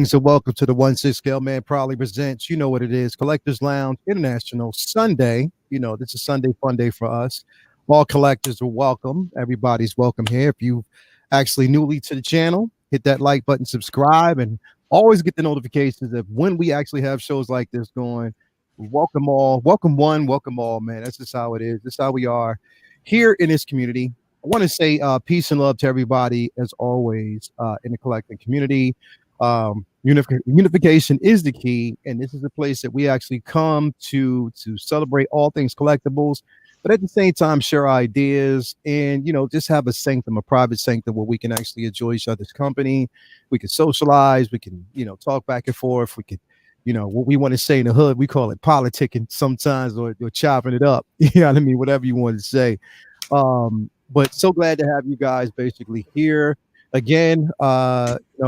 So welcome to the 1-6 Scale Man proudly presents, you know what it is, Collectors Lounge International Sunday. You know, this is Sunday fun day for us. All collectors are welcome. Everybody's welcome here. If you actually newly to the channel, hit that like button, subscribe, and always get the notifications of when we actually have shows like this going. Welcome all. Welcome one, welcome all, man. That's just how it is. That's how we are here in this community. I want to say peace and love to everybody as always in the collecting community. Unification is the key, and this is a place that we actually come to celebrate all things collectibles, but at the same time share ideas and just have a sanctum, a private sanctum where we can actually enjoy each other's company. We can socialize, we can talk back and forth, we could what we want to say in the hood, we call it politicking sometimes, or chopping it up. You know what I mean, whatever you want to say. But so glad to have you guys basically here again.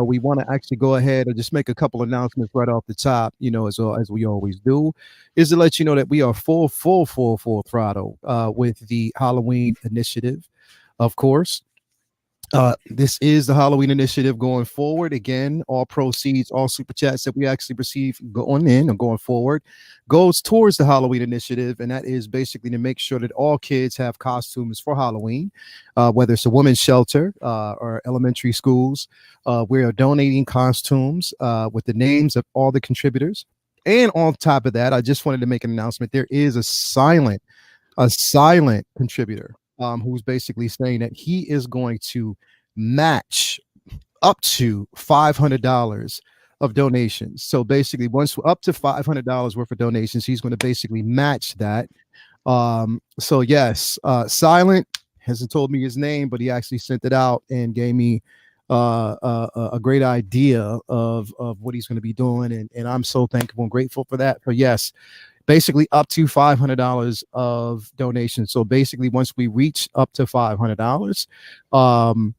We want to actually go ahead and just make a couple announcements right off the top, as we always do, is to let you know that we are full throttle with the Halloween initiative, of course. This is the Halloween initiative going forward. Again, all proceeds, all super chats that we actually receive going forward goes towards the Halloween initiative. And that is basically to make sure that all kids have costumes for Halloween, whether it's a women's shelter or elementary schools. We are donating costumes with the names of all the contributors. And on top of that, I just wanted to make an announcement. There is a silent contributor who's basically saying that he is going to match up to $500 of donations. So basically, once up to $500 worth of donations, he's going to basically match that. So yes, Silent hasn't told me his name, but he actually sent it out and gave me a great idea of what he's going to be doing, and I'm so thankful and grateful for that. But yes, basically up to $500 of donations. So basically, once we reach up to $500,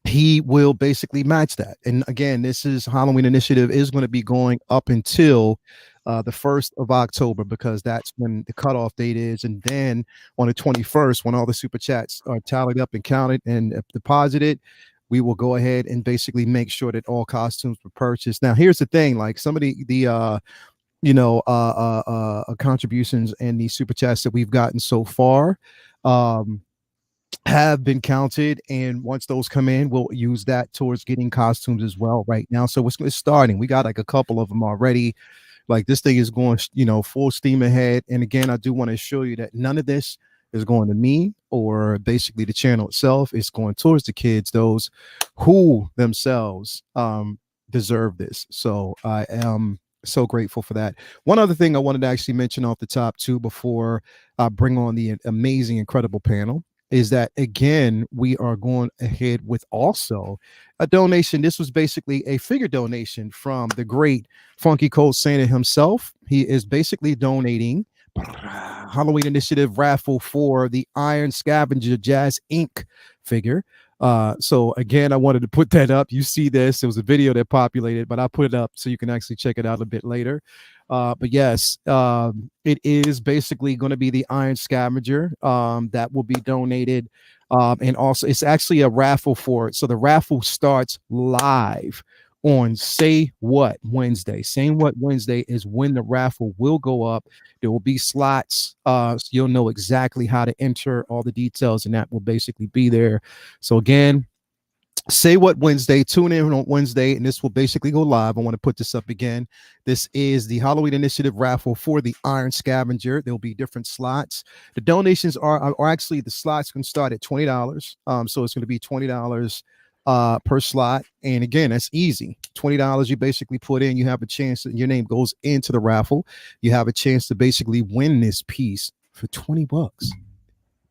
he will basically match that. And again, this is Halloween initiative is going to be going up until the 1st of October, because that's when the cutoff date is. And then on the 21st, when all the super chats are tallied up and counted and deposited, we will go ahead and basically make sure that all costumes were purchased. Now, here's the thing, like some of the contributions and the super chats that we've gotten so far have been counted, and once those come in, we'll use that towards getting costumes as well right now. So it's starting. We got like a couple of them already. Like this thing is going full steam ahead. And again, I do want to show you that none of this is going to me or basically the channel itself. It's going towards the kids, those who themselves deserve this. So I am so grateful for that. One other thing I wanted to actually mention off the top too, before I bring on the amazing, incredible panel, is that again, we are going ahead with also a donation. This was basically a figure donation from the great Funky Cold Santa himself. He is basically donating Halloween initiative raffle for the Iron Scavenger Jazz Inc. figure. So again, I wanted to put that up. You see this, it was a video that populated, but I put it up so you can actually check it out a bit later. But yes, it is basically going to be the Iron Scavenger that will be donated. And also it's actually a raffle for it. So the raffle starts live on Say What Wednesday. Saying What Wednesday is when the raffle will go up. There will be slots, so you'll know exactly how to enter all the details, and that will basically be there. So again, Say What Wednesday, tune in on Wednesday, and this will basically go live. I want to put this up again. This is the Halloween initiative raffle for the Iron Scavenger. There will be different slots. The donations are actually, the slots can start at $20. So it's going to be $20 per slot. And again, that's easy. $20 you basically put in, you have a chance that your name goes into the raffle. You have a chance to basically win this piece for $20.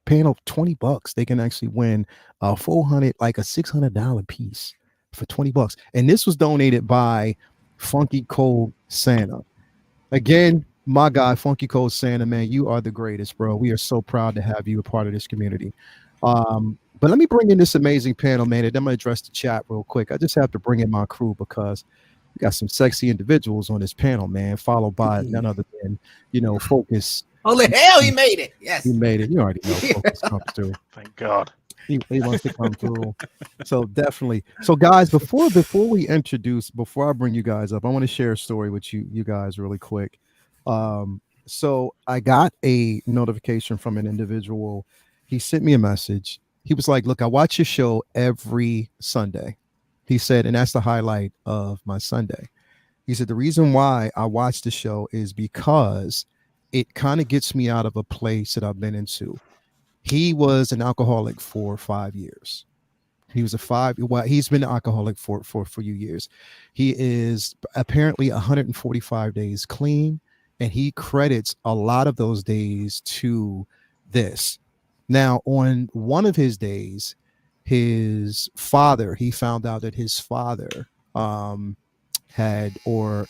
Paying up $20, they can actually win a $600 piece for $20. And this was donated by Funky Cold Santa. Again, my guy, Funky Cold Santa, man, you are the greatest, bro. We are so proud to have you a part of this community. But let me bring in this amazing panel, man, and I'm gonna address the chat real quick. I just have to bring in my crew because we got some sexy individuals on this panel, man, followed by none other than, Focus. Holy hell, he made it. He Yes. made it. You already know Focus comes through. Thank God. He wants to come through. So definitely. So guys, before I bring you guys up, I want to share a story with you guys really quick. So I got a notification from an individual. He sent me a message. He was like, "Look, I watch your show every Sunday." He said, and that's the highlight of my Sunday. He said, the reason why I watch the show is because it kind of gets me out of a place that I've been into. He was an alcoholic for 5 years. He was a five. Well, he's been an alcoholic for a few years. He is apparently 145 days clean, and he credits a lot of those days to this. Now, on one of his days, he found out that his father had or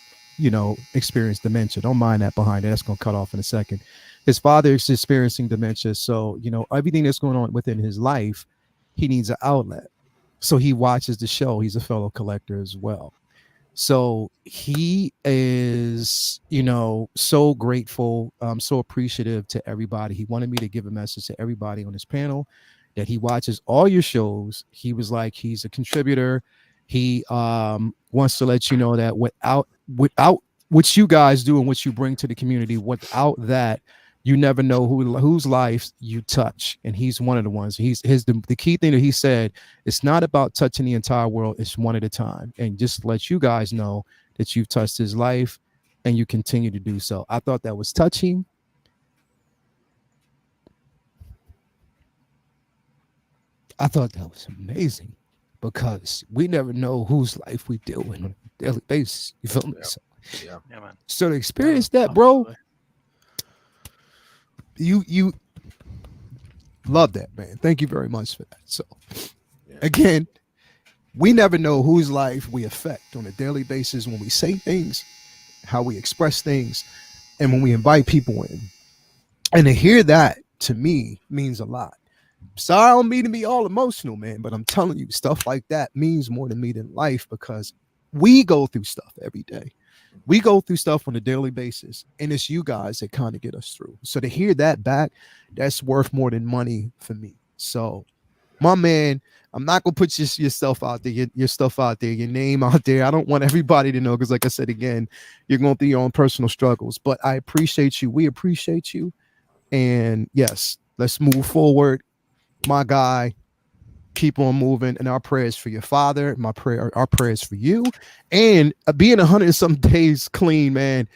experienced dementia. Don't mind that behind it. That's going to cut off in a second. His father is experiencing dementia, so everything that's going on within his life, he needs an outlet. So he watches the show. He's a fellow collector as well. So he is, so grateful, so appreciative to everybody. He wanted me to give a message to everybody on this panel that he watches all your shows. He was like, he's a contributor. He wants to let you know that without what you guys do and what you bring to the community, without that, you never know whose life you touch. And he's one of the ones. The key thing that he said, it's not about touching the entire world, it's one at a time. And just let you guys know that you've touched his life and you continue to do so. I thought that was touching. I thought that was amazing because we never know whose life we deal with on a daily basis. You feel me? Yeah. Yeah, man. So to experience that, bro, you love that, man. Thank you very much for that. So again, we never know whose life we affect on a daily basis when we say things, how we express things, and when we invite people in. And to hear that, to me, means a lot. Sorry, I don't mean to be all emotional, man, but I'm telling you, stuff like that means more to me than life because we go through stuff every day. We go through stuff on a daily basis, and it's you guys that kind of get us through. So to hear that back, that's worth more than money for me. So, my man, I'm not gonna put your stuff out there, your stuff out there, your name out there. I don't want everybody to know because, like I said again, you're going through your own personal struggles. But I appreciate you. We appreciate you. And yes, let's move forward, my guy. Keep on moving, and our prayers for your father. Our prayers for you, and being 100 and some days clean, man.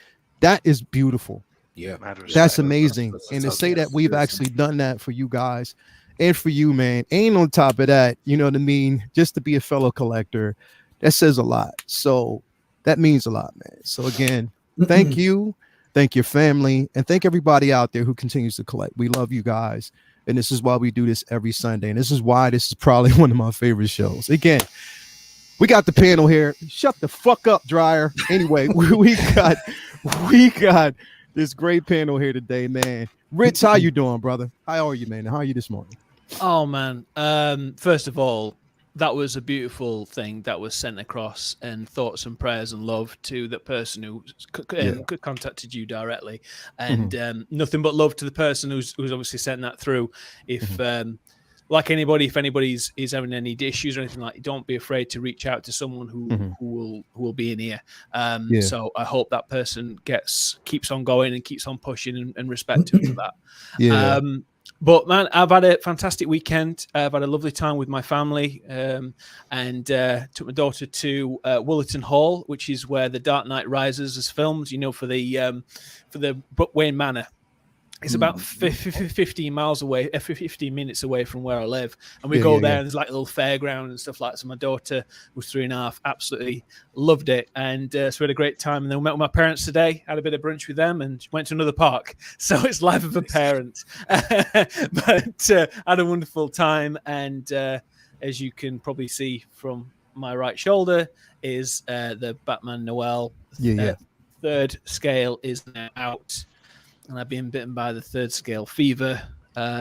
That is beautiful. Yeah, That's amazing. And to say that we've actually done that for you guys and for you, man. And on top of that, you know what I mean? Just to be a fellow collector, that says a lot. So that means a lot, man. So again, thank you, thank your family, and thank everybody out there who continues to collect. We love you guys. And this is why we do this every Sunday. And this is why this is probably one of my favorite shows. Again, we got the panel here. Shut the fuck up, Dryer. Anyway, we got this great panel here today, man. Rich, how you doing, brother? How are you, man? How are you this morning? Oh, man. First of all, that was a beautiful thing that was sent across, and thoughts and prayers and love to the person who contacted you directly, and nothing but love to the person who's obviously sent that through. If like anybody, if anybody's is having any issues or anything like that, don't be afraid to reach out to someone who will be in here. So I hope that person keeps on going and keeps on pushing, and respect to him for that. But man, I've had a fantastic weekend. I've had a lovely time with my family, and took my daughter to Woolerton Hall, which is where The Dark Knight Rises is filmed. For the Wayne Manor. It's about 15 miles away, 15 minutes away from where I live. And we go there, and there's like a little fairground and stuff like that. So my daughter was 3.5, absolutely loved it. And so we had a great time. And then we met with my parents today, had a bit of brunch with them, and went to another park. So it's life of a parent. But had a wonderful time. And as you can probably see from my right shoulder is the Batman Noel. Third scale is now out. And I've been bitten by the third scale fever.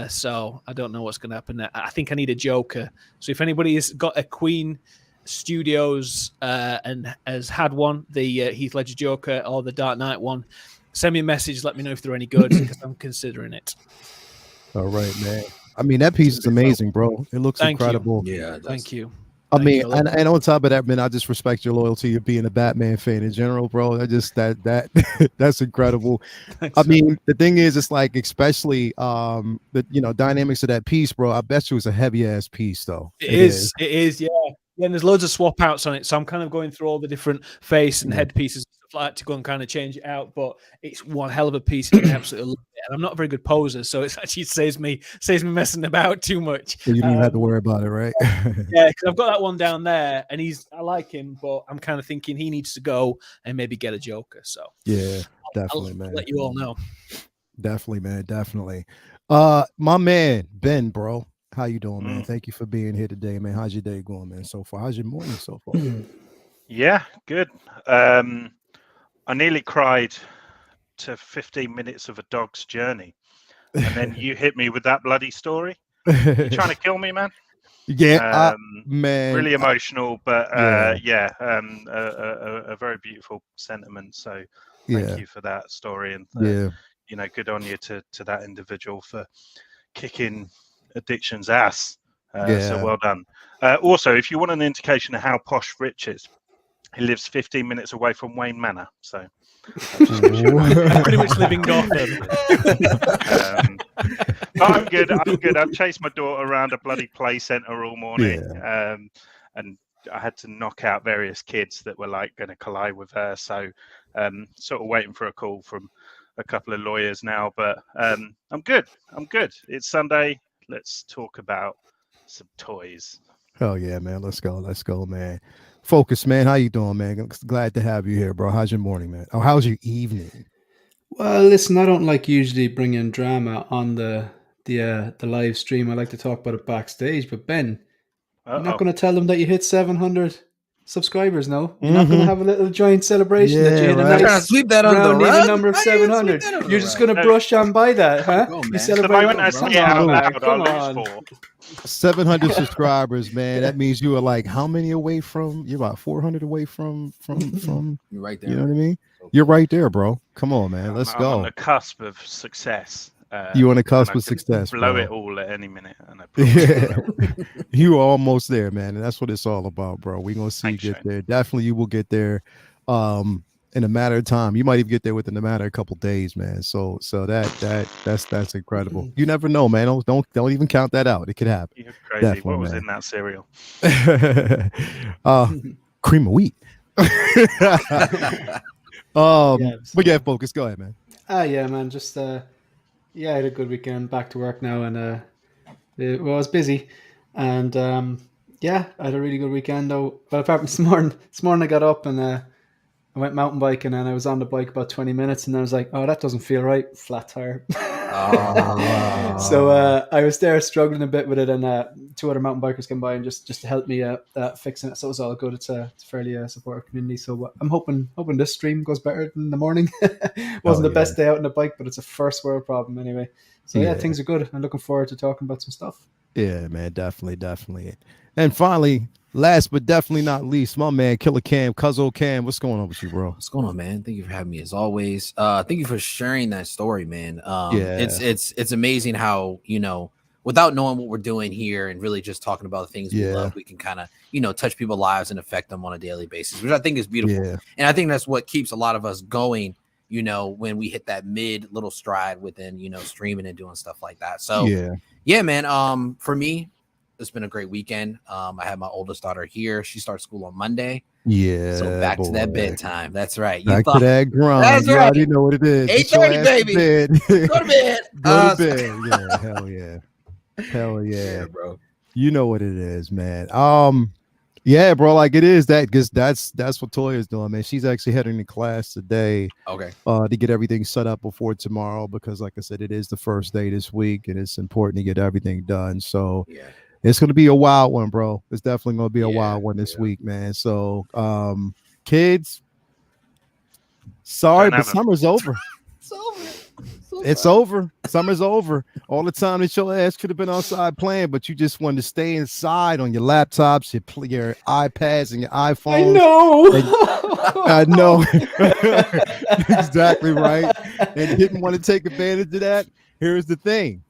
So I don't know what's going to happen there. I think I need a Joker. So if anybody has got a Queen Studios and has had one, the Heath Ledger Joker or the Dark Knight one, send me a message. Let me know if they're any good because I'm considering it. All right, man. I mean, that piece is amazing, bro. It looks incredible. Yeah, thank you. I mean, and on top of that, man, I just respect your loyalty of being a Batman fan in general, bro. That's incredible. Thanks, I mean, the thing is, it's like, especially the dynamics of that piece, bro. I bet you it's a heavy ass piece, though. It is, yeah. Yeah, and there's loads of swap outs on it, so I'm kind of going through all the different face and head pieces and stuff like that to go and kind of change it out. But it's one hell of a piece, and I absolutely love it. And I'm not a very good poser, so it actually saves me messing about too much. So you don't even have to worry about it, right? Yeah, because I've got that one down there, and I like him, but I'm kind of thinking he needs to go and maybe get a Joker. So yeah, definitely, I'll man. let you all know. Definitely, man. Definitely. My man Ben, bro. How you doing, man? Thank you for being here today, man. How's your day going, man, so far? How's your morning so far? Yeah, good. I nearly cried to 15 minutes of a dog's journey. And then you hit me with that bloody story. You trying to kill me, man? Yeah, man. Really emotional, but a very beautiful sentiment. So thank you for that story. And, good on you to that individual for kicking addiction's ass. So well done. Also, if you want an indication of how posh Rich is, he lives 15 minutes away from Wayne Manor. So pretty much living Gotham. I'm good. I've chased my daughter around a bloody play centre all morning. And I had to knock out various kids that were like going to collide with her. So sort of waiting for a call from a couple of lawyers now, but I'm good. It's Sunday. Let's talk about some toys. Oh yeah, man. Let's go, man. Focus, man. How you doing, man? Glad to have you here, bro. How's your morning, man? Oh, how's your evening? Well, listen, I don't like usually bringing drama on the live stream. I like to talk about it backstage. But Ben, you're not going to tell them that you hit 700 subscribers, no? You're not going to have a little joint celebration that you hit a nice sweep that under the rug? even number of 700. You're just going to brush on by that, huh? You celebrate. Come on. 700 subscribers, man. That means you are like how many away from? You're about 400 away from. You're right there. You know what I mean? You're right there, bro. Come on, man. Let's go. I'm on the cusp of success. You on the cusp of success, blow bro. it all at any minute. And I you are almost there, man. And that's what it's all about, bro. We're gonna see you get there. Definitely you will get there in a matter of time. You might even get there within a matter of a couple of days, man. So that's incredible. You never know, man. Don't even count that out. It could happen. You're crazy. Definitely, what was man. in that cereal? Cream of wheat. But yeah, Focus. Go ahead, man. Yeah, man. Just I had a good weekend. Back to work now, and I was busy, and I had a really good weekend though. But apart from this morning I got up and I went mountain biking, and I was on the bike about 20 minutes, and I was like, oh, that doesn't feel right. Flat tire. So I was there struggling a bit with it, and two other mountain bikers came by and just to help me fixing it. So it was all good. It's a fairly supportive community. So I'm hoping this stream goes better than the morning. Wasn't the best day out on the bike, but it's a first world problem anyway. So things are good. I'm looking forward to talking about some stuff. Yeah, man, definitely. And finally, last but definitely not least, my man Killer Cam, Cuzzo Cam. What's going on with you, bro? What's going on, man? Thank you for having me as always. Thank you for sharing that story, man. It's amazing how, without knowing what we're doing here and really just talking about the things we love, we can kind of, touch people's lives and affect them on a daily basis, which I think is beautiful. Yeah. And I think that's what keeps a lot of us going, when we hit that mid little stride within, streaming and doing stuff like that. So yeah, man. For me, it's been a great weekend. I had my oldest daughter here. She starts school on Monday. Yeah. So back to that bedtime. That's right. Back to that grind. That's right. You already know what it is. 8:30, baby. Go to bed. Go to bed. Yeah. Hell yeah. Hell yeah. Bro. You know what it is, man. Yeah, bro. Like it is that because that's what Toya's doing, man. She's actually heading to class today. Okay. To get everything set up before tomorrow, because like I said, it is the first day this week, and it's important to get everything done. So it's going to be a wild one, bro. It's definitely going to be a wild one this week, man. So, kids, sorry, but summer's over. It's over. It's over. Summer's over. All the time that your ass could have been outside playing, but you just wanted to stay inside on your laptops, your iPads, and your iPhones. I know. Exactly right. And didn't want to take advantage of that. Here's the thing.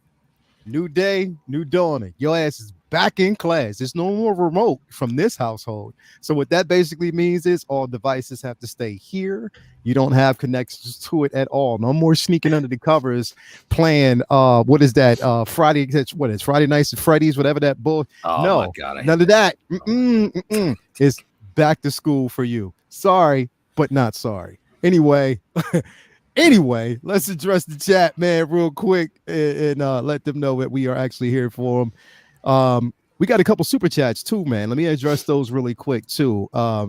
New day, new dawning. Your ass is back in class. There's no more remote from this household. So what that basically means is all devices have to stay here. You don't have connections to it at all. No more sneaking under the covers playing what is that? Friday, what is Friday Nights at Freddy's, whatever that bull. Oh no, my God, none of that. It's back to school for you. Sorry, but not sorry. Anyway. Anyway, let's address the chat, man, real quick, and let them know that we are actually here for them. We got a couple super chats too, man. Let me address those really quick too.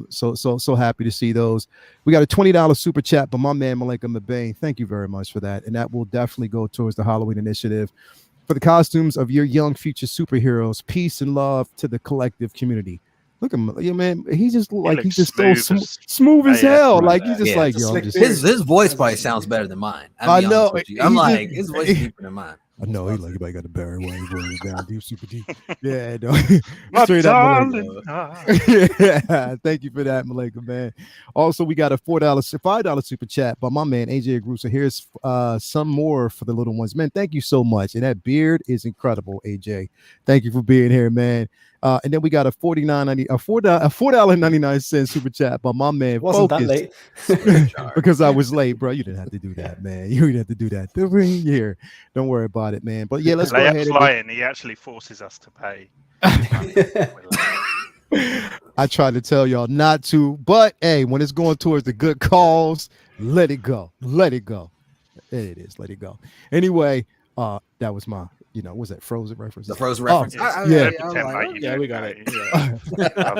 So happy to see those. We got a $20 super chat by my man Malika Mabane. Thank you very much for that, and that will definitely go towards the Halloween initiative for the costumes of your young future superheroes. Peace and love to the collective community. Look at him, yeah, man. He just like he's just so smooth as hell. Like he's just like, yo, his voice probably sounds better than mine. I know. I'm like, his voice is deeper than mine. I know he like everybody got a barry one down deep, super deep. Yeah, no. Straight up. Yeah, thank you for that, Malika, man. Also, we got a $5 super chat by my man AJ Agrusa. Here's some more for the little ones, man. Thank you so much. And that beard is incredible, AJ. Thank you for being here, man. And then we got a $4.99 super chat by my man. Wasn't that late? Because I was late, bro. You didn't have to do that, man. You didn't have to do that. Here, don't worry about it, man. But yeah, let's go ahead. He actually forces us to pay. I try to tell y'all not to, but hey, when it's going towards the good cause, let it go. Let it go. There it is. Let it go. Anyway, that was my. Was that Frozen reference? The Frozen reference. Yeah, we got it. Yeah.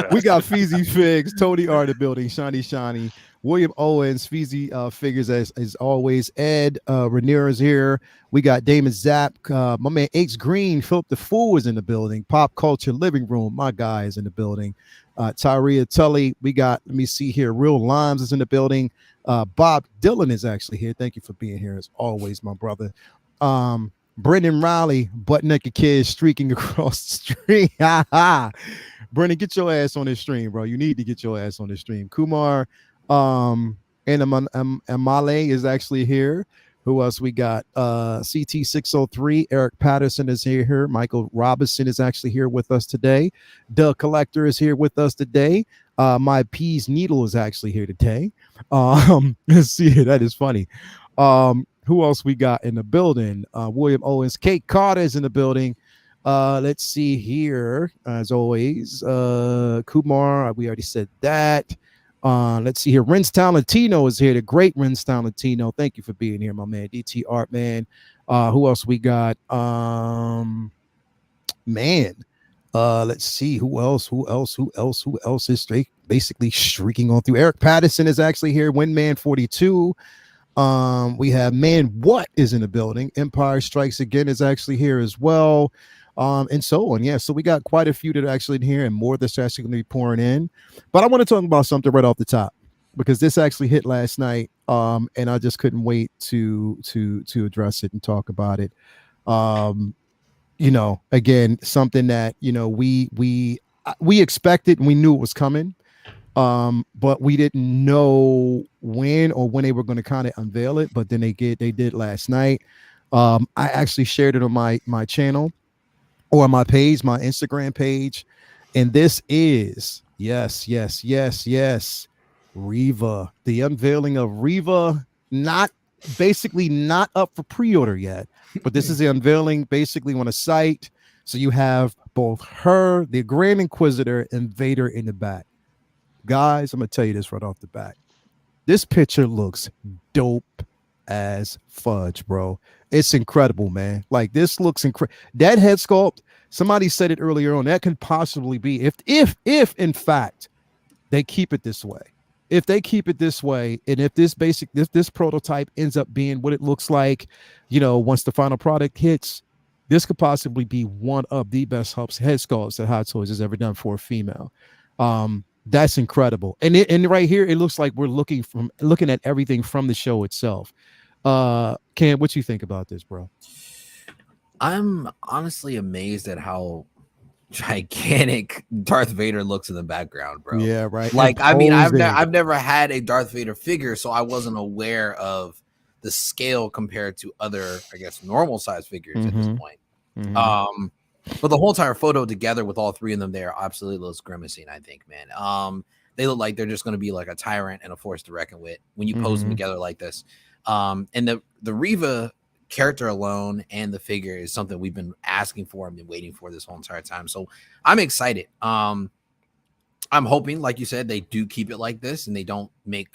We got Feezy Figs, Tony R the building, Shiny, William Owens, Feezy figures as always. Ed Rainier is here. We got Damon Zapp, my man H Green, Philip the Fool is in the building. Pop Culture Living Room, my guy is in the building. Tyria Tully, we got. Let me see here. Real Limes is in the building. Bob Dylan is actually here. Thank you for being here as always, my brother. Brendan Riley, butt naked kid streaking across the street. Brendan, get your ass on this stream, bro. You need to get your ass on this stream. Kumar and Amale is actually here. Who else we got? CT603, Eric Patterson is here. Michael Robinson is actually here with us today. Doug Collector is here with us today. My Peas Needle is actually here today. Let's see, that is funny. Who else we got in the building? William Owens, Kate Carter is in the building. Let's see here, as always. Kumar, we already said that. Let's see here. Rinstown Latino is here. The great Rinstown Latino. Thank you for being here, my man. DT Art Man. Who else we got? Let's see. Who else is basically streaking on through? Eric Patterson is actually here. Windman 42. We have Man What is in the building. Empire Strikes Again is actually here as well. And so on. Yeah, so we got quite a few that are actually in here and more that's actually going to be pouring in. But I want to talk about something right off the top because this actually hit last night. And I just couldn't wait to address it and talk about it. Again, something that we expected and we knew it was coming. But we didn't know when they were going to kind of unveil it, but then they did last night. I actually shared it on my channel or my page, my Instagram page. And this is yes, Reva, the unveiling of Reva, not up for pre-order yet, but this is the unveiling basically on a site. So you have both her, the Grand Inquisitor, and Vader in the back. Guys, I'm gonna tell you this right off the bat. This picture looks dope as fudge, bro. It's incredible, man. Like this looks incredible. That head sculpt, somebody said it earlier on, that can possibly be if in fact they keep it this way. If they keep it this way, and if this prototype ends up being what it looks like, once the final product hits, this could possibly be one of the best head sculpts that Hot Toys has ever done for a female. That's incredible. And right here, it looks like we're looking at everything from the show itself. Cam, what you think about this, bro? I'm honestly amazed at how gigantic Darth Vader looks in the background, bro. Yeah, right. Like, I mean, I've never had a Darth Vader figure, so I wasn't aware of the scale compared to other, I guess, normal size figures at this point. But the whole entire photo together with all three of them there absolutely looks grimacing, I think, man. They look like they're just going to be like a tyrant and a force to reckon with when you pose them together like this. And the Reva character alone and the figure is something we've been asking for and been waiting for this whole entire time. So I'm excited. I'm hoping, like you said, they do keep it like this and they don't make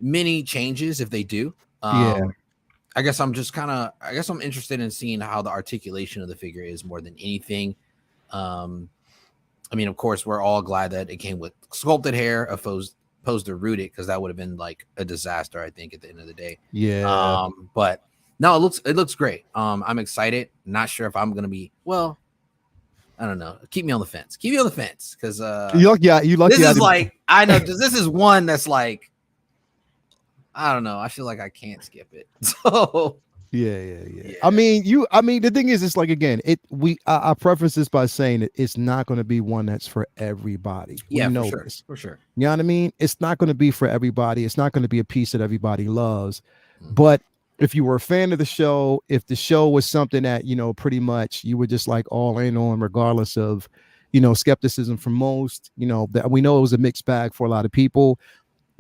many changes if they do. I guess I'm interested in seeing how the articulation of the figure is more than anything. I mean, of course, we're all glad that it came with sculpted hair opposed to rooted, because that would have been like a disaster, I think, at the end of the day. Yeah. But no, it looks great. I'm excited. Not sure if I'm gonna be, well, I don't know. Keep me on the fence. Because you lucky. This is like, I know this is one that's like, I don't know. I feel like I can't skip it. So yeah. I mean, the thing is, it's like, again, I preface this by saying that it's not going to be one that's for everybody. Yeah, we know for sure. You know what I mean? It's not going to be for everybody. It's not going to be a piece that everybody loves. But if you were a fan of the show, if the show was something that, pretty much you were just like all in on, regardless of, skepticism for most, that we know it was a mixed bag for a lot of people.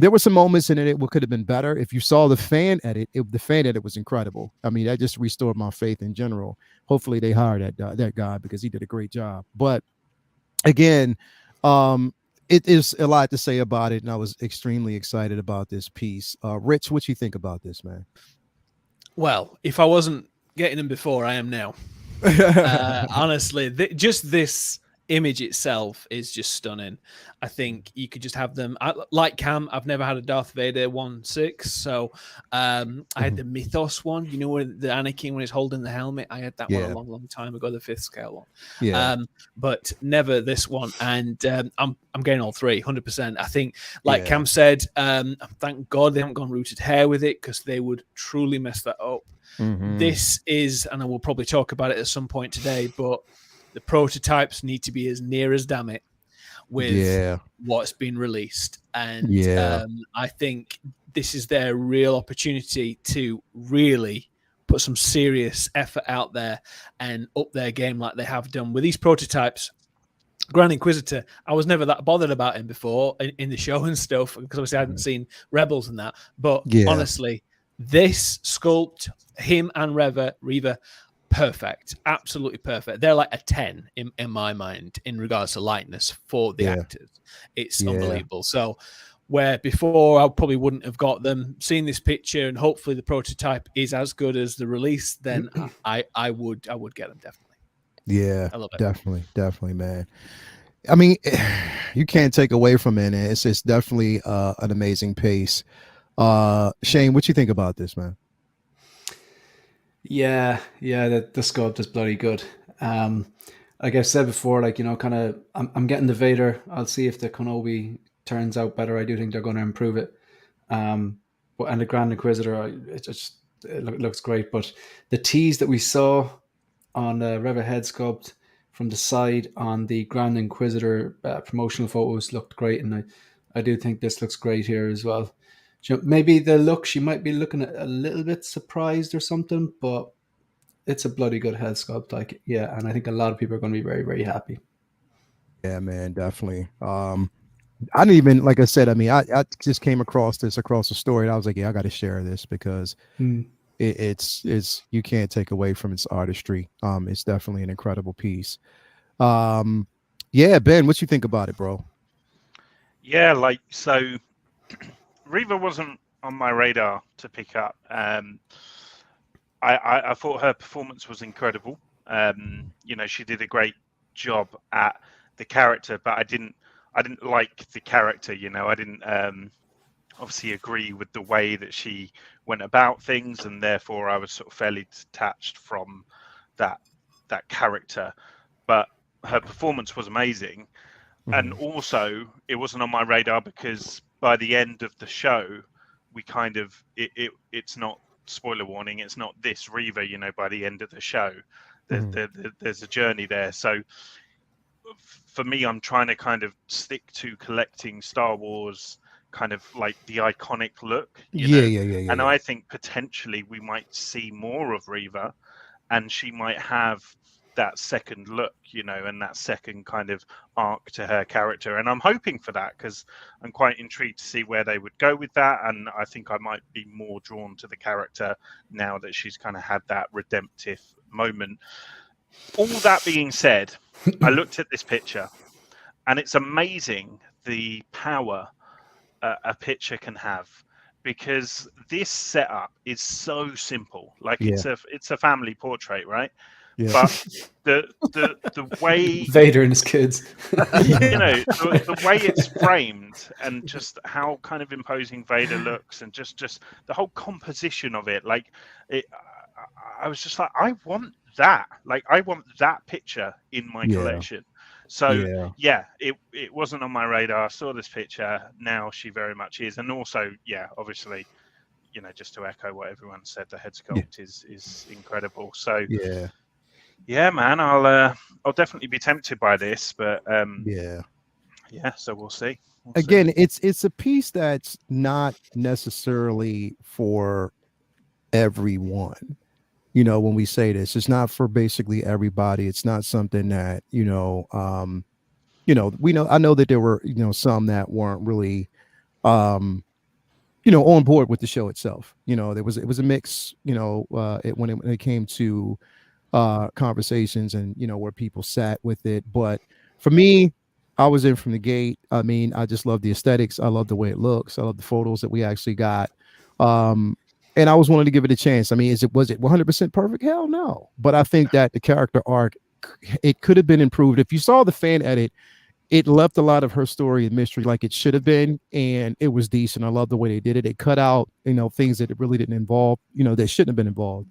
There were some moments in it what could have been better. If you saw the fan edit, the fan edit was incredible. I mean, that just restored my faith in general. Hopefully they hired that guy, because he did a great job. But again, it is a lot to say about it, and I was extremely excited about this piece. Rich, what you think about this, man? Well, if I wasn't getting them before, I am now. Honestly, just this image itself is just stunning. I think you could just have them, like Cam. I've never had a Darth Vader 1/6, so I had the Mythos one. You know, where the Anakin, when he's holding the helmet, I had that one a long time ago, the 5th scale one. But never this one. And I'm getting all three, 100%. I think, like Cam said, thank God they haven't gone rooted hair with it, because they would truly mess that up. This is, and I will probably talk about it at some point today, but the prototypes need to be as near as damn it with what's been released. And I think this is their real opportunity to really put some serious effort out there and up their game like they have done with these prototypes. Grand Inquisitor, I was never that bothered about him before in the show and stuff, because obviously I hadn't seen Rebels and that. But honestly, this sculpt, him and Reva, perfect, absolutely perfect. They're like a 10 in my mind in regards to lightness for the actors. It's unbelievable. So where before I probably wouldn't have got them, seeing this picture and hopefully the prototype is as good as the release, then I would get them, definitely. Yeah, I love it. Definitely, man. I mean, you can't take away from it. It's definitely an amazing piece. Shane, what you think about this, man? Yeah, the sculpt is bloody good. Like I said before, like, kind of, I'm getting the Vader. I'll see if the Kenobi turns out better. I do think they're going to improve it. And the Grand Inquisitor, it looks great. But the tease that we saw on the Reva head sculpt from the side on the Grand Inquisitor promotional photos looked great, and I do think this looks great here as well. Maybe the look, she might be looking a little bit surprised or something, but it's a bloody good head sculpt. And I think a lot of people are going to be very, very happy. Yeah, man, definitely. I didn't even, like I said, I mean, I just came across the story, and I was like, I got to share this, because it's you can't take away from its artistry. It's definitely an incredible piece. Ben, what you think about it, bro? Yeah, like, so Reva wasn't on my radar to pick up. I thought her performance was incredible. She did a great job at the character, but I didn't like the character. I didn't obviously agree with the way that she went about things, and therefore I was sort of fairly detached from that character. But her performance was amazing. And also, it wasn't on my radar because by the end of the show, we kind of it's not, spoiler warning, it's not this Reva, by the end of the show. There's a journey there. So for me, I'm trying to kind of stick to collecting Star Wars kind of like the iconic look, and I think potentially we might see more of Reva, and she might have that second look, and that second kind of arc to her character. And I'm hoping for that, because I'm quite intrigued to see where they would go with that. And I think I might be more drawn to the character now that she's kind of had that redemptive moment. All that being said, I looked at this picture, and it's amazing the power a picture can have, because this setup is so simple. Like it's a family portrait, right? But the way Vader and his kids, the way it's framed, and just how kind of imposing Vader looks, and just the whole composition of it, like I was just like, I want that. Like, I want that picture in my collection. So it wasn't on my radar. I saw this picture. Now she very much is. And also, obviously, just to echo what everyone said, the head sculpt is incredible. So man, I'll definitely be tempted by this, but so we'll see. Again, it's a piece that's not necessarily for everyone. When we say this, it's not for basically everybody. It's not something that, we know, I know that there were, some that weren't really, on board with the show itself. It was a mix, when it came to conversations and, where people sat with it. But for me, I was in from the gate. I mean, I just love the aesthetics. I love the way it looks. I love the photos that we actually got. And I was willing to give it a chance. I mean, was it 100% perfect? Hell no. But I think that the character arc, it could have been improved. If you saw the fan edit, it left a lot of her story and mystery like it should have been, and it was decent. I love the way they did it. It cut out, things that it really didn't involve, that shouldn't have been involved.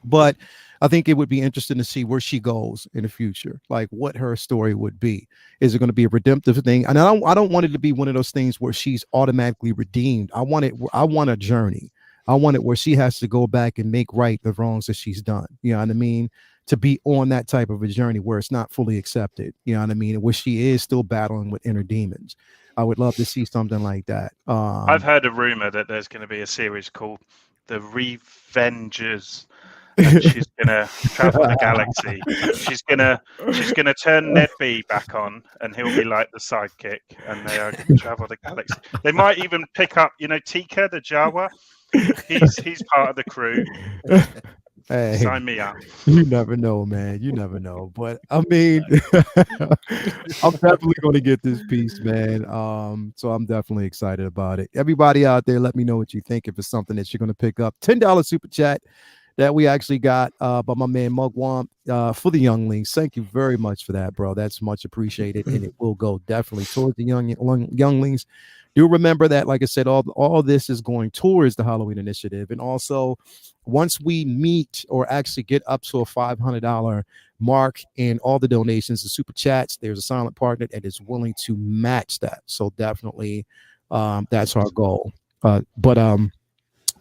But I think it would be interesting to see where she goes in the future, like what her story would be. Is it going to be a redemptive thing? And I don't want it to be one of those things where she's automatically redeemed. I want a journey. I want it where she has to go back and make right the wrongs that she's done. You know what I mean? To be on that type of a journey where it's not fully accepted. You know what I mean? Where she is still battling with inner demons. I would love to see something like that. I've heard a rumor that there's going to be a series called The Revengers. And she's gonna travel the galaxy. She's gonna turn Ned B back on, and he'll be like the sidekick, and they are gonna travel the galaxy. They might even pick up, Tika the Jawa. He's part of the crew. Hey, sign me up. You never know, man. You never know. But I mean, I'm definitely going to get this piece, man. So I'm definitely excited about it. Everybody out there, let me know what you think. If it's something that you're going to pick up, $10 super chat that we actually got by my man Mugwump for the younglings. Thank you very much for that, bro. That's much appreciated, and it will go definitely towards the younglings. Do remember that, like I said, all this is going towards the Halloween initiative. And also, once we meet or actually get up to a $500 mark in all the donations, the super chats, there's a silent partner that is willing to match that. So definitely, that's our goal.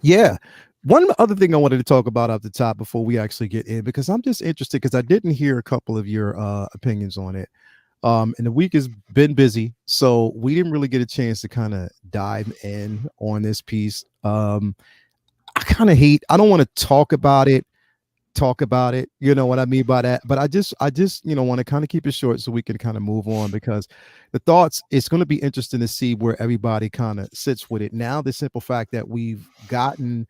Yeah. One other thing I wanted to talk about off the top before we actually get in, because I'm just interested, because I didn't hear a couple of your opinions on it. And the week has been busy, so we didn't really get a chance to kind of dive in on this piece. I kind of I don't want to talk about it. You know what I mean by that? But I just, want to kind of keep it short so we can kind of move on, because the thoughts, it's going to be interesting to see where everybody kind of sits with it. Now, the simple fact that we've gotten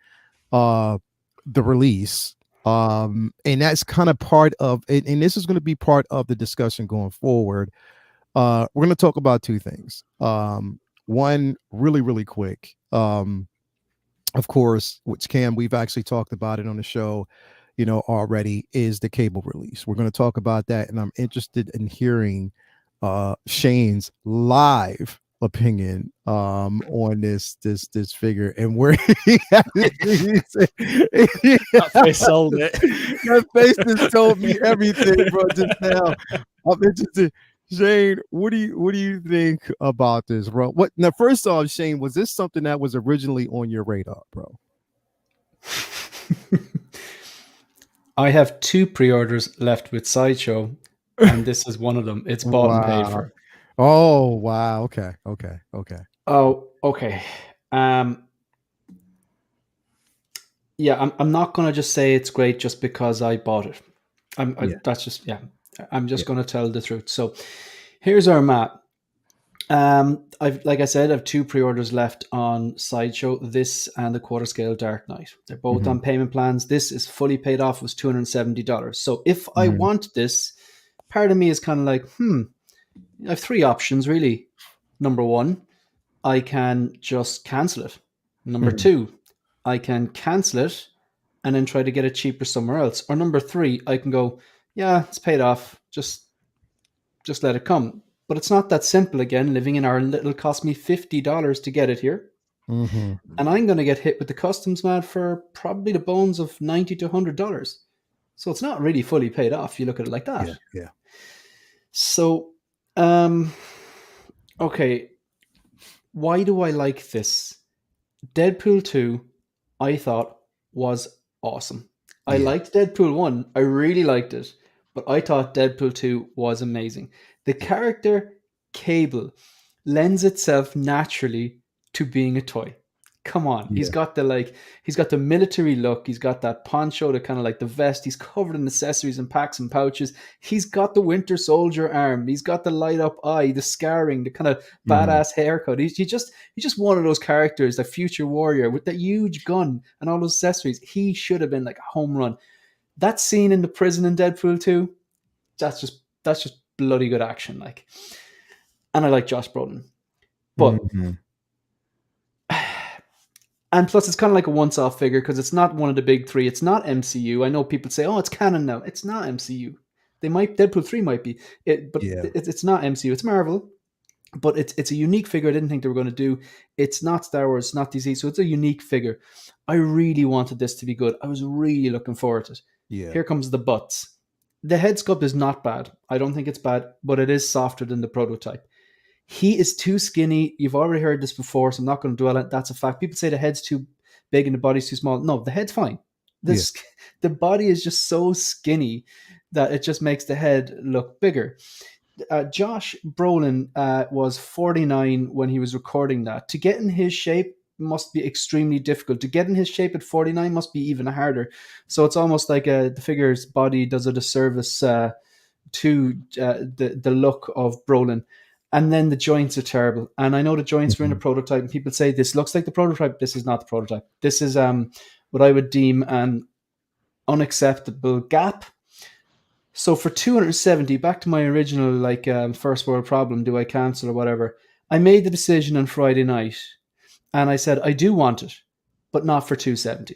the release, and that's kind of part of it, and this is going to be part of the discussion going forward. We're going to talk about two things. One, really quick, of course, which we've actually talked about it on the show, already, is the cable release. We're going to talk about that, and I'm interested in hearing Shane's live opinion on this figure and where that face sold it. That face just told me everything, bro. Just now, I'm interested. Shane, what do you think about this, bro? What now? First off, Shane, was this something that was originally on your radar, bro? I have 2 pre-orders left with Sideshow, and this is one of them. It's bought and paid for. Oh wow. Okay. Oh, okay. Yeah, I'm not gonna just say it's great just because I bought it. That's just I'm just gonna tell the truth. So here's our map. Like I said, I have 2 pre-orders left on Sideshow. This and the quarter scale Dark Knight. They're both on payment plans. This is fully paid off. It was $270. So if I want this, part of me is kind of like, I have 3 options really. Number 1, I can just cancel it. Number 2, I can cancel it and then try to get it cheaper somewhere else. Or number 3, I can go, yeah, it's paid off. Just let it come. But it's not that simple. Again, living in Ireland, it'll cost me $50 to get it here. And I'm going to get hit with the customs man for probably the bones of $90 to $100. So it's not really fully paid off. You look at it like that. Yeah. So, okay. Why do I like this? Deadpool 2, I thought was awesome. I liked Deadpool 1. I really liked it. But I thought Deadpool 2 was amazing. The character Cable lends itself naturally to being a toy. Come on. He's got the military look. He's got that poncho, the kind of like the vest. He's covered in accessories and packs and pouches. He's got the Winter Soldier arm. He's got the light up eye, the scarring, the kind of badass haircut. He's just one of those characters, the future warrior with that huge gun and all those accessories. He should have been like a home run. That scene in the prison in Deadpool 2, that's just bloody good action. Like, and I like Josh Brolin. But and plus, it's kind of like a once-off figure because it's not one of the big 3. It's not MCU. I know people say, "Oh, it's canon now." It's not MCU. Deadpool 3 might be but it's not MCU. It's Marvel, but it's a unique figure. I didn't think they were going to do. It's not Star Wars. It's not DC. So it's a unique figure. I really wanted this to be good. I was really looking forward to it. Yeah. Here comes the buts. The head sculpt is not bad. I don't think it's bad, but it is softer than the prototype. He is too skinny. You've already heard this before, so I'm not going to dwell on it. That's a fact. People say the head's too big and the body's too small. No, the head's fine. The body is just so skinny that it just makes the head look bigger. Josh Brolin was 49 when he was recording that. To get in his shape must be extremely difficult. To get in his shape at 49 must be even harder. So it's almost like the figure's body does a disservice to the look of Brolin. And then the joints are terrible. And I know the joints were in the prototype, and people say this looks like the prototype. This is not the prototype. This is what I would deem an unacceptable gap. So for $270, back to my original first world problem, do I cancel or whatever? I made the decision on Friday night, and I said I do want it, but not for $270.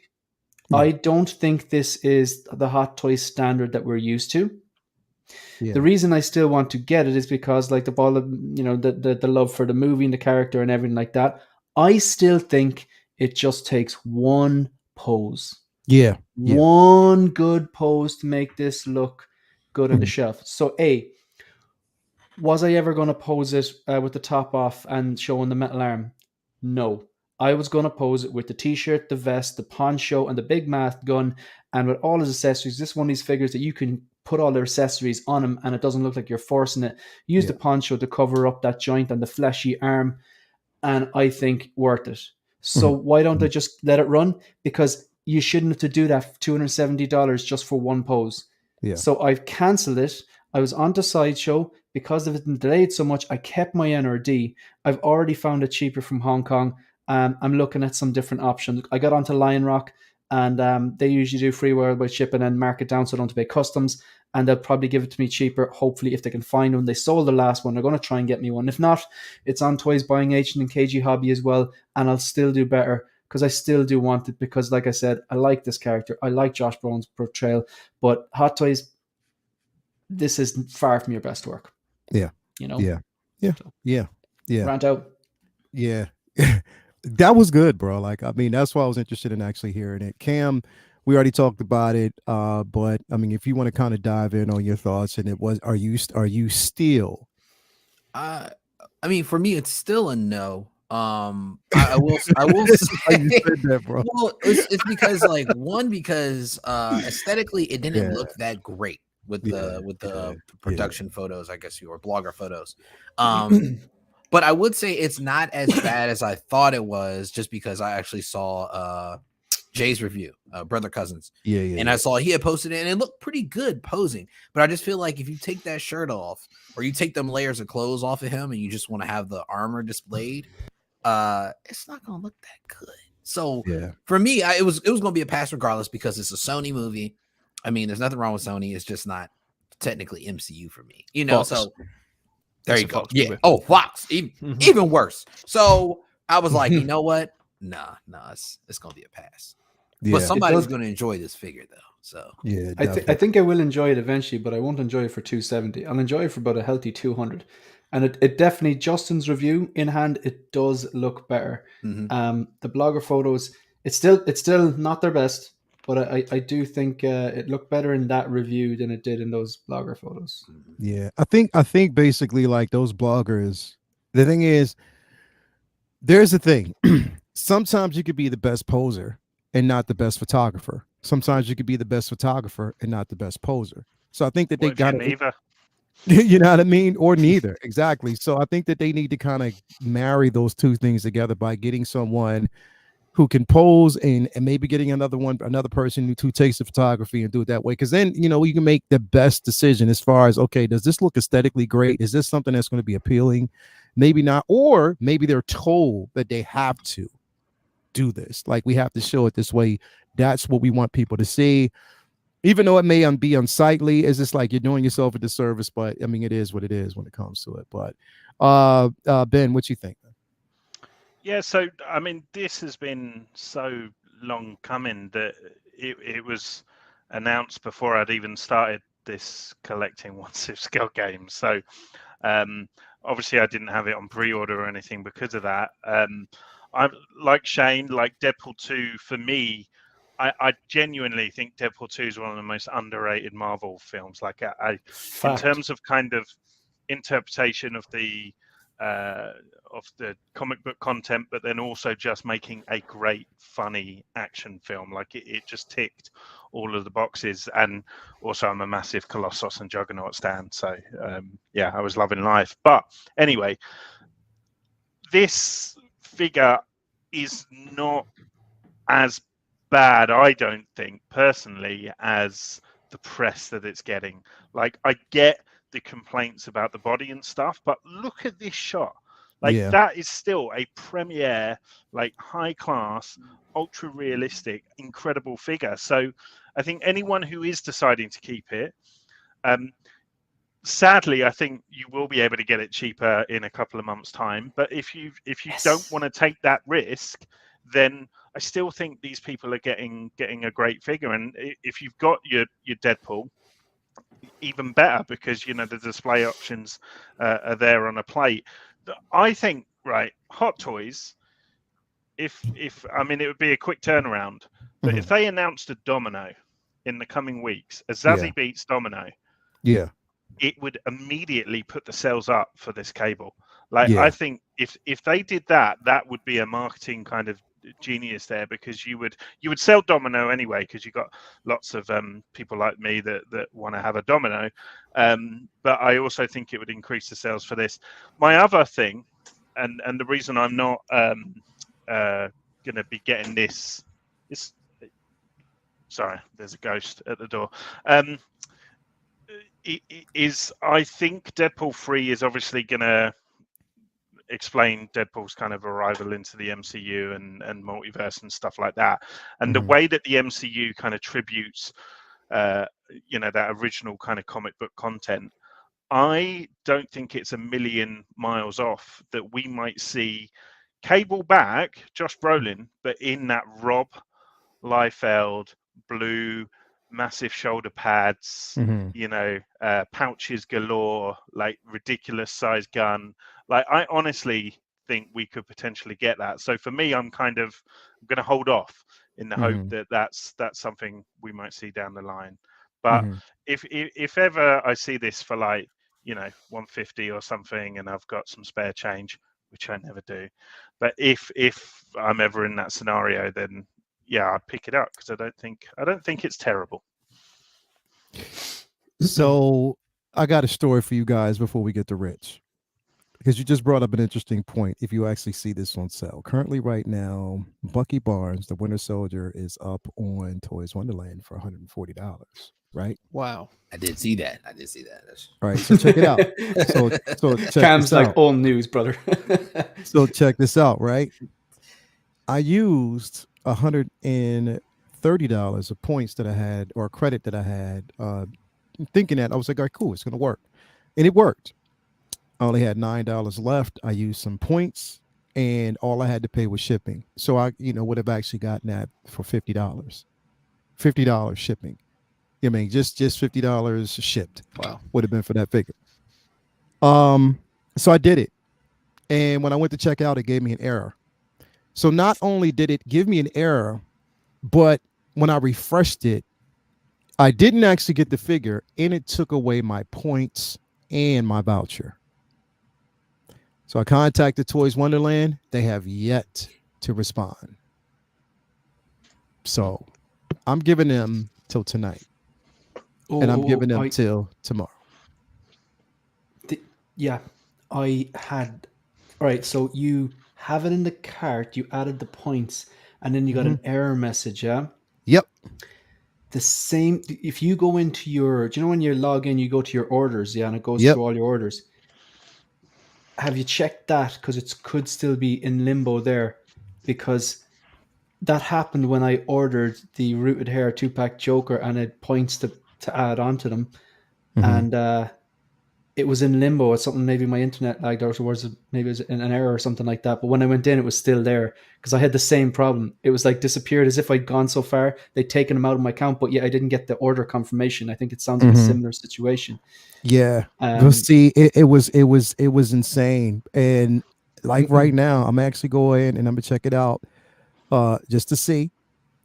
I don't think this is the Hot Toys standard that we're used to. The reason I still want to get it is because, like, the love for the movie and the character and everything like that. I still think it just takes one pose. One good pose to make this look good on the shelf. So, was I ever going to pose it with the top off and showing the metal arm? No. I was going to pose it with the t-shirt, the vest, the poncho, and the big mask gun, and with all his accessories. This is one of these figures that you can put all their accessories on him and it doesn't look like you're forcing it. Use the poncho to cover up that joint and the fleshy arm, and I think worth it. So why don't I just let it run? Because you shouldn't have to do that $270 just for one pose. So I've cancelled it. I was onto Sideshow. Because of it delayed so much, I kept my NRD. I've already found it cheaper from Hong Kong. I'm looking at some different options. I got onto Lion Rock, and they usually do free worldwide shipping and mark it down so I don't have to pay customs, and they'll probably give it to me cheaper, hopefully, if they can find one. They sold the last one. They're going to try and get me one. If not, it's on Toys Buying Agent and KG Hobby as well, and I'll still do better because I still do want it because, like I said, I like this character. I like Josh Brolin's portrayal, but Hot Toys, this is far from your best work. Rant out. That was good, bro. Like, I mean, that's why I was interested in actually hearing it. Cam, we already talked about it, but I mean, if you want to kind of dive in on your thoughts, and it was, are you still I mean, for me, it's still a no. I will say, you said that, bro. well, it's because like because aesthetically it didn't look that great with the production photos, I guess or blogger photos. But I would say it's not as bad as I thought it was, just because I actually saw Jay's review, Brother Cousins. And I saw he had posted it and it looked pretty good posing. But I just feel like if you take that shirt off or you take them layers of clothes off of him and you just want to have the armor displayed, it's not gonna look that good. So for me, it was gonna be a pass regardless, because it's a Sony movie. I mean, there's nothing wrong with Sony. It's just not technically MCU for me, you know. Fox. So there you go. Fox movie. Oh, Fox, even worse. So I was like, you know what? Nah, it's gonna be a pass. But somebody's gonna enjoy this figure though. So I think I will enjoy it eventually, but I won't enjoy it for 270. I'll enjoy it for about a healthy 200. And it definitely, Justin's review in hand, it does look better. The blogger photos, it's still not their best, but I do think it looked better in that review than it did in those blogger photos. Yeah, I think basically, like, those bloggers, the thing is, there's the thing. Sometimes you could be the best poser and not the best photographer. Sometimes you could be the best photographer and not the best poser. So I think that they got neither. You know what I mean? Or neither. Exactly. So I think that they need to kind of marry those two things together by getting someone who can pose and maybe getting another person who takes the photography and do it that way. Because then, you know, you can make the best decision as far as, okay, does this look aesthetically great? Is this something that's going to be appealing? Maybe not. Or maybe they're told that they have to do this. Like, we have to show it this way. That's what we want people to see. Even though it may be unsightly, it's just like you're doing yourself a disservice. But I mean, it is what it is when it comes to it. But Ben, what you think? Yeah, so I mean, this has been so long coming that it was announced before I'd even started this collecting one Civ scale game. So obviously I didn't have it on pre-order or anything because of that. I like Shane, like Deadpool 2 for me. I genuinely think Deadpool 2 is one of the most underrated Marvel films. Like, in terms of kind of interpretation of the comic book content, but then also just making a great, funny action film. Like, it just ticked all of the boxes. And also, I'm a massive Colossus and Juggernaut stan, so yeah, I was loving life. But anyway, this figure is not as bad, I don't think, personally, as the press that it's getting. Like, I get the complaints about the body and stuff, but look at this shot. Like, that is still a premiere, like, high class, ultra realistic, incredible figure. So I think anyone who is deciding to keep it, sadly, I think you will be able to get it cheaper in a couple of months' time. But if you don't want to take that risk, then I still think these people are getting a great figure. And if you've got your Deadpool, even better, because, you know, the display options are there on a plate. I think, right, Hot Toys, if I mean, it would be a quick turnaround, but if they announced a Domino in the coming weeks, a Zazie Beetz Domino, it would immediately put the sales up for this cable. Like, I think if they did that, that would be a marketing kind of genius there, because you would sell Domino anyway, because you got lots of people like me that want to have a Domino. But I also think it would increase the sales for this. My other thing, and the reason I'm not going to be getting this is, sorry, there's a ghost at the door. Is I think Deadpool 3 is obviously going to explain Deadpool's kind of arrival into the MCU and multiverse and stuff like that. And the way that the MCU kind of tributes, you know, that original kind of comic book content, I don't think it's a million miles off that we might see Cable back, Josh Brolin, but in that Rob Liefeld blue, massive shoulder pads, you know, pouches galore, like ridiculous size gun. Like, I honestly think we could potentially get that. So for me, I'm going to hold off in the hope that that's something we might see down the line. But if ever I see this for, like, 150 or something, and I've got some spare change, which I never do. But if I'm ever in that scenario, then yeah, I'd pick it up because I don't think it's terrible. So I got a story for you guys before we get to Rich, because you just brought up an interesting point. If you actually see this on sale currently right now, Bucky Barnes, the Winter Soldier, is up on Toys Wonderland for $140. Right? Wow. I did see that. All right, so check it out. So check Cam's this like out. all news, brother. So check this out, right? I used $130 of points that I had, or credit that I had, thinking that I was like, all right, cool, it's gonna work. And it worked. I only had $9 left. I used some points, and all I had to pay was shipping. So I, would have actually gotten that for $50. $50 shipping. I mean, just $50 shipped. Wow. Would have been for that figure. So I did it. And when I went to check out, it gave me an error. So not only did it give me an error, but when I refreshed it, I didn't actually get the figure, and it took away my points and my voucher. So I contacted Toys Wonderland. They have yet to respond. So I'm giving them till tonight. And I'm giving them till tomorrow. Yeah, I had. All right, so you have it in the cart, you added the points, and then you got an error message, yeah? Yep. The same, if you go into your, do you know when you log in, you go to your orders, yeah, and it goes through all your orders. Have you checked that? Because it could still be in limbo there, because that happened when I ordered the Rooted Hair 2-pack Joker, and it points to add on to them. And it was in limbo. It's something, maybe my internet lagged out, or maybe it was an error or something like that. But when I went in, it was still there, because I had the same problem. It was like disappeared, as if I'd gone so far. They'd taken them out of my account, but I didn't get the order confirmation. I think it sounds like a similar situation. Yeah. See, it was insane. And like right now, I'm actually going and I'm gonna check it out, just to see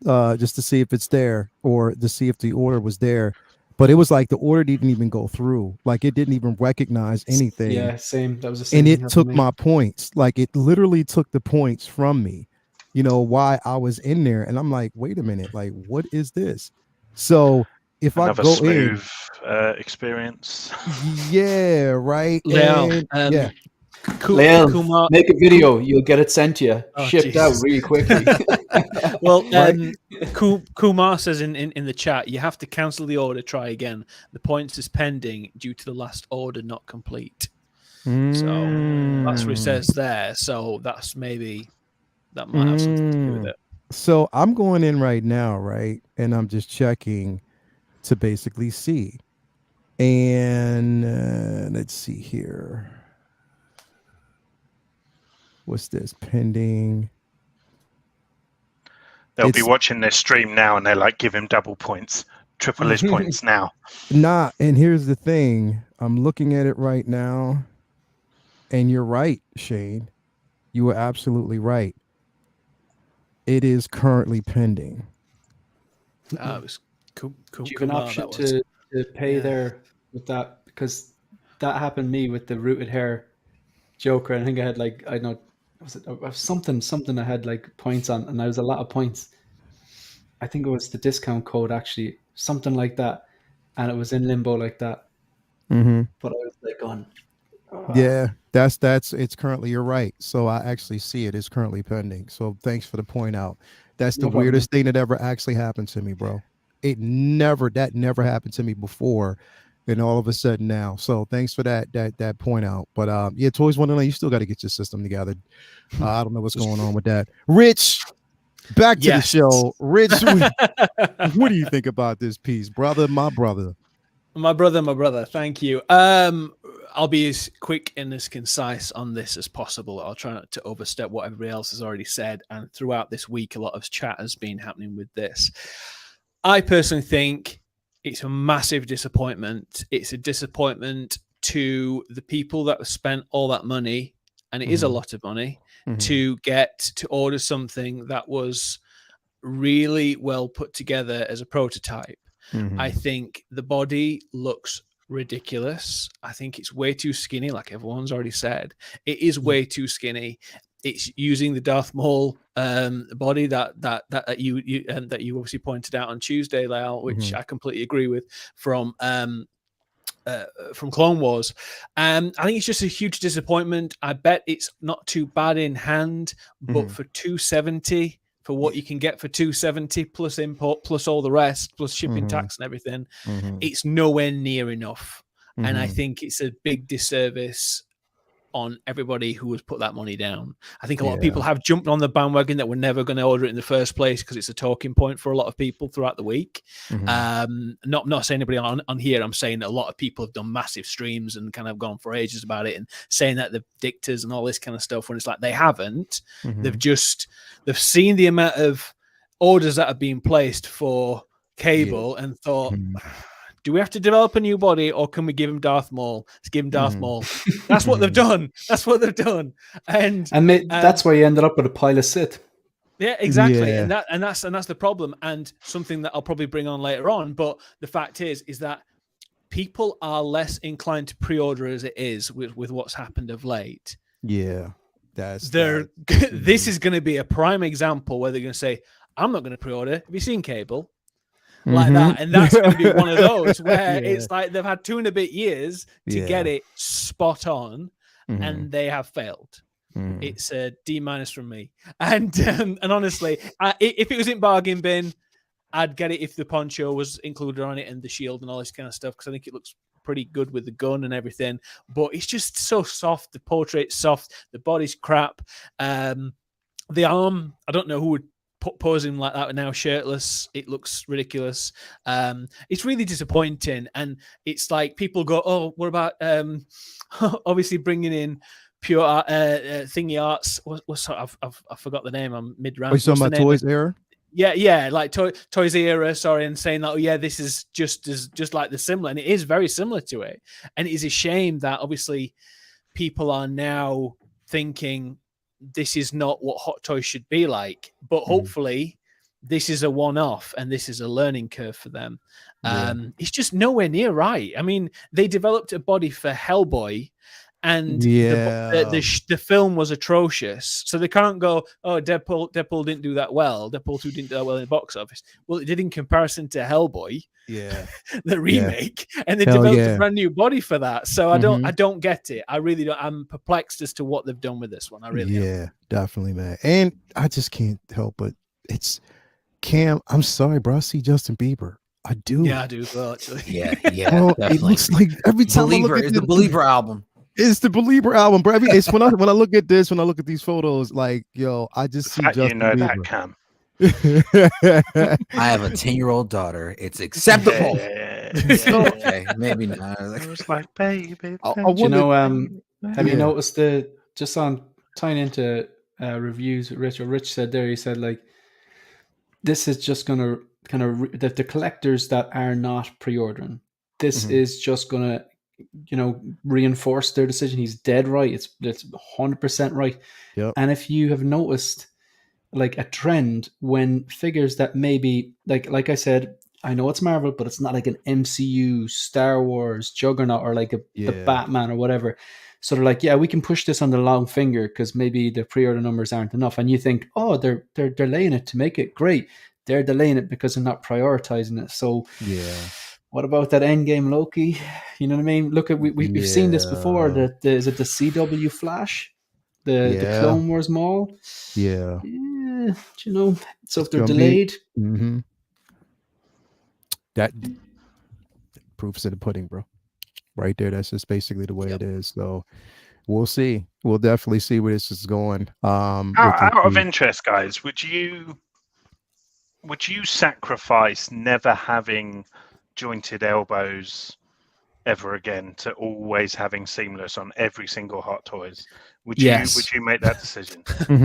if it's there, or to see if the order was there. But it was like the order didn't even go through. Like it didn't even recognize anything. Yeah, same. That was the same. And it took my points. Like it literally took the points from me, why I was in there. And I'm like, wait a minute, like, what is this? So if Another I go smooth experience. Yeah, right. Leal, yeah. Leal, make a video. You'll get it sent to you, shipped out really quickly. Well, Kumar says in the chat, you have to cancel the order, try again. The points is pending due to the last order not complete. So that's what it says there. So that's maybe that might have something to do with it. So I'm going in right now, right? And I'm just checking to basically see. And let's see here. What's this? Pending. They'll be watching this stream now, and they're like, give him double points, triple his points now. Nah, and here's the thing. I'm looking at it right now, and you're right, Shane. You were absolutely right. It is currently pending. It was cool. Do you have an option to pay there with that? Because that happened to me with the Rooted Hair Joker. I think I had like, I don't know, was it something I had like points on, and I was a lot of points. I think it was the discount code, actually, something like that, and it was in limbo like that. But I was like on. Yeah, that's it's currently, you're right. So I actually see it is currently pending. So thanks for the point out. That's the weirdest thing that ever actually happened to me, bro. That never happened to me before, and all of a sudden now. So thanks for that point out. But yeah, Toys Wonderland, you still got to get your system together. I don't know what's going on with that. Rich, back to the show. Rich, what do you think about this piece, brother? My brother. Thank you. I'll be as quick and as concise on this as possible. I'll try not to overstep what everybody else has already said. And throughout this week, a lot of chat has been happening with this. I personally think it's a massive disappointment. It's a disappointment to the people that have spent all that money, and it is a lot of money, to get to order something that was really well put together as a prototype. I think the body looks ridiculous. I think it's way too skinny, like everyone's already said. It is way too skinny. It's using the Darth Maul body that you obviously pointed out on Tuesday, Lyle, which I completely agree with, from Clone Wars. I think it's just a huge disappointment. I bet it's not too bad in hand, but for $270, for what you can get for $270 plus import, plus all the rest, plus shipping tax and everything, it's nowhere near enough. And I think it's a big disservice on everybody who has put that money down. I think a lot of people have jumped on the bandwagon that were never going to order it in the first place because it's a talking point for a lot of people throughout the week. Not saying anybody on here. I'm saying that a lot of people have done massive streams and kind of gone for ages about it and saying that the dictators and all this kind of stuff, when it's like they haven't. They've seen the amount of orders that have been placed for Cable and thought, do we have to develop a new body, or can we give him Darth Maul? Let's give him Darth Maul. That's what they've done. That's what they've done. And that's why you ended up with a pile of Sith. Yeah, exactly. And that's the problem, and something that I'll probably bring on later on. But the fact is that people are less inclined to pre-order as it is with what's happened of late. Yeah. This is going to be a prime example where they're going to say, I'm not going to pre-order. Have you seen Cable? Like that, and that's going to be one of those where it's like they've had 2 and a bit years to get it spot on, and they have failed. It's a D- from me, and honestly, if it was in bargain bin, I'd get it if the poncho was included on it and the shield and all this kind of stuff, because I think it looks pretty good with the gun and everything. But it's just so soft. The portrait's soft. The body's crap. The arm, I don't know who would pose him like that now shirtless. It looks ridiculous. It's really disappointing, and it's like people go, oh, what about obviously bringing in pure thingy arts? I forgot the name. I'm mid-round. Are you talking about Toys Era? Yeah, like Toys Era, sorry, and saying that, oh yeah, this is just like the similar, and it is very similar to it. And it is a shame that obviously people are now thinking this is not what Hot Toys should be like, but hopefully this is a one-off and this is a learning curve for them. It's just nowhere near right. I mean, they developed a body for Hellboy, and the film was atrocious, so they can't go, oh, Deadpool didn't do that well, Deadpool 2 didn't do that well in the box office. Well, it did in comparison to Hellboy, the remake, and they developed a brand new body for that. So I don't get it. I really don't. I'm perplexed as to what they've done with this one. I really am. Definitely, man. And I just can't help but it's Cam. I'm sorry, bro. I see Justin Bieber. I do. Yeah, I do as well, actually. Yeah. Bro, it looks like every time Believer I look at the Believer album. It's the Believer album, bro. It's when I look at this, when I look at these photos, like, yo, I just see Justin Bieber. That, Cam. I have a 10-year-old daughter. It's acceptable. Okay, maybe not. I was like, baby. You know, have you noticed just on tying into reviews, Rich said there, he said, like, this is just going to kind of, the collectors that are not pre-ordering, this is just going to, reinforce their decision. He's dead right. It's 100% right. Yep. And if you have noticed, like, a trend when figures that maybe, like I said, I know it's Marvel, but it's not like an MCU, Star Wars, Juggernaut, or like the Batman or whatever. So they're like, yeah, we can push this on the long finger because maybe the pre-order numbers aren't enough. And you think, oh, they're delaying it to make it great. They're delaying it because they're not prioritizing it. So what about that Endgame Loki? You know what I mean? Look at we've seen this before. Is it the CW Flash, the Clone Wars Mall? Yeah. So if they're delayed, that proof's in the pudding, bro. Right there. That's just basically the way it is. So we'll see. We'll definitely see where this is going. Out of interest, guys, would you sacrifice never having jointed elbows ever again to always having seamless on every single Hot Toys? Would you make that decision?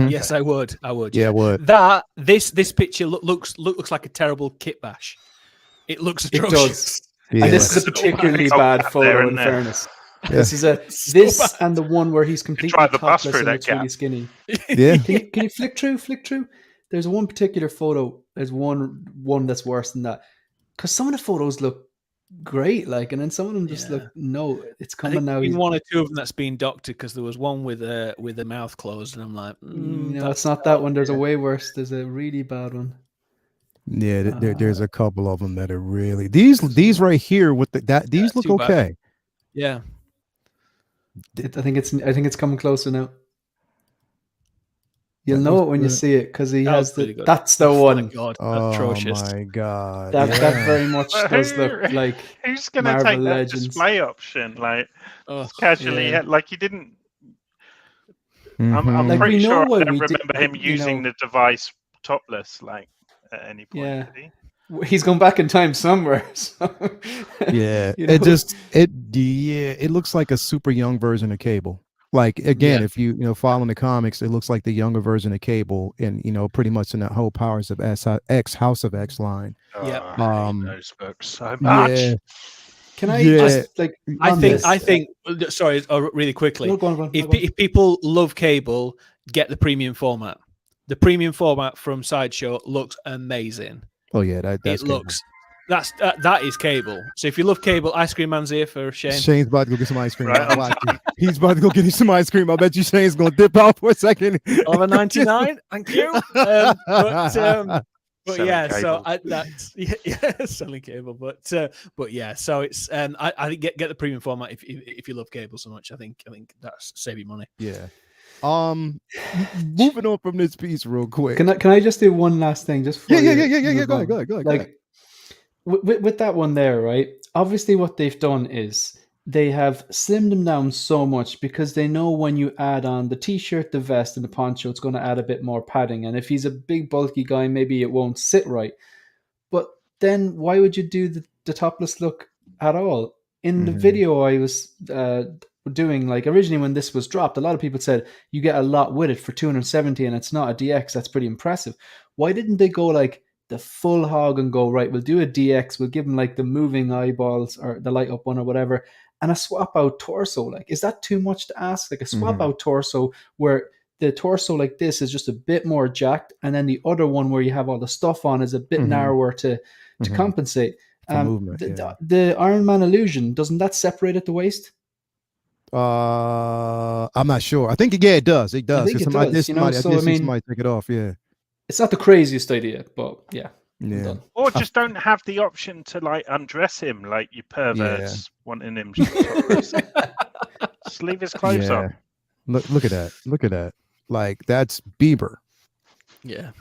Yes, I would. Yeah, I would. That this picture looks like a terrible kit bash. It looks atrocious. It does. And this is a particularly bad photo, in fairness. This is and the one where he's completely topless and looks really skinny. Yeah. Can you flick through? There's one particular photo. There's one that's worse than that. Because some of the photos look great. Like, and then some of them just look, no, it's coming now. One or two of them that's been doctored, because there was one with a mouth closed, and I'm like, no, it's not that one. There's a way worse. There's a really bad one. Yeah, there's a couple of them that are really these right here with these look okay. Yeah, I think it's coming closer now. You'll know it when you see it, because he has the. That's the one. God, atrocious. Oh my God! That very much does look like. Who's going to take that display option? Like casually, like he didn't. I'm like, pretty sure I don't remember him using the device topless, like at any point. Yeah. He's gone back in time somewhere. So, yeah, it looks like a super young version of Cable. Like, again, if you following the comics, it looks like the younger version of Cable, and pretty much in that whole Powers of X, House of X line. Yeah, I hate those books so much. Yeah. Can I just like? I think. Sorry, really quickly. No, go on. If people love Cable, get the premium format. The premium format from Sideshow looks amazing. Oh yeah, that's it looks. That is Cable. So if you love Cable, Ice Cream Man's here for Shane. Shane's about to go get some ice cream. Right. He's about to go get some ice cream. I bet you Shane's going to dip out for a second. $11.99. Thank you. But yeah, Cable. so that's selling Cable. But yeah, so it's I think get the premium format if you love Cable so much. I think that's save you money. Yeah. Moving on from this piece real quick. Can I just do one last thing? Just yeah. Go ahead. Like with that one there, right? Obviously, what they've done is they have slimmed him down so much, because they know when you add on the t-shirt, the vest, and the poncho, it's going to add a bit more padding. And if he's a big bulky guy, maybe it won't sit right. But then why would you do the topless look at all? In the video I was doing, like, originally when this was dropped, a lot of people said you get a lot with it for $270, and it's not a DX. That's pretty impressive. Why didn't they go like the full hog and go, right, we'll do a DX, we'll give him like the moving eyeballs or the light up one or whatever, and a swap out torso? Like, is that too much to ask? Like a swap out torso where the torso like this is just a bit more jacked, and then the other one where you have all the stuff on is a bit narrower to compensate. Movement, the Iron Man illusion, doesn't that separate at the waist? I'm not sure. I think it does. It does. I did see somebody take it off. Yeah. It's not the craziest idea, but yeah. Or just don't have the option to like undress him, like you perverts wanting him. Just leave his clothes on. Look at that. Like, that's Bieber. Yeah.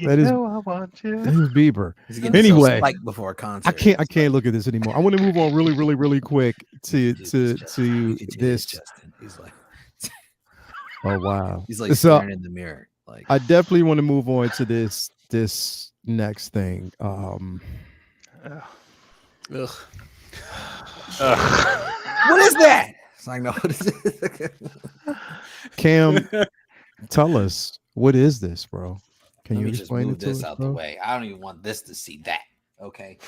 I want you. That is Bieber. Anyway, like before a concert. I can't look at this anymore. I want to move on really quick to this. Justin. He's like, oh wow. He's like staring in the mirror. Like, I definitely want to move on to this next thing. What is that? It's like, no, what is it? Cam, tell us, what is this, bro? Can you explain move it to this us, out bro? the way? I don't even want this to see that. Okay.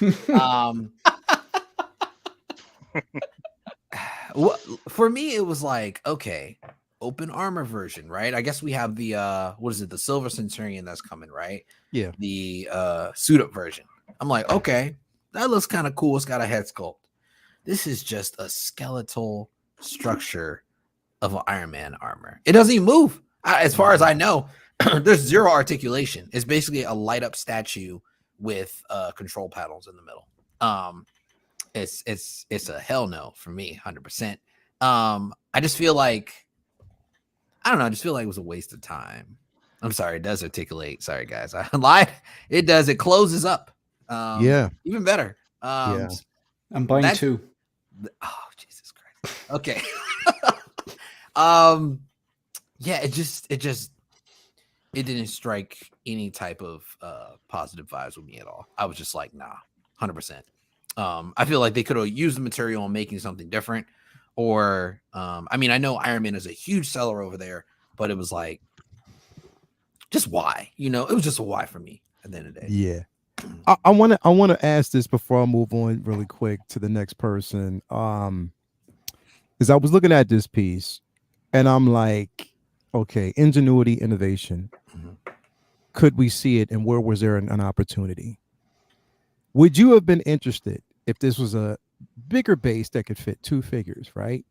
For me, it was like, okay, open armor version, right? I guess we have the what is it, the Silver Centurion that's coming, right? Yeah. The suit up version. I'm like, okay, that looks kind of cool. It's got a head sculpt. This is just a skeletal structure of an Iron Man armor. It doesn't even move. As far as I know, there's zero articulation. It's basically a light up statue with control panels in the middle. It's a hell no for me, 100%. I just feel like, I don't know. I just feel like it was a waste of time. I'm sorry. It does articulate. Sorry, guys. I lied. It does. It closes up. Even better. I'm buying two. Oh, Jesus Christ. Okay. Yeah, it didn't strike any type of positive vibes with me at all. I was just like, nah, 100%. I feel like they could have used the material on making something different. Or, I mean, I know Iron Man is a huge seller over there, but it was like, just why? You know, it was just a why for me at the end of the day. Yeah. I want to ask this before I move on really quick to the next person. Because I was looking at this piece and I'm like, okay, ingenuity, innovation. Could we see it, and where was there an opportunity? Would you have been interested if this was a bigger base that could fit 2 figures, right?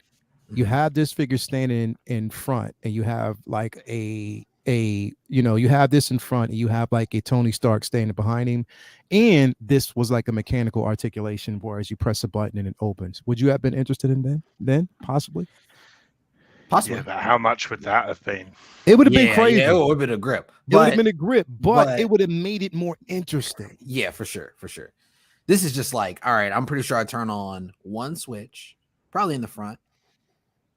You have this figure standing in front, and you have like you have this in front, and you have like a Tony Stark standing behind him, and this was like a mechanical articulation, whereas you press a button and it opens. Would you have been interested in then possibly? Yeah, but how much would that have been? It would have been crazy. Yeah, it would have been a grip. It would have been a grip, but it would have made it more interesting. Yeah, for sure. This is just like, all right, I'm pretty sure I turn on one switch, probably in the front,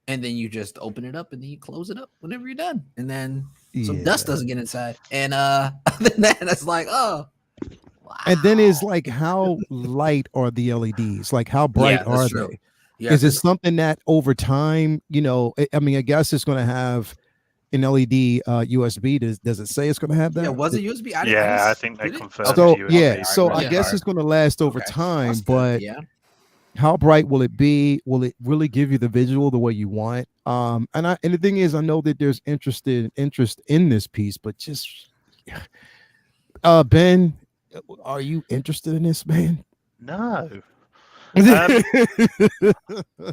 and then you just open it up and then you close it up whenever you're done. And then some dust doesn't get inside. And other than that, it's like, oh. Wow. And then it's like, how light are the LEDs? Like, how bright are they? Yeah, is it something that over time, I mean, I guess it's going to have an LED USB. Does it say it's going to have that? Yeah, was it USB? I think they confirmed. So I guess it's going to last over time, but how bright will it be? Will it really give you the visual the way you want? And the thing is, I know that there's interest in this piece, but just Ben, are you interested in this, man? No.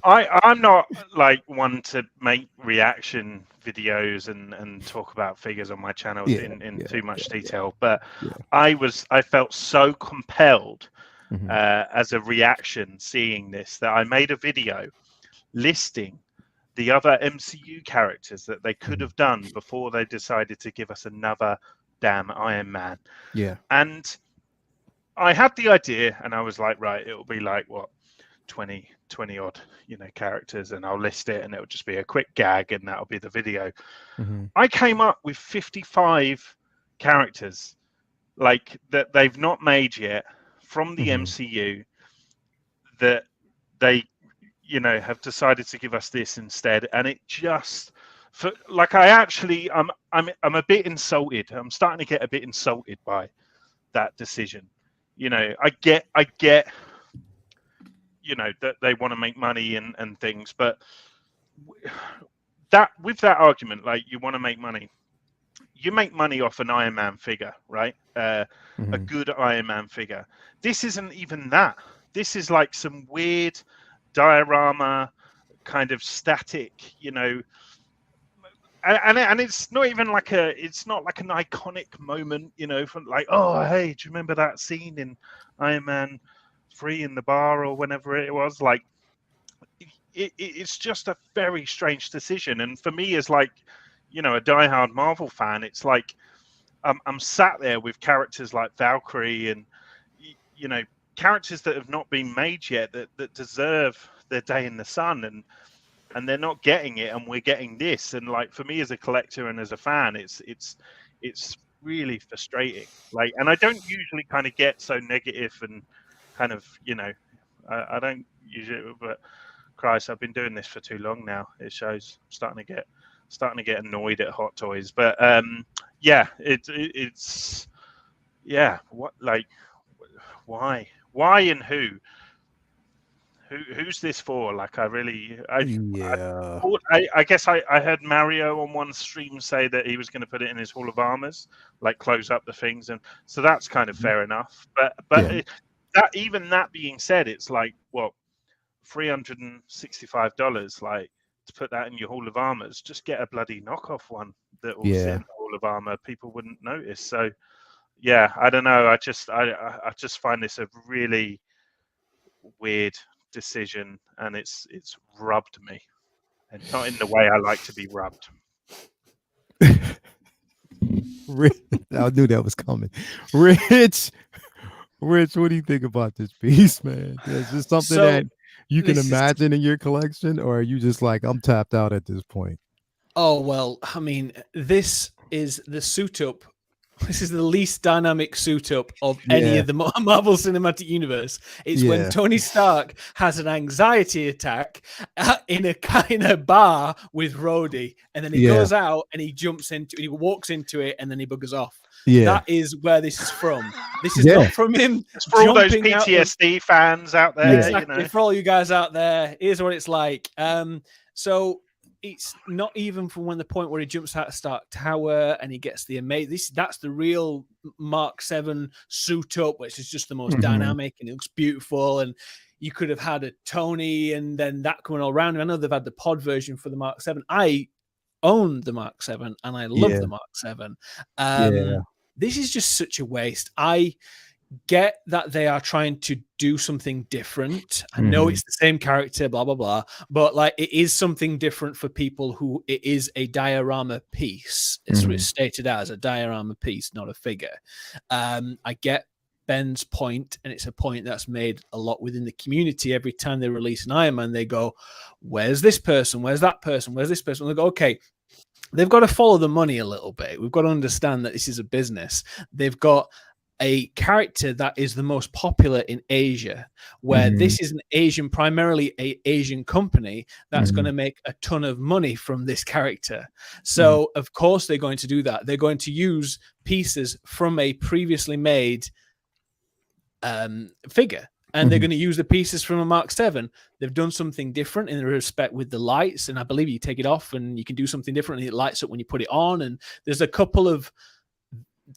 I'm not like one to make reaction videos and talk about figures on my channel in too much detail, but I felt so compelled as a reaction seeing this that I made a video listing the other MCU characters that they could have done before they decided to give us another damn Iron Man. Yeah. And I had the idea, and I was like, right, it'll be like, what, 20 odd, characters, and I'll list it, and it'll just be a quick gag, and that'll be the video. I came up with 55 characters, like, that they've not made yet from the MCU, that they, have decided to give us this instead. And it just, I'm a bit insulted. I'm starting to get a bit insulted by that decision. I get, that they want to make money and things, but that with that argument, like, you want to make money, you make money off an Iron Man figure, right? A good Iron Man figure. This isn't even that. This is like some weird diorama, kind of static, and it's not even like it's not like an iconic moment, from like, oh, hey, do you remember that scene in Iron Man 3 in the bar or whenever it was? Like, it's just a very strange decision. And for me, as like, a diehard Marvel fan, it's like I'm sat there with characters like Valkyrie and characters that have not been made yet that deserve their day in the sun, and they're not getting it, and we're getting this. And like, for me as a collector and as a fan, it's really frustrating. Like, and I don't usually kind of get so negative and kind of, I don't usually, but Christ, I've been doing this for too long now. It shows. I'm starting to get annoyed at Hot Toys. But it's what, like, why and who's this for? Like, I guess I heard Mario on one stream say that he was going to put it in his Hall of Armors, like close up the things, and so that's kind of fair enough. But that being said, it's like, what, $365, like, to put that in your Hall of Armors. Just get a bloody knockoff one that will sit in the Hall of Armor. People wouldn't notice. So yeah, I don't know. I just find this a really weird decision, and it's rubbed me, and not in the way I like to be rubbed. I knew that was coming. Rich, what do you think about this piece, man? Is this something that you can imagine in your collection, or are you just like, I'm tapped out at this point? Oh, well, I mean, this is the suit up. This is the least dynamic suit up of any of the Marvel Cinematic Universe. It's when Tony Stark has an anxiety attack in a bar with Rhodey, and then he goes out and he walks into it, and then he buggers off. Yeah, that is where this is from. This is not from him. It's for all those PTSD fans out there. Exactly. For all you guys out there, here's what it's like. So it's not even from when the point where he jumps out of Stark Tower and he gets the amazing. That's the real Mark 7 suit up, which is just the most dynamic and it looks beautiful. And you could have had a Tony and then that coming all around. I know they've had the pod version for the Mark 7. I own the Mark 7 and I love the Mark 7. This is just such a waste. I get that they are trying to do something different. I know it's the same character, blah, blah, blah, but like it is something different for people who it is a diorama piece. It's stated as a diorama piece, not a figure. I get Ben's point, and it's a point that's made a lot within the community. Every time they release an Iron Man, they go, where's this person? Where's that person? Where's this person? And they go, okay, they've got to follow the money a little bit. We've got to understand that this is a business. They've got a character that is the most popular in Asia, where this is primarily an Asian company that's going to make a ton of money from this character. So, of course, they're going to do that. They're going to use pieces from a previously made figure, and they're going to use the pieces from a Mark 7. They've done something different in respect with the lights, and I believe you take it off and you can do something different, and it lights up when you put it on. And there's a couple of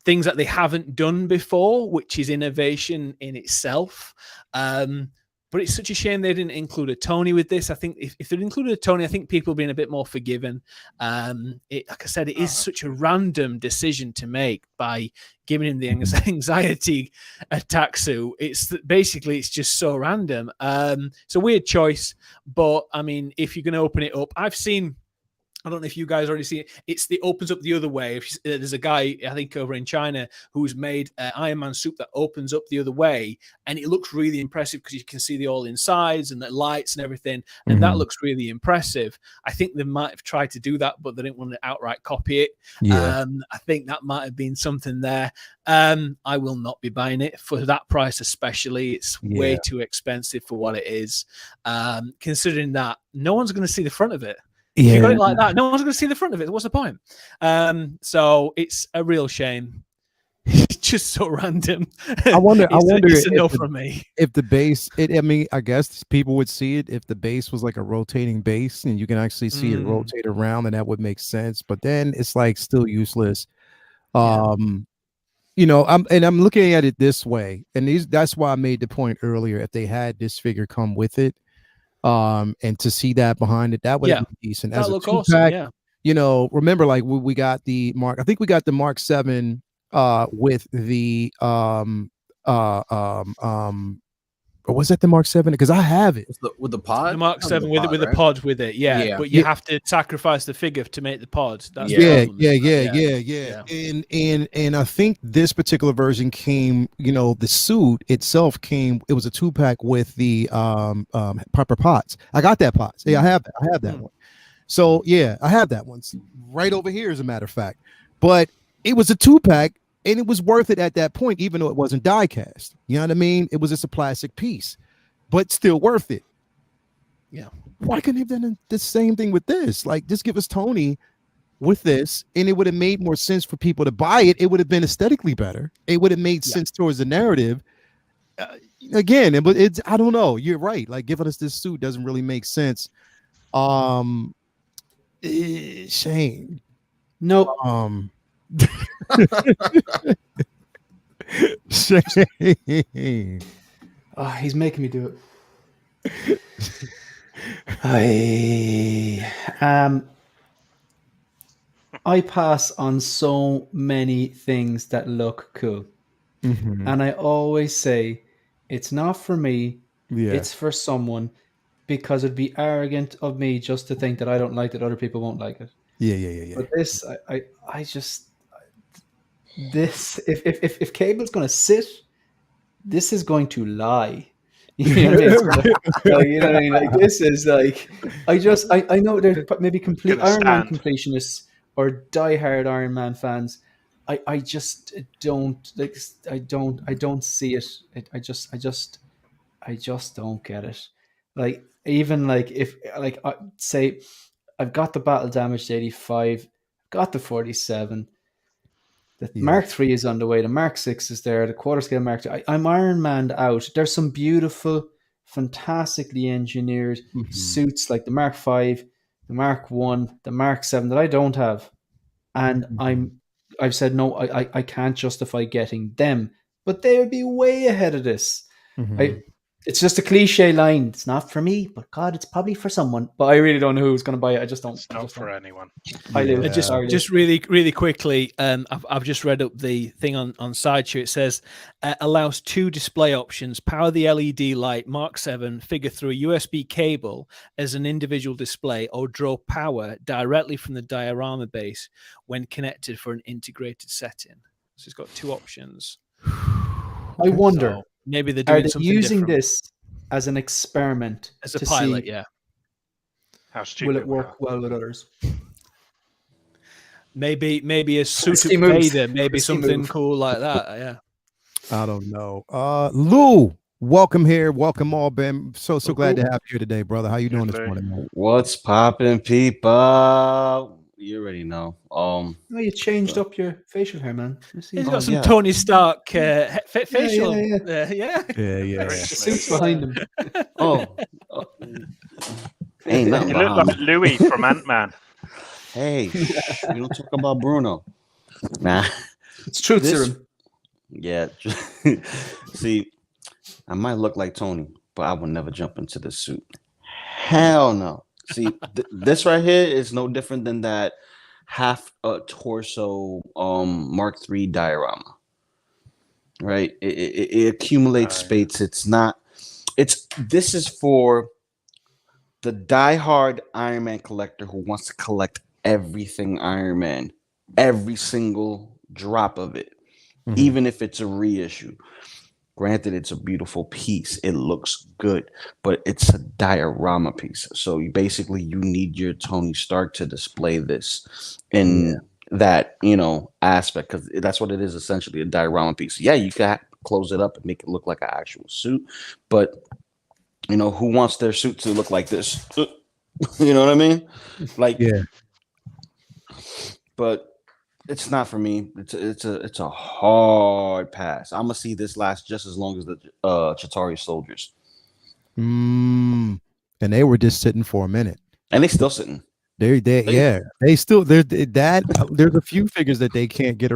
things that they haven't done before, which is innovation in itself. But it's such a shame they didn't include a Tony with this. I think if they'd included a Tony, I think people would be a bit more forgiving. Like I said, it is such a random decision to make by giving him the anxiety attack suit. It's just so random. It's a weird choice, but I mean, if you're going to open it up, I don't know if you guys already see it. It opens up the other way. There's a guy, I think, over in China who's made an Iron Man suit that opens up the other way, and it looks really impressive because you can see the all insides and the lights and everything, and that looks really impressive. I think they might have tried to do that, but they didn't want to outright copy it. I think that might have been something there. I will not be buying it for that price, especially. It's way too expensive for what it is. Considering that no one's going to see the front of it. If you got it like that, no one's going to see the front of it. What's the point? So it's a real shame. It's just so random. I wonder it's a no from me. If the base, I mean, I guess people would see it if the base was like a rotating base and you can actually see it rotate around, and that would make sense. But then it's like still useless. You know, I'm looking at it this way, and that's why I made the point earlier. If they had this figure come with it, and to see that behind it, that would be decent. As a two-pack, you know, remember, like we got the Mark, I think we got the Mark 7 with the or was that the Mark 7? Because I have it with the pod. The Mark 7 with pod, the pod with it, but you have to sacrifice the figure to make the pod. That's yeah. And I think this particular version came, you know, the suit itself came. It was a 2-pack with the Pepper Potts. I got that Potts. Yeah, I have that one. So yeah, I have that one. It's right over here, as a matter of fact. But it was a 2-pack. And it was worth it at that point, even though it wasn't die cast. You know what I mean? It was just a plastic piece, but still worth it. Yeah. Why couldn't they have done the same thing with this? Like, just give us Tony with this, and it would have made more sense for people to buy it. It would have been aesthetically better. It would have made sense towards the narrative. Again, but it's, I don't know. You're right. Like, giving us this suit doesn't really make sense. Shane. No. Shame. Oh, he's making me do it. I pass on so many things that look cool, and I always say it's not for me. It's for someone, because it'd be arrogant of me just to think that I don't like it, other people won't like it. Yeah. But this, I just. This, if Cable's going to sit, this is going to lie. You know what I mean? Like, you know what I mean? Like, this is like, I know there's maybe complete Iron Man completionists or diehard Iron Man fans. I just don't like. I don't see it. I just don't get it. Like, even like if like say I've got the battle damaged 85, got the 47. The Mark 3 is on the way. The Mark 6 is there. The quarter scale Mark 2. I'm Iron Man'd out. There's some beautiful, fantastically engineered suits like the Mark 5, the Mark 1, the Mark 7 that I don't have. And I've said, no, I can't justify getting them. But they would be way ahead of this. It's just a cliche line. It's not for me, but God, it's probably for someone. But I really don't know who's going to buy it. I just don't. It's not for anyone. Just really quickly, I've just read up the thing on Sideshow. It says allows 2 display options: power the LED light Mark 7 figure through a USB cable as an individual display, or draw power directly from the diorama base when connected for an integrated setting. So it's got 2 options. I wonder. So maybe they're doing something using different. this as an experiment, as a pilot. See, how stupid will it work well with others? Maybe a suit of Vader, maybe something cool like that. Yeah, I don't know. Lou, welcome here. Welcome all, Ben. So glad to have you here today, brother. How you doing this morning? What's popping, people? You already know. No, you changed up your facial hair, man. He's got some Tony Stark facial. Yeah. Suits behind him. Ain't nothing. You look like Louis from Ant-Man. Hey, you don't talk about Bruno. Nah, it's truth serum. Yeah. See, I might look like Tony, but I will never jump into the suit. Hell no. See, this right here is no different than that half torso Mark III diorama. Right? It accumulates space. This is for the diehard Iron Man collector who wants to collect everything Iron Man, every single drop of it, even if it's a reissue. Granted, it's a beautiful piece. It looks good, but it's a diorama piece. So you need your Tony Stark to display this in that, aspect, because that's what it is, essentially, a diorama piece. Yeah, you can close it up and make it look like an actual suit, but who wants their suit to look like this? You know what I mean? But it's not for me. It's a hard pass. I'm gonna see this last just as long as the Chitauri soldiers. And they were just sitting for a minute, and they still sitting. They still there's a few figures that they can't get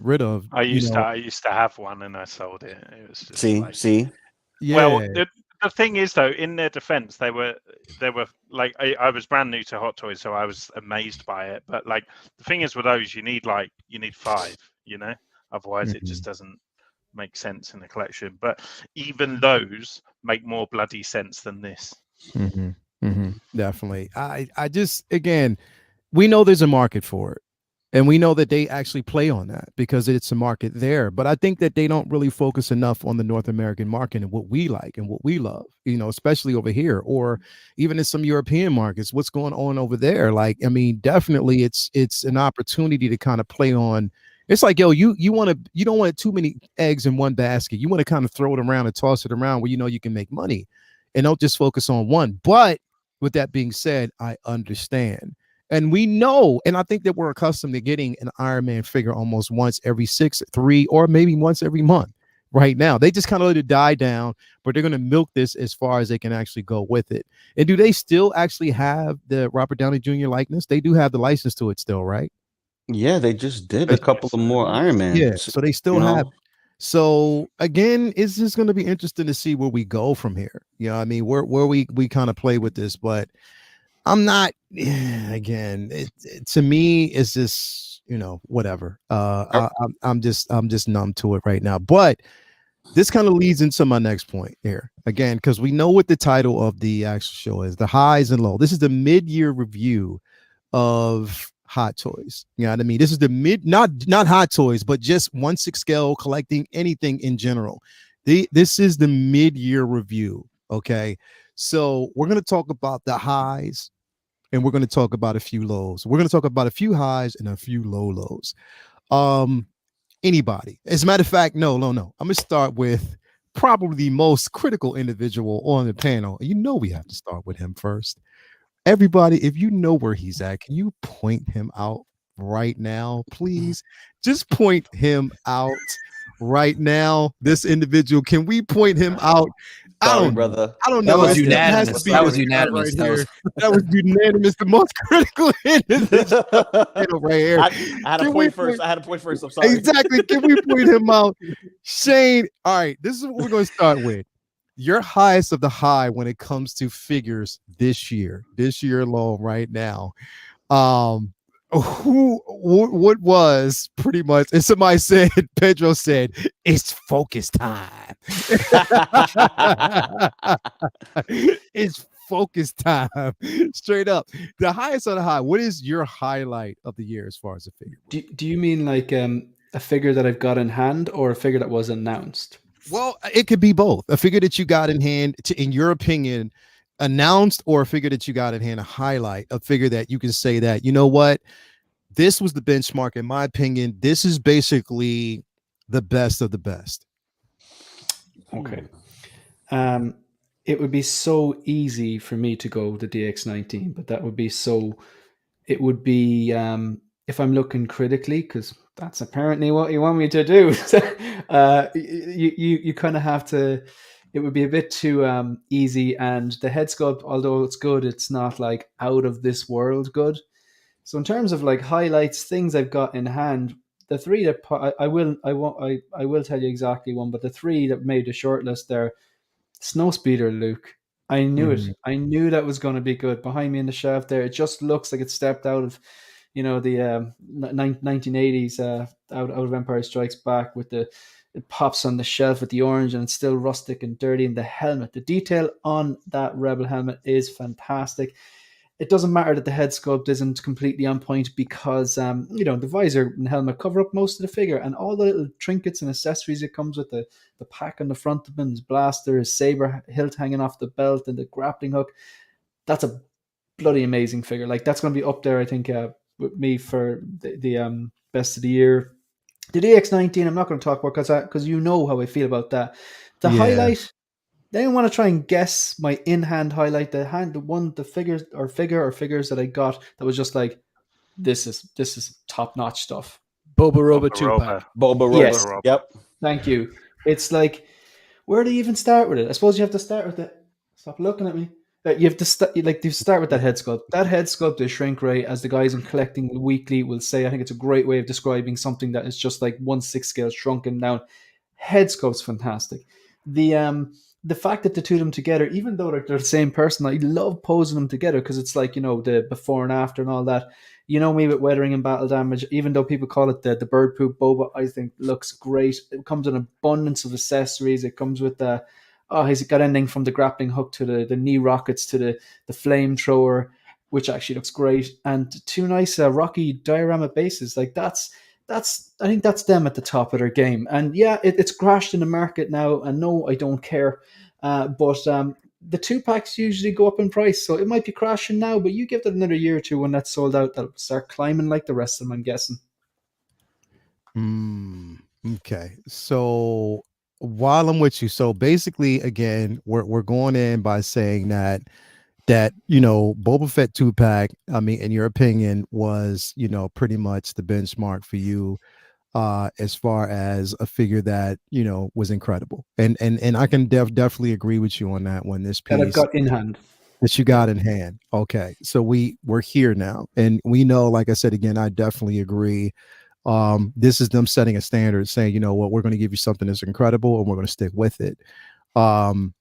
rid of. I used to have one and I sold it. It was just see. Yeah. Well, the thing is, though, in their defense, they were like, I was brand new to Hot Toys, so I was amazed by it. But like, the thing is with those, you need 5, otherwise it just doesn't make sense in the collection. But even those make more bloody sense than this. Definitely. I just, again, we know there's a market for it. And we know that they actually play on that because it's a market there. But I think that they don't really focus enough on the North American market and what we like and what we love, especially over here, or even in some European markets, what's going on over there. Definitely it's an opportunity to kind of play on. It's like, yo, you don't want too many eggs in one basket. You want to kind of throw it around and toss it around where you can make money, and don't just focus on one. But with that being said, I understand. And we know, and I think that we're accustomed to getting an Iron Man figure almost once every 3 or maybe once every month right now. They just kind of let it die down, but they're going to milk this as far as they can actually go with it. And do they still actually have the Robert Downey Jr. likeness? They do have the license to it still, right? Yeah, they just did a couple of more Iron Man. Yeah, so they still have. So again, it's just going to be interesting to see where we go from here. Where we kind of play with this, but I'm not, again, to me, it's just, whatever. I'm just numb to it right now. But this kind of leads into my next point here, again, because we know what the title of the actual show is, the highs and lows. This is the mid-year review of Hot Toys. You know what I mean? This is the not Hot Toys, but just 1/6 scale collecting anything in general. This is the mid-year review. Okay. So we're going to talk about the highs. And we're going to talk about a few lows. We're going to talk about a few highs and a few lows. Anybody? As a matter of fact, no. I'm going to start with probably the most critical individual on the panel. We have to start with him first. Everybody, if you know where he's at, can you point him out right now, please? Just point him out right now. This individual, can we point him out? Sorry, brother. I don't That know. was It has unanimous. to be That the was cut unanimous. right That here. was That was unanimous. The most critical hit is this right here. I had a Can point we first. I had a point first. I'm sorry. Exactly. Can we point him out? Shane, all right, this is what we're going to start with. Your highest of the high when it comes to figures this year alone right now. What was pretty much, and somebody said, Pedro said, it's focus time. It's focus time. Straight up. The highest of the high. What is your highlight of the year as far as a figure? Do you mean like a figure that I've got in hand or a figure that was announced? Well, it could be both. A figure that you got in hand, in your opinion, announced, or a figure that you got in hand, a highlight, a figure that you can say that, you know what, this was the benchmark. In my opinion, this is basically the best of the best. Okay. It would be so easy for me to go the DX19, but that would be so. It would be if I'm looking critically, because that's apparently what you want me to do. You kind of have to. It would be a bit too easy, and the head sculpt, although it's good, it's not like out of this world good. So in terms of like highlights, things I've got in hand, the three that I will tell you exactly one, but the three that made the shortlist there. Snowspeeder Luke. I knew it. I knew that was going to be good. Behind me in the shelf there, it just looks like it stepped out of, the 1980s out of Empire Strikes Back with it pops on the shelf with the orange and it's still rustic and dirty. And the helmet, the detail on that Rebel helmet is fantastic. It doesn't matter that the head sculpt isn't completely on point because, the visor and helmet cover up most of the figure and all the little trinkets and accessories it comes with, the pack on the front of him, his blaster, his saber hilt hanging off the belt and the grappling hook. That's a bloody amazing figure. Like that's going to be up there, I think, with me for the best of the year. The DX19, I'm not going to talk about because you know how I feel about that. The highlight, they didn't want to try and guess my in-hand highlight. The figures that I got that was just like, this is top-notch stuff. Boba Roba 2-pack. Boba Roba. Yes. Yep. Thank you. It's like, where do you even start with it? I suppose you have to start with it. Stop looking at me. You have to start with that head sculpt. That head sculpt is shrink ray, as the guys in Collecting Weekly will say. I think it's a great way of describing something that is just like 1/6 scale shrunken down. Head sculpt's fantastic. The fact that the two of them together, even though they're the same person, I love posing them together because it's like, the before and after and all that. You know me with weathering and battle damage, even though people call it the bird poop boba, I think looks great. It comes in abundance of accessories. It comes with he's got anything from the grappling hook to the knee rockets to the flamethrower, which actually looks great. And two nice Rocky diorama bases. Like I think that's them at the top of their game. And yeah, it's crashed in the market now. And no, I don't care. But the 2-packs usually go up in price. So it might be crashing now, but you give it another year or two when that's sold out, that'll start climbing like the rest of them, I'm guessing. Okay. So while I'm with you, so basically, again, we're going in by saying that Boba Fett 2-pack, I mean, in your opinion, was pretty much the benchmark for you as far as a figure that was incredible, and I can definitely agree with you on that one. This piece that I've got in hand, that you got in hand. Okay, so we're here now, and we know, like I said again, I definitely agree. This is them setting a standard, saying, you know what, we're going to give you something that's incredible, and we're going to stick with it. And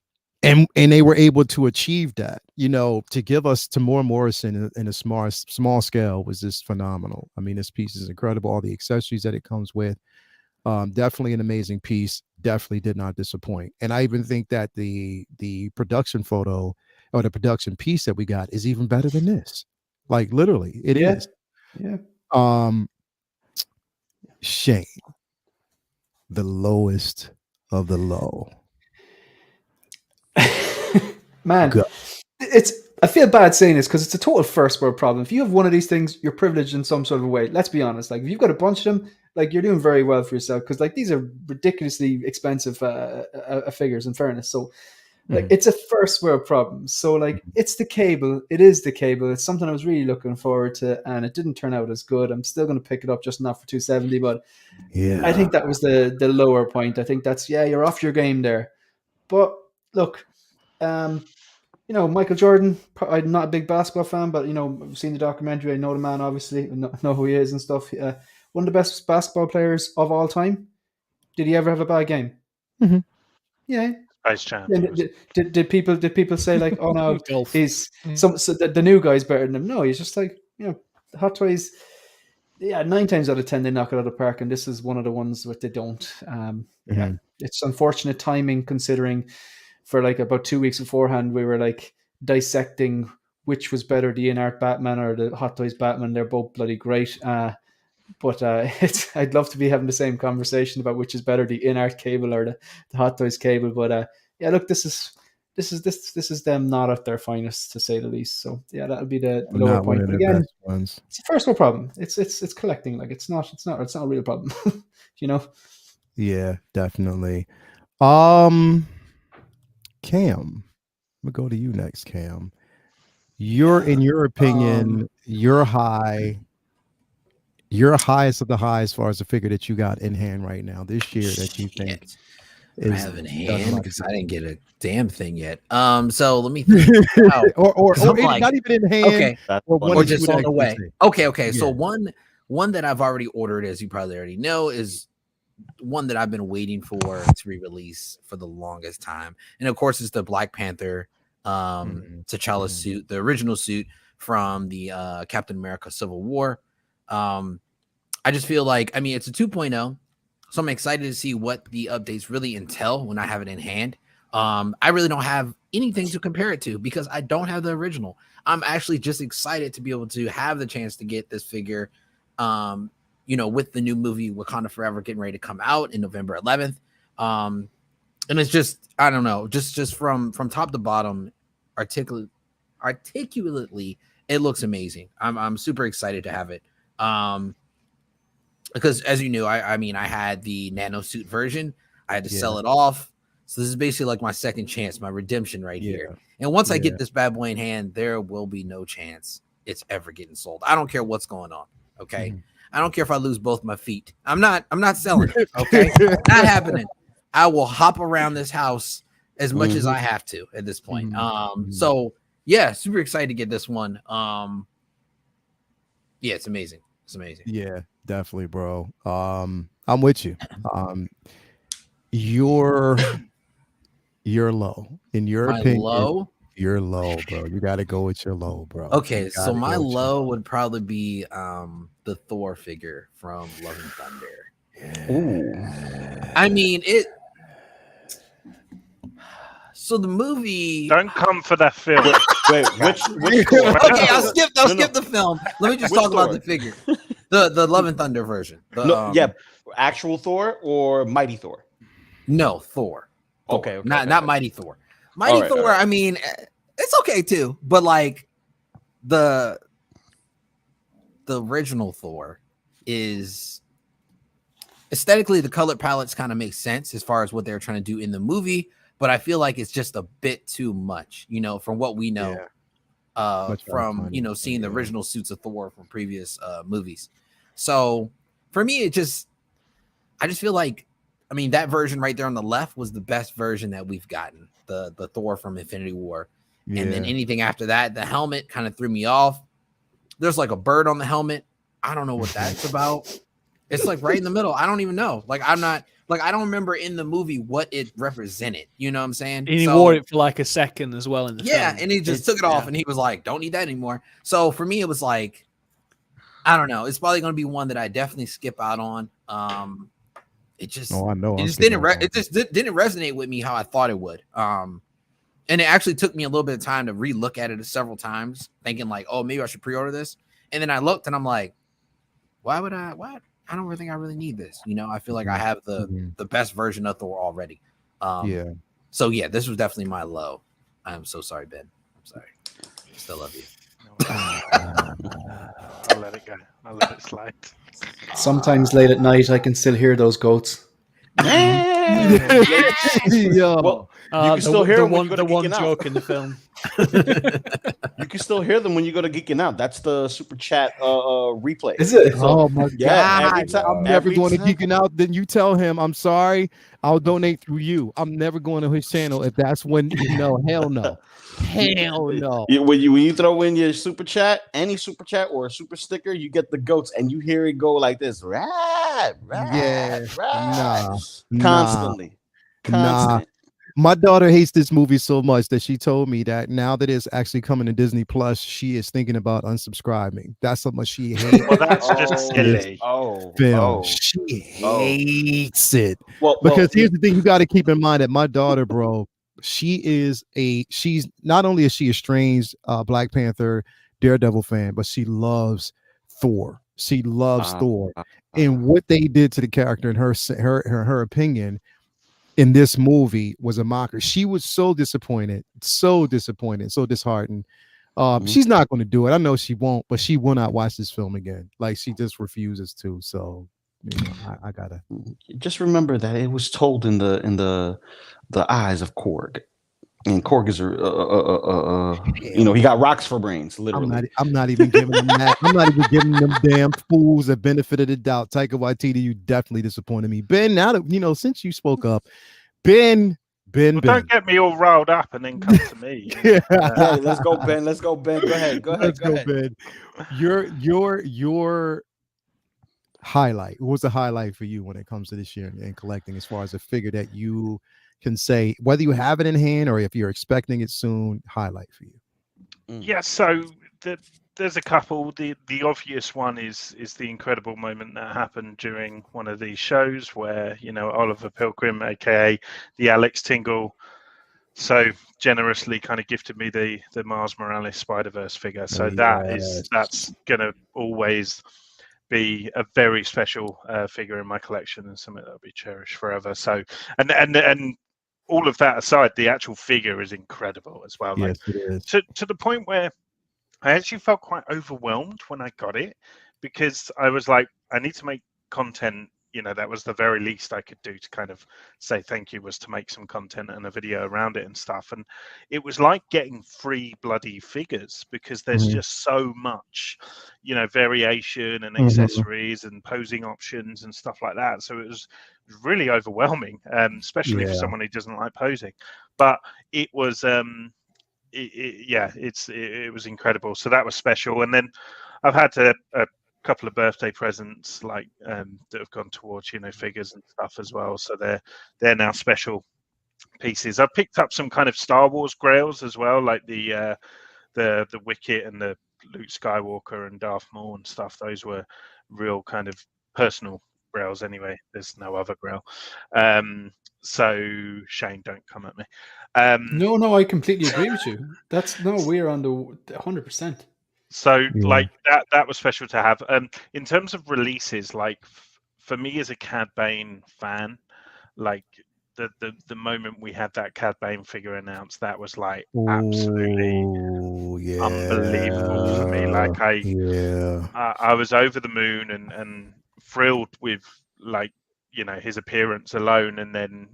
they were able to achieve that, to give us Tamora Morrison in a small scale was just phenomenal. I mean, this piece is incredible. All the accessories that it comes with, definitely an amazing piece. Definitely did not disappoint. And I even think that the production photo or the production piece that we got is even better than this. Like literally, it is. Yeah. Shane, the lowest of the low. Man, I feel bad saying this because it's a total first world problem. If you have one of these things, you're privileged in some sort of way. Let's be honest. Like if you've got a bunch of them, like you're doing very well for yourself because like these are ridiculously expensive figures. In fairness, so like it's a first world problem. So like it's the cable. It is the cable. It's something I was really looking forward to, and it didn't turn out as good. I'm still going to pick it up, just not for $270. But yeah, I think that was the lower point. I think that's you're off your game there. But look, Michael Jordan. I'm not a big basketball fan, but I've seen the documentary. I know the man, obviously, know who he is and stuff. One of the best basketball players of all time. Did he ever have a bad game? Mm-hmm. Yeah. Space Jam. Did people say like, oh no, he's the new guy's better than him? No, he's just like Hot Toys. Yeah, 9 times out of 10 they knock it out of the park, and this is one of the ones that they don't. Yeah, it's unfortunate timing considering for like about 2 weeks beforehand we were like dissecting which was better, the in-art Batman or the Hot Toys Batman. They're both bloody great. But I'd love to be having the same conversation about which is better, the in-art cable or the Hot Toys cable. But yeah, look, this is them not at their finest, to say the least. So yeah, that'll be the lower point. But again, it's a first world problem. It's collecting. Like it's not a real problem. Yeah, definitely. Cam, I'm gonna go to you next, Cam. In your opinion, you're highest of the high as far as the figure that you got in hand right now this year that you think I have in hand because I didn't get a damn thing yet. So let me think. or like, not even in hand, okay, or just on the way. Okay. Yeah. So one that I've already ordered, as you probably already know, is one that I've been waiting for to re-release for the longest time, and of course, it's the Black Panther T'Challa suit, the original suit from the Captain America Civil War. I just feel like, it's a 2.0, so I'm excited to see what the updates really entail when I have it in hand. I really don't have anything to compare it to because I don't have the original. I'm actually just excited to be able to have the chance to get this figure, with the new movie Wakanda Forever getting ready to come out in November 11th. And it's just, I don't know, just from top to bottom, articulately, it looks amazing. I'm super excited to have it. Because as you knew, I had the nano suit version. I had to sell it off. So this is basically like my second chance, my redemption right here. And once I get this bad boy in hand, there will be no chance it's ever getting sold. I don't care what's going on. Okay. I don't care if I lose both my feet. I'm not selling it. Okay. Not happening. I will hop around this house as much as I have to at this point. So yeah, super excited to get this one. Yeah, it's amazing. It's amazing. Yeah, definitely, bro. I'm with you. You're low. In your opinion, low? You're low, bro. You got to go with your low, bro. Okay, so my low would probably be the Thor figure from Love and Thunder. Yeah. Ooh. So the movie. Don't come for that film. Wait, which Thor? Okay, I'll skip the film. Let me just talk about the figure. The Love and Thunder version. Actual Thor or Mighty Thor? No, Thor. Okay. Not Mighty Thor. Mighty Thor, I mean, it's okay too, but like the original Thor is aesthetically, the color palettes kind of make sense as far as what they're trying to do in the movie, but I feel like it's just a bit too much, from what we know from seeing the original suits of Thor from previous movies. So for me, I just feel like, that version right there on the left was the best version that we've gotten, the Thor from Infinity War. Yeah. And then anything after that, the helmet kind of threw me off. There's like a bird on the helmet. I don't know what that's about. It's like right in the middle. I don't even know. Like I don't remember in the movie what it represented. You know what I'm saying? And he wore it for like a second as well in the film. And he just took it off and he was like, don't need that anymore. So for me, it was like, I don't know. It's probably going to be one that I definitely skip out on. It just, it just didn't resonate with me how I thought it would. And it actually took me a little bit of time to relook at it several times, thinking like, oh, maybe I should pre-order this. And then I looked and I'm like, why? I don't really think I really need this. I feel like I have the best version of Thor already. So yeah, this was definitely my low. I'm so sorry, Ben. I'm sorry. Still love you. I'll let it go. I'll let it slide. Sometimes late at night, I can still hear those goats. Well, you can still hear the one joke in the film. You can still hear them when you go to Geeking Out. That's the super chat replay. Is it? So, Oh my God! every time, I'm never going to Geeking Out. Then you tell him, I'm sorry. I'll donate through you. I'm never going to his channel if that's when. No, hell no, hell no. When you throw in your super chat, any super chat or a super sticker, you get the goats, and you hear it go like this, constantly. Constant. My daughter hates this movie so much that she told me that now that it's actually coming to Disney Plus, she is thinking about unsubscribing. That's how much she hates. Well, that's just silly. She hates it. Well, because here's the thing: you got to keep in mind that my daughter, bro, she's not only is she a strange Black Panther, Daredevil fan, but she loves Thor. She loves Thor, and what they did to the character, in her opinion, in this movie was a mocker. She was so disappointed, so disheartened. She's not going to do it. I know she won't, but she will not watch this film again. Like, she just refuses to. So, I gotta just remember that it was told in the eyes of Korg, and Korg is he got rocks for brains. Literally, I'm not even giving them that. I'm not even giving them damn fools the benefit of the doubt. Taika Waititi, you definitely disappointed me, Ben. Now that since you spoke up, Ben. Don't get me all riled up and then come to me. Yeah, let's go, Ben. Go ahead. Go ahead, Ben. Your highlight. What was the highlight for you when it comes to this year and collecting, as far as a figure that you can say, whether you have it in hand or if you're expecting it soon, highlight for you? Yeah, so there's a couple. The obvious one is the incredible moment that happened during one of these shows where, Oliver Pilgrim, aka the Alex Tingle, so generously kind of gifted me the Miles Morales Spider-Verse figure. So that's gonna always be a very special figure in my collection and something that'll be cherished forever. So and all of that aside, the actual figure is incredible as well. Yes, it is. To the point where I actually felt quite overwhelmed when I got it, because I was like, I need to make content. That was the very least I could do to kind of say thank you, was to make some content and a video around it and stuff. And it was like getting free bloody figures, because there's just so much, variation and accessories and posing options and stuff like that. So it was really overwhelming, especially for someone who doesn't like posing. But it was, it was incredible. So that was special. And then I've had a couple of birthday presents that have gone towards figures and stuff as well. So they're now special pieces. I've picked up some kind of Star Wars grails as well, like the Wicket and the Luke Skywalker and Darth Maul and stuff. Those were real kind of personal grails anyway. There's no other grail. So Shane, don't come at me. No, I completely agree with you. We're on the 100%. So like that was special to have. In terms of releases, like for me as a Cad Bane fan, like the moment we had that Cad Bane figure announced, that was like absolutely unbelievable for me. Like I was over the moon and thrilled with his appearance alone, and then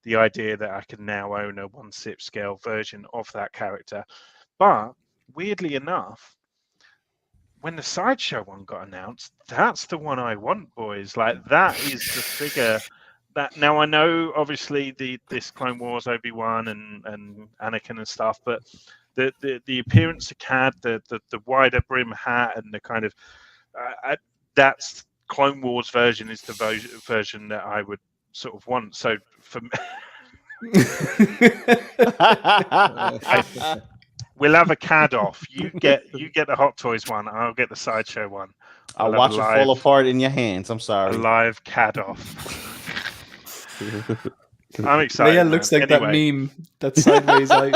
the idea that I can now own a 1/6 scale version of that character. But weirdly enough, when the Sideshow one got announced, that's the one I want, boys. Like, that is the figure that, now I know obviously this Clone Wars Obi-Wan and Anakin and stuff, but the appearance of Cad, the wider brim hat, and the kind of that's Clone Wars version is the version that I would sort of want. So for me, we'll have a Cad off. You get the Hot Toys one. I'll get the Sideshow one. I'll watch it fall apart in your hands. I'm sorry. A live Cad off. I'm excited. Yeah, it looks like that meme. That sideways eye.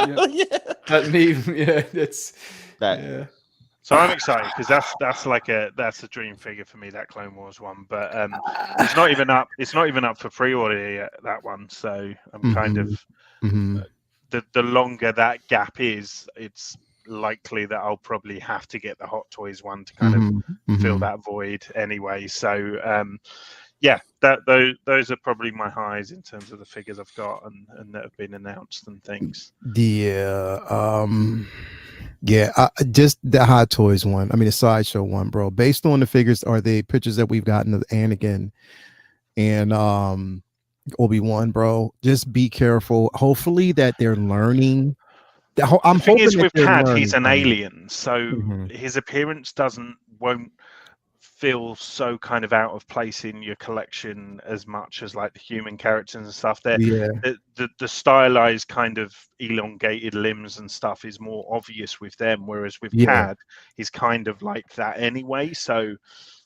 That meme. Yeah, that's that. Yeah. So I'm excited because that's a dream figure for me, that Clone Wars one. But it's not even up. It's not even up for pre-order yet, that one. So I'm kind of the longer that gap is, it's likely that I'll probably have to get the Hot Toys one to kind of fill that void anyway. So yeah, those are probably my highs in terms of the figures I've got and that have been announced and things. Just the Hot Toys one. I mean, the Sideshow one, bro. Based on the figures or the pictures that we've gotten of Anakin and Obi-Wan, bro. Just be careful. Hopefully that they're learning. I'm the thing hoping is that with they're Cad, learning he's an from it. alien, so his appearance won't feel so kind of out of place in your collection as much as like the human characters and stuff. The stylized kind of elongated limbs and stuff is more obvious with them, whereas with Cad, he's kind of like that anyway. So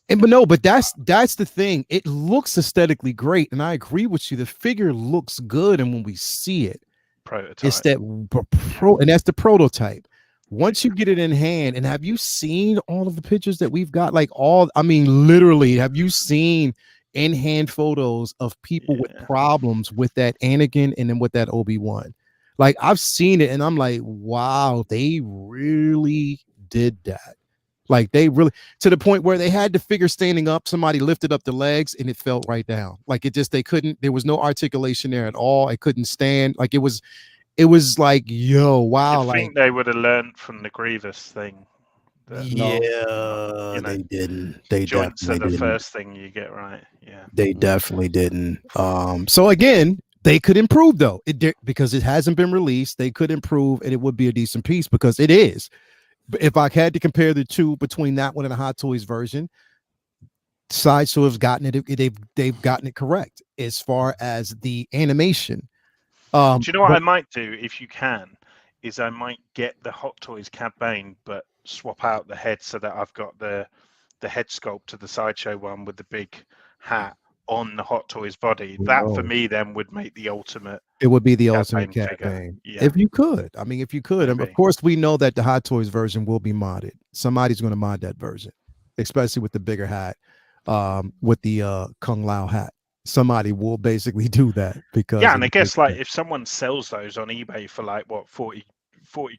but that's the thing. It looks aesthetically great, and I agree with you. The figure looks good, and when we see it, prototype. It's that and that's the prototype. Once you get it in hand, and have you seen all of the pictures that we've got? Like I mean, literally, have you seen in hand photos of people with problems with that Anakin and then with that Obi-Wan? Like I've seen it, and I'm like, wow, they really did that. Like they really, to the point where they had the figure standing up, somebody lifted up the legs and it fell right down. Like they couldn't, there was no articulation there at all. It couldn't stand. Like it was like, yo, wow. I think they would have learned from the Grievous thing. They didn't. They joints definitely are the didn't. first thing you get right. Yeah, they definitely didn't. So again, they could improve though. Because it hasn't been released. They could improve, and it would be a decent piece because it is. If I had to compare the two between that one and the Hot Toys version, Sideshow has gotten it. They've gotten it correct as far as the animation. Do you know what I might do if you can? Is I might get the Hot Toys Cad Bane, but swap out the head so that I've got the head sculpt of the Sideshow one with the big hat on the Hot Toys body. That for me then would make the ultimate. It would be the ultimate Cad Bane. Yeah. If you could. I mean, if you could. And of course, we know that the Hot Toys version will be modded. Somebody's going to mod that version, especially with the bigger hat, with the Kung Lao hat. Somebody will basically do that because and I guess like if someone sells those on eBay for like what 40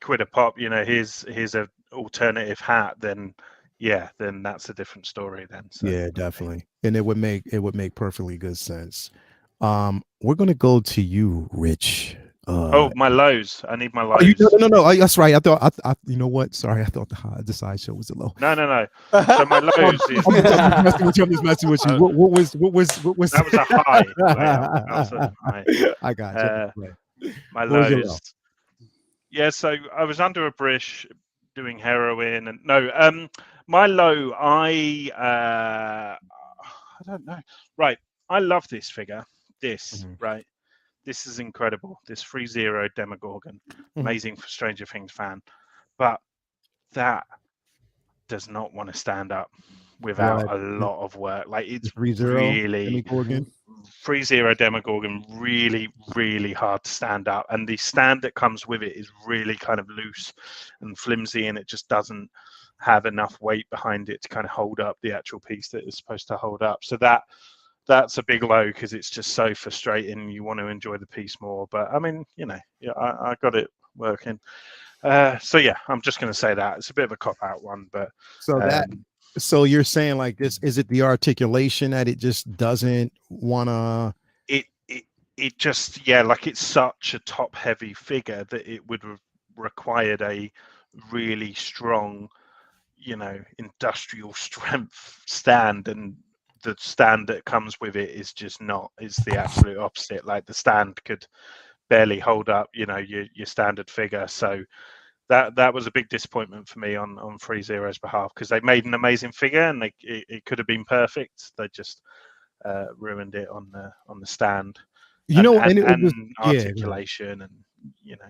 quid a pop, here's a alternative hat, then then that's a different story then. So, definitely. And it would make perfectly good sense. We're gonna go to you, Rich. My lows. I need my lows. No. That's right. I thought. You know what? Sorry, I thought the Sideshow was a low. No. So my lows is. I'm just messing with you. What was? That was a high. That was a high. I got you. My lows. Yeah. So I was under a bridge doing heroin, and my low. I don't know. Right. I love this figure. Right. This is incredible. This 3-0 Demogorgon, amazing for Stranger Things fan, but that does not want to stand up without a lot of work. Like it's really 3-0 Demogorgon, really, really hard to stand up, and the stand that comes with it is really kind of loose and flimsy, and it just doesn't have enough weight behind it to kind of hold up the actual piece that it's supposed to hold up. So that's a big low because it's just so frustrating. You want to enjoy the piece more, but I mean, I got it working. So yeah, I'm just going to say that it's a bit of a cop out one, but so you're saying like this, is it the articulation that it just doesn't want to? It just like it's such a top heavy figure that it would have required a really strong, industrial strength stand, and the stand that comes with it is just not. It's the absolute opposite. Like the stand could barely hold up, your standard figure. So that was a big disappointment for me on 3-0's behalf, because they made an amazing figure and it could have been perfect. They just ruined it on the stand. And articulation and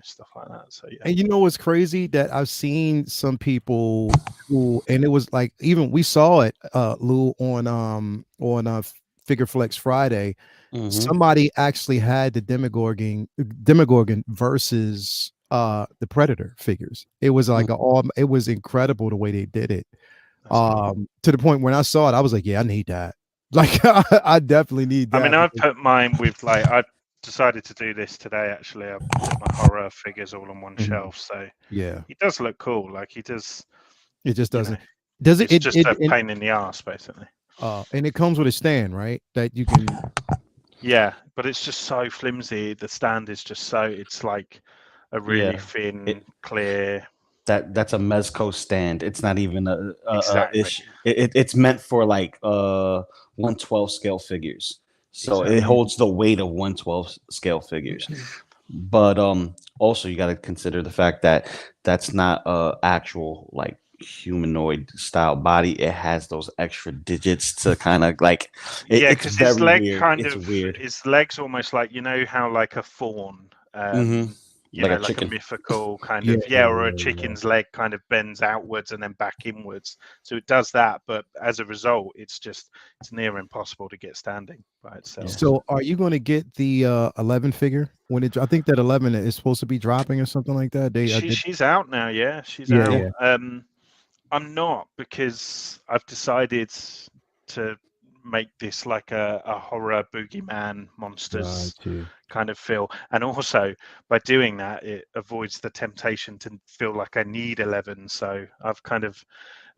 stuff like that. So yeah. And what's crazy that I've seen some people who, and it was like, even we saw it, Lou, on Figure Flex Friday. Somebody actually had the Demogorgon versus the Predator figures. It was like it was incredible the way they did it. To the point when I saw it, I was like, yeah, I need that. Like I definitely need that. I mean, I've put mine with I decided to do this today. Actually, I put my horror figures all on one shelf. So yeah, he does look cool. Like he does. It just doesn't. It's just a pain in the ass, basically. And it comes with a stand, right? That you can. Yeah, but it's just so flimsy. The stand is just so, it's like a really thin, clear. That's a Mezco stand. It's not even Exactly. it's meant for like 1/12 scale figures. So Exactly. it holds the weight of 1/12 scale figures. But also you got to consider the fact that that's not a actual like humanoid style body. It has those extra digits to kind of like Yeah, it's because his very leg weird. kind It's of, weird. his legs almost like, you know how like a fawn, you Like know, a like a chicken. mythical kind Yeah, of, or a chicken's leg kind of bends outwards and then back inwards. So it does that, but as a result, it's near impossible to get standing by itself. So are you going to get the 11 figure when it? I think that 11 is supposed to be dropping or something like that. She's out now. Yeah, she's Yeah, out. yeah. I'm not, because I've decided to make this like a horror boogeyman monsters Got you. kind of feel, and also by doing that it avoids the temptation to feel like I need 11. So I've kind of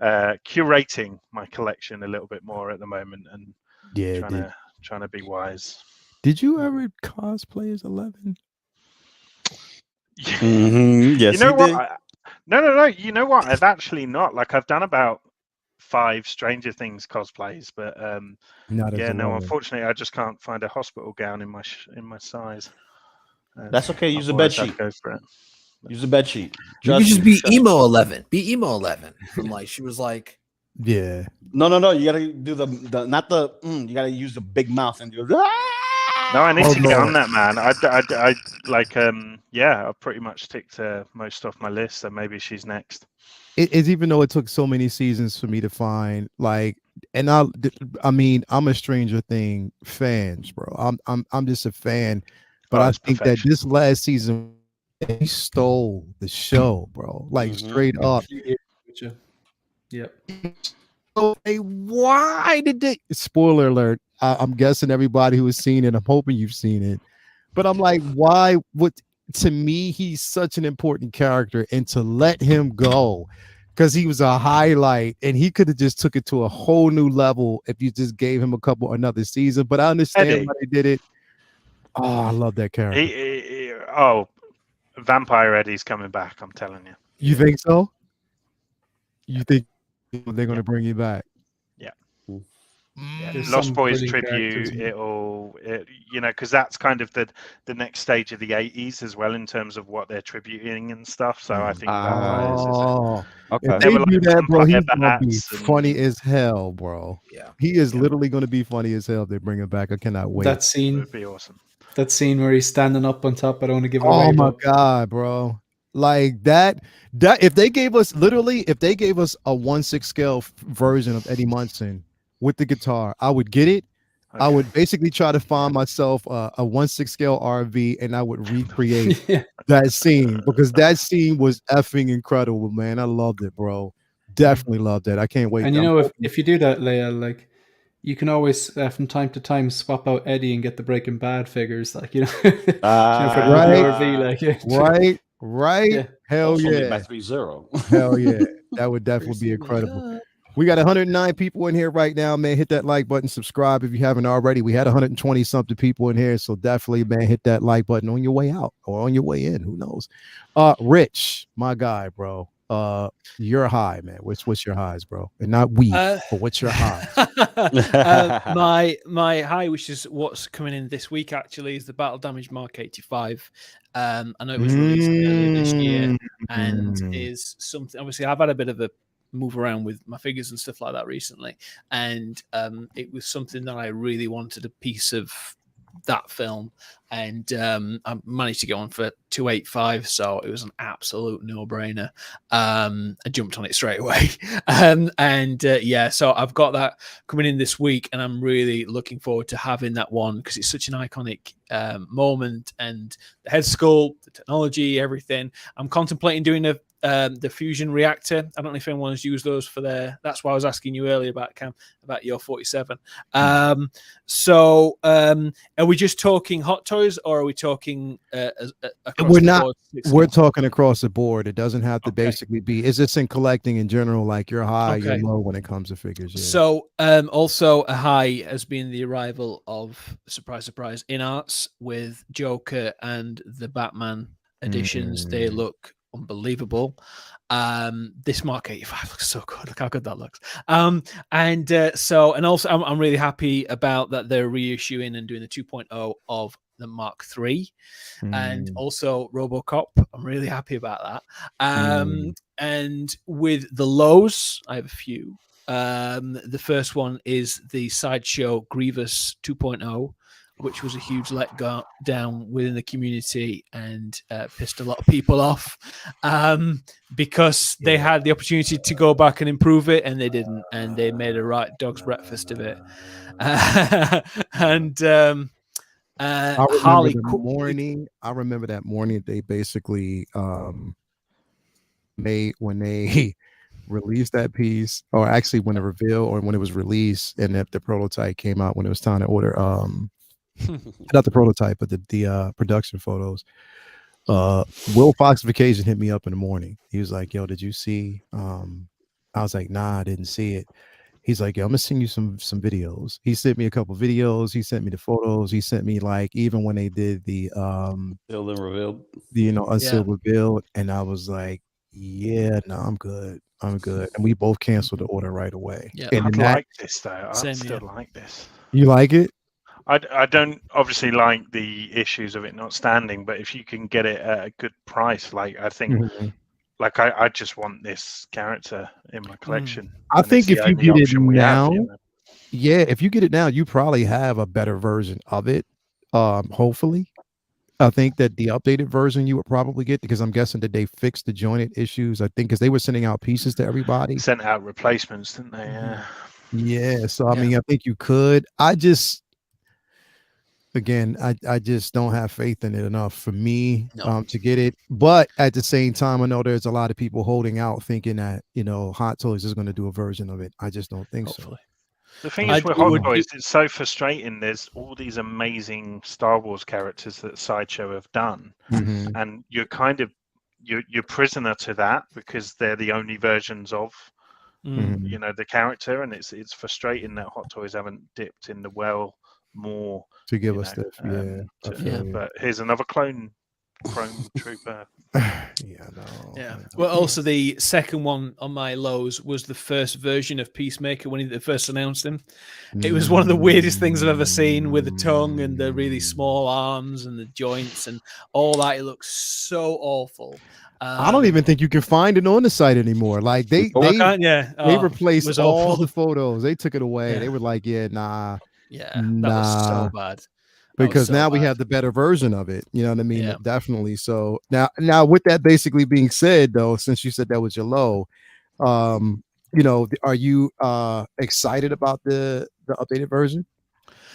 curating my collection a little bit more at the moment, and Yeah, trying to be wise. did you ever cosplay as 11? Yes, You know he what? did. No. You know what? I've actually not. Like, I've done about 5 Stranger Things cosplays, but Not as yeah, no. 11. Unfortunately, I just can't find a hospital gown in my size. That's okay. Use a bed Otherwise, I'd sheet. go for it. Use a bed sheet. You could just be emo 11. Be emo 11 from like she was like. Yeah. No. You gotta do the not the. You gotta use the big mouth and do. No, I need Oh, to get no. on that, man. I like yeah. I've pretty much ticked most off my list, so maybe she's next. It's even though it took so many seasons for me to find like, and I mean, I'm a Stranger Thing fans, bro. I'm just a fan, but I It's think that perfection. this last season he stole the show, bro. Like straight up. Yep. Why did they? Spoiler alert! I'm guessing everybody who has seen it. I'm hoping you've seen it, but I'm like, why? What? To me, he's such an important character, and to let him go because he was a highlight, and he could have just took it to a whole new level if you just gave him another season. But I understand Eddie. why they did it. Oh, I love that character. Vampire Eddie's coming back. I'm telling you. You think so? You think they're going to bring you back? Yeah. There's Lost some Boys brilliant tribute. characters. You know, because that's kind of the next stage of the '80s as well in terms of what they're tributing and stuff. So I think vampires is if they they were do like that, bro, vampire he's gonna be bats funny as hell, bro. Yeah, he is literally gonna be funny as hell if they bring him back. I cannot wait. That scene would be awesome. That scene where he's standing up on top. I don't want to give it Oh away. my god, bro! Like that if they gave us a 1/6 scale version of Eddie Munson with the guitar, I would get it. Okay. I would basically try to find myself a 1/6 scale RV, and I would recreate that scene because that scene was effing incredible, man. I loved it, bro. Definitely loved it. I can't wait. And you know, if you do that, Leia, like you can always from time to time swap out Eddie and get the Breaking Bad figures, like you know, for the RV, like right. Yeah. Hell Also yeah, made by 3-0. hell yeah. That would definitely be incredible. We got 109 people in here right now, man. Hit that like button, subscribe if you haven't already. We had 120 something people in here, so definitely, man, hit that like button on your way out or on your way in. Who knows? Rich, my guy, bro. Your high, man. What's your highs, bro? And not we, but what's your high? My high, which is what's coming in this week, actually, is the Battle Damage Mark 85. I know it was released earlier this year, and is something. Obviously, I've had a bit of a move around with my figures and stuff like that recently, and it was something that I really wanted a piece of that film, and I managed to get on for 285, so it was an absolute no-brainer. I jumped on it straight away, so I've got that coming in this week, and I'm really looking forward to having that one because it's such an iconic moment, and the head sculpt, the technology, everything. I'm contemplating doing a the fusion reactor. I don't know if anyone's used those for their. That's why I was asking you earlier about Cam, about your 47. So are we just talking hot toys, or are we talking across we're the not board? we're talking across the board. It doesn't have to basically be. Is this in collecting in general, like you're high, you're low when it comes to figures? Yeah. So also a high has been the arrival of, surprise in arts with Joker and the Batman editions. They look unbelievable. This Mark 85 looks so good. Look how good that looks. And also I'm really happy about that they're reissuing and doing the 2.0 of the Mark III, and also RoboCop. I'm really happy about that. And with the lows, I have a few. The first one is the Sideshow Grievous 2.0, which was a huge down within the community and pissed a lot of people off because they had the opportunity to go back and improve it, and they didn't, and they made a right dog's breakfast of it. I remember the morning. I remember that morning they basically made when they released that piece, or actually when the reveal or when it was released, and the prototype came out, when it was time to order not the prototype but the production photos. Will Foxification hit me up in the morning. He was like, yo, did you see I was like, nah, I didn't see it. He's like, yo, I'm gonna send you some videos. He sent me a couple videos. He sent me the photos. He sent me, like, even when they did the sealed and revealed, unsealed revealed, and I was like, yeah, no, I'm good. And we both canceled the order right away. Yeah, and I like this though. I still like this. You like it? I don't obviously like the issues of it not standing, but if you can get it at a good price, like I think, like I just want this character in my collection. I think if you get it now, if you get it now, you probably have a better version of it. Hopefully. I think that the updated version you would probably get, because I'm guessing that they fixed the jointed issues. I think because they were sending out pieces to everybody. Sent out replacements, didn't they? Yeah. Yeah. So I mean, I think you could. I just don't have faith in it enough for me to get it. But at the same time, I know there's a lot of people holding out, thinking that Hot Toys is going to do a version of it. I just don't think so. The thing is with Hot Toys, it's so frustrating. There's all these amazing Star Wars characters that Sideshow have done, and you're kind of you're prisoner to that because they're the only versions of the character, and it's frustrating that Hot Toys haven't dipped in the well more to give us stuff. But here's another chrome trooper. Well, also the second one on my lows was the first version of Peacemaker when they first announced him. It was one of the weirdest things I've ever seen, with the tongue and the really small arms and the joints and all that. It looks so awful. I don't even think you can find it on the site anymore. Like they replaced all the photos. They took it away. They were like, nah. Yeah, that was so bad. Because now we have the better version of it. You know what I mean? Yeah. Definitely. So now with that basically being said, though, since you said that was your low, are you excited about the updated version?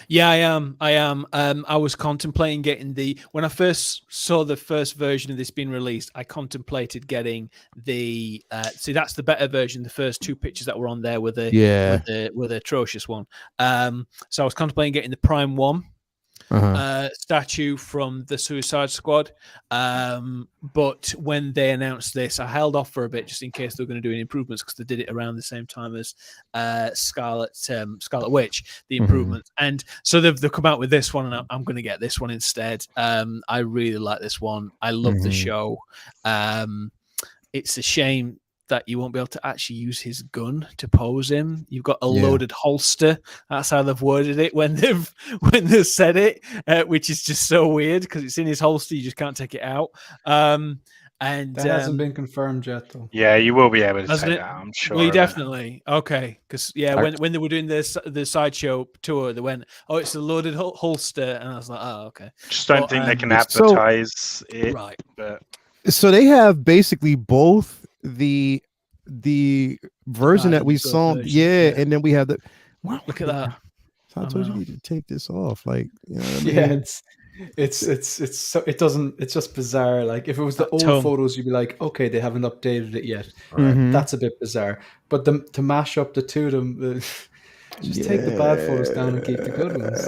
Yeah, I am. I was contemplating getting when I first saw the first version of this being released, I contemplated getting the see, that's the better version. The first two pictures that were on there were the atrocious one. So I was contemplating getting the Prime 1 statue from the Suicide Squad. But when they announced this, I held off for a bit just in case they were going to do any improvements, because they did it around the same time as Scarlet Witch, the improvements. And so they've come out with this one, and I'm going to get this one instead. I really like this one. I love the show. It's a shame that you won't be able to actually use his gun to pose him. You've got a loaded holster. That's how they've worded it when they've said it, which is just so weird because it's in his holster. You just can't take it out. And that hasn't been confirmed yet, though. Yeah, you will be able to take that, I'm sure. Well, definitely. Okay, because when they were doing the Sideshow tour, they went, "Oh, it's a loaded holster," and I was like, "Oh, okay." Just don't think they can advertise it, right? But so they have basically both the version that we saw, and then we have the. Look at that! So I told you to take this off, like, you know what I mean? Yeah, It's just bizarre. Like if it was the old photos, you'd be like, okay, they haven't updated it yet. Right. That's a bit bizarre. But to mash up the two of them, just take the bad photos down and keep the good ones.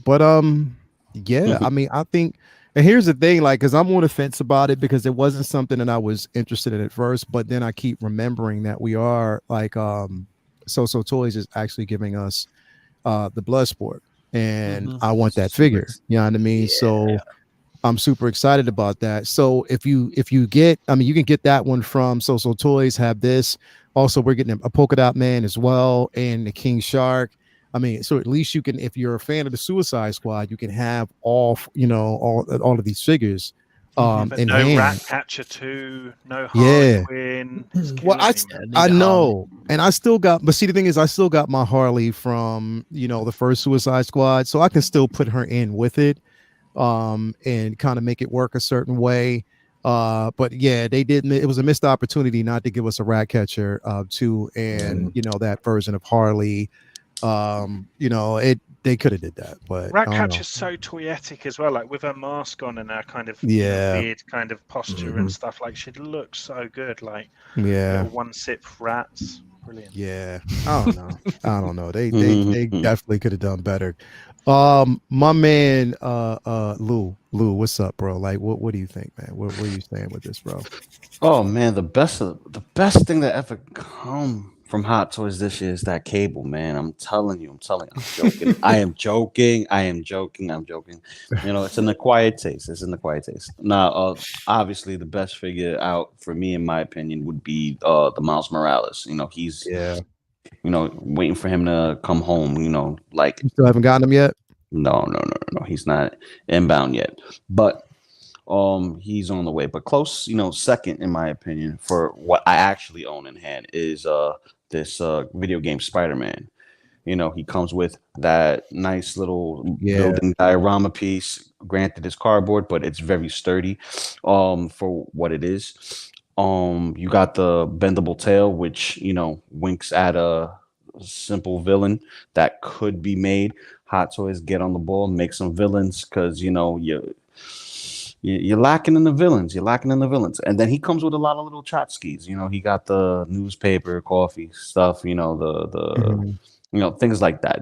But yeah, I mean, I think, and here's the thing, like, because I'm on the fence about it because it wasn't something that I was interested in at first, but then I keep remembering that we are like, So Toys is actually giving us the blood sport, and I want that figure. You know what I mean? Yeah. So I'm super excited about that. So if you get, I mean, you can get that one from So Toys. Have this. Also, we're getting a polka dot man as well, and the King Shark. I mean, so at least you can, if you're a fan of the Suicide Squad, you can have all of these figures. But in no hand. Ratcatcher 2, no Harley Quinn. Well, I know, and I still got, but see, the thing is, I still got my Harley from the first Suicide Squad, so I can still put her in with it, and kind of make it work a certain way. But yeah, they didn't. It was a missed opportunity not to give us a Ratcatcher 2, and that version of Harley. They could have did that, but Ratcatcher's so toyetic as well, like with her mask on and her kind of weird kind of posture and stuff. Like she looks so good, like little one-sip rats. Brilliant. Yeah, I don't know. They definitely could have done better. My man, Lou, what's up, bro? Like, what do you think, man? What are you saying with this, bro? Oh man, the best thing that ever come from Hot Toys this year is that cable, man. I'm telling you, I'm joking. I am joking. It's an acquired taste. Now, obviously, the best figure out for me, in my opinion, would be the Miles Morales. He's waiting for him to come home. Like you still haven't gotten him yet. No. He's not inbound yet, but. He's on the way, but close, second in my opinion for what I actually own in hand is this video game Spider-Man. He comes with that nice little building diorama piece. Granted, it's cardboard, but it's very sturdy for what it is. You got the bendable tail, which winks at a simple villain that could be made. Hot Toys, get on the ball, make some villains, because you're lacking in the villains. And then he comes with a lot of little tchotchkes. He got the newspaper, coffee stuff, the things like that.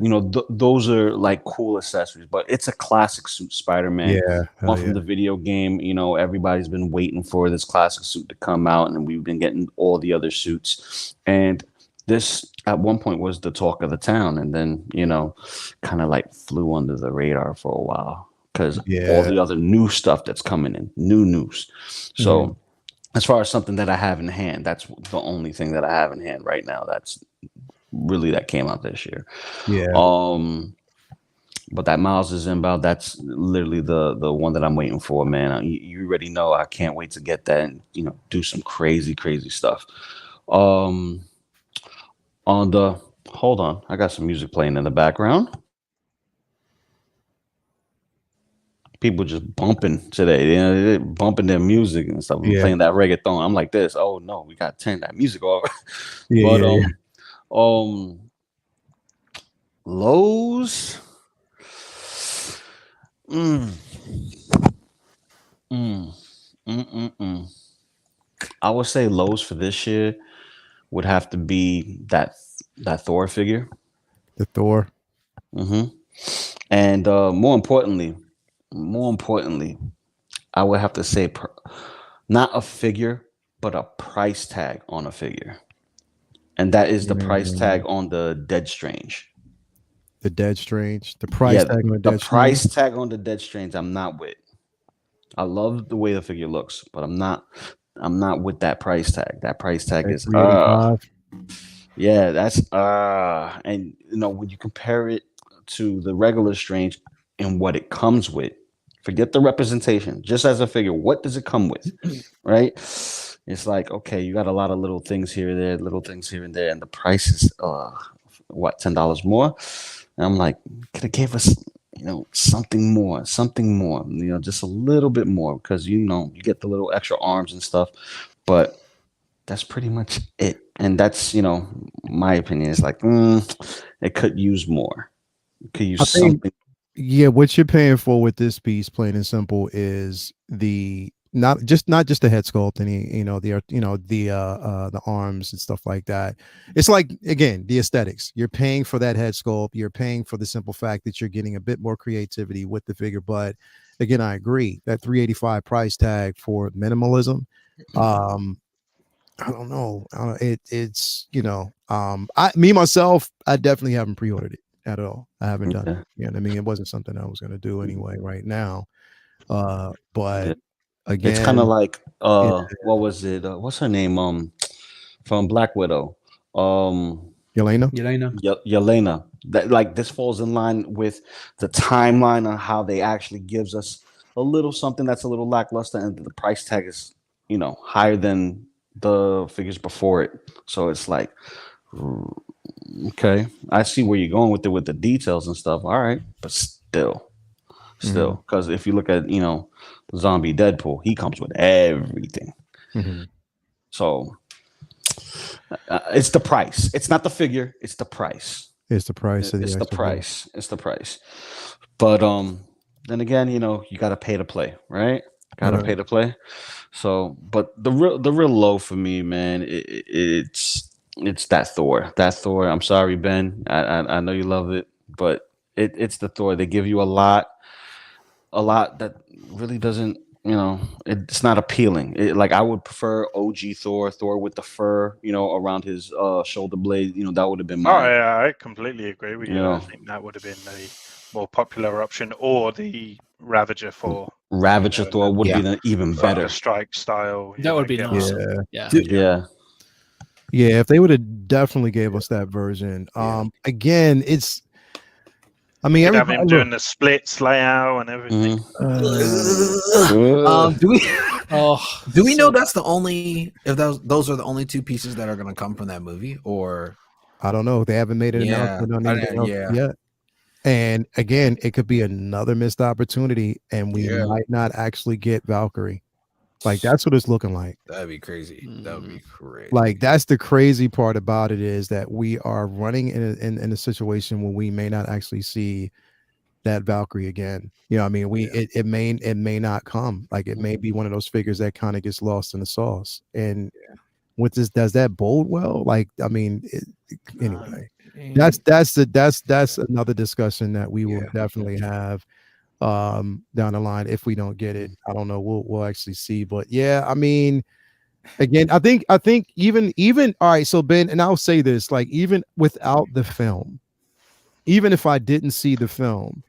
Those are like cool accessories, but it's a classic suit Spider-Man. One from the video game. Everybody's been waiting for this classic suit to come out, and we've been getting all the other suits. And this at one point was the talk of the town, and then, kind of like flew under the radar for a while. Because all the other new stuff that's coming in, new news. So as far as something that I have in hand, that's the only thing that I have in hand right now. That's really that came out this year. But that Miles is inbound. That's literally the one that I'm waiting for, man. You already know I can't wait to get that and do some crazy stuff. Hold on, I got some music playing in the background. People just bumping today, they're bumping their music and stuff. Playing that reggaeton. I'm like this. Oh no, we got to turn that music off. Lowe's. I would say Lowe's for this year would have to be that Thor figure. The Thor. And more importantly, I would have to say not a figure, but a price tag on a figure. And that is the price tag on the Dead Strange. The Dead Strange. The price tag on the Dead Strange. The price tag on the Dead Strange, I'm not with. I love the way the figure looks, but I'm not with that price tag. That price tag is that's and when you compare it to the regular Strange and what it comes with, forget the representation, just as a figure, what does it come with? Right? It's like, okay, you got a lot of little things here and there, and the price is $10 more. And I'm like, could have gave us something more, just a little bit more, because you get the little extra arms and stuff, but that's pretty much it. And that's my opinion is like, it could use more. Could use something. Yeah, what you're paying for with this piece, plain and simple, is the not just the head sculpt and the arms and stuff like that. It's like, again, the aesthetics. You're paying for that head sculpt. You're paying for the simple fact that you're getting a bit more creativity with the figure. But again, I agree that 385 price tag for minimalism. I don't know. It's me myself, I definitely haven't pre-ordered it at all. I haven't done it. You know what I mean? It wasn't something I was going to do anyway right now. But again, it's kind of like what was it? What's her name? From Black Widow. Yelena. Yelena. That, like, this falls in line with the timeline on how they actually gives us a little something that's a little lackluster, and the price tag is, higher than the figures before it. So it's like, okay, I see where you're going with the details and stuff. All right, but still, because if you look at Zombie Deadpool, he comes with everything. So it's the price. It's not the figure. It's the price. It's the price. It's the price. It's the price. But then again, you got to pay to play, right? Got to pay to play. So, but the real low for me, man, it's that Thor. That Thor. I'm sorry, Ben. I know you love it, but it's the Thor. They give you a lot that really doesn't. It's not appealing. Like, I would prefer OG Thor with the fur, around his shoulder blade. That would have been mine. Oh, yeah, I completely agree with you. I think that would have been the more popular option, or the Ravager Thor. Thor would be even better. Strike style. That would be nice. Yeah. If they would have definitely gave us that version. Again, it's. I mean, have him doing the splits layout and everything. Do we know that's the only? If those are the only two pieces that are going to come from that movie, or I don't know. They haven't made an announcement on anything else yet. And again, it could be another missed opportunity, and we might not actually get Valkyrie. Like, that's what it's looking like. That'd be crazy. That would be crazy. Like, that's the crazy part about it, is that we are running in a situation where we may not actually see that Valkyrie again. I mean, it may not come. Like, it may be one of those figures that kind of gets lost in the sauce. And with this, does that bode well? Like, I mean, anyway, that's another discussion that we will definitely have down the line. If we don't get it, I don't know, we'll actually see. But I mean, again, I think even all right, so Ben, and I'll say this, like, even without the film, even if I didn't see the film,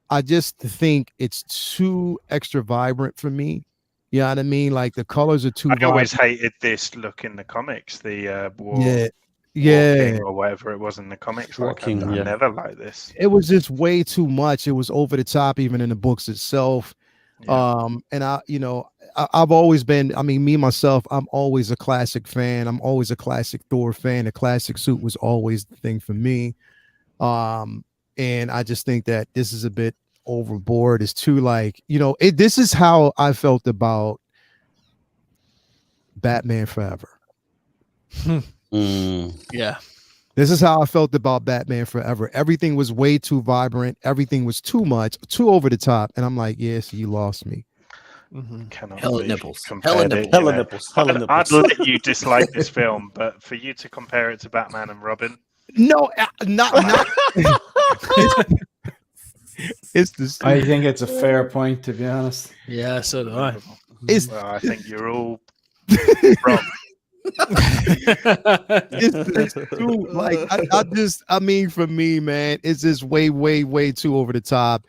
I just think it's too extra vibrant for me. You know what I mean? Like, the colors are too vibrant. I always hated this look in the comics, the War King or whatever it was in the comics. I never liked this. It was just way too much. It was over the top, even in the books itself. And I've always been, I mean, me myself, I'm always a classic fan. I'm always a classic Thor fan. The classic suit was always the thing for me. And I just think that this is a bit overboard. It's too, like, this is how I felt about Batman Forever. Yeah. This is how I felt about Batman Forever. Everything was way too vibrant. Everything was too much, too over the top. And I'm like, yes, you lost me. Hella nipples. I'd let you dislike this film, but for you to compare it to Batman and Robin. No, not. It's the. I think it's a fair point, to be honest. Yeah, so do I. I think you're all wrong. It's too, like, I mean, for me, man, it's just way too over the top.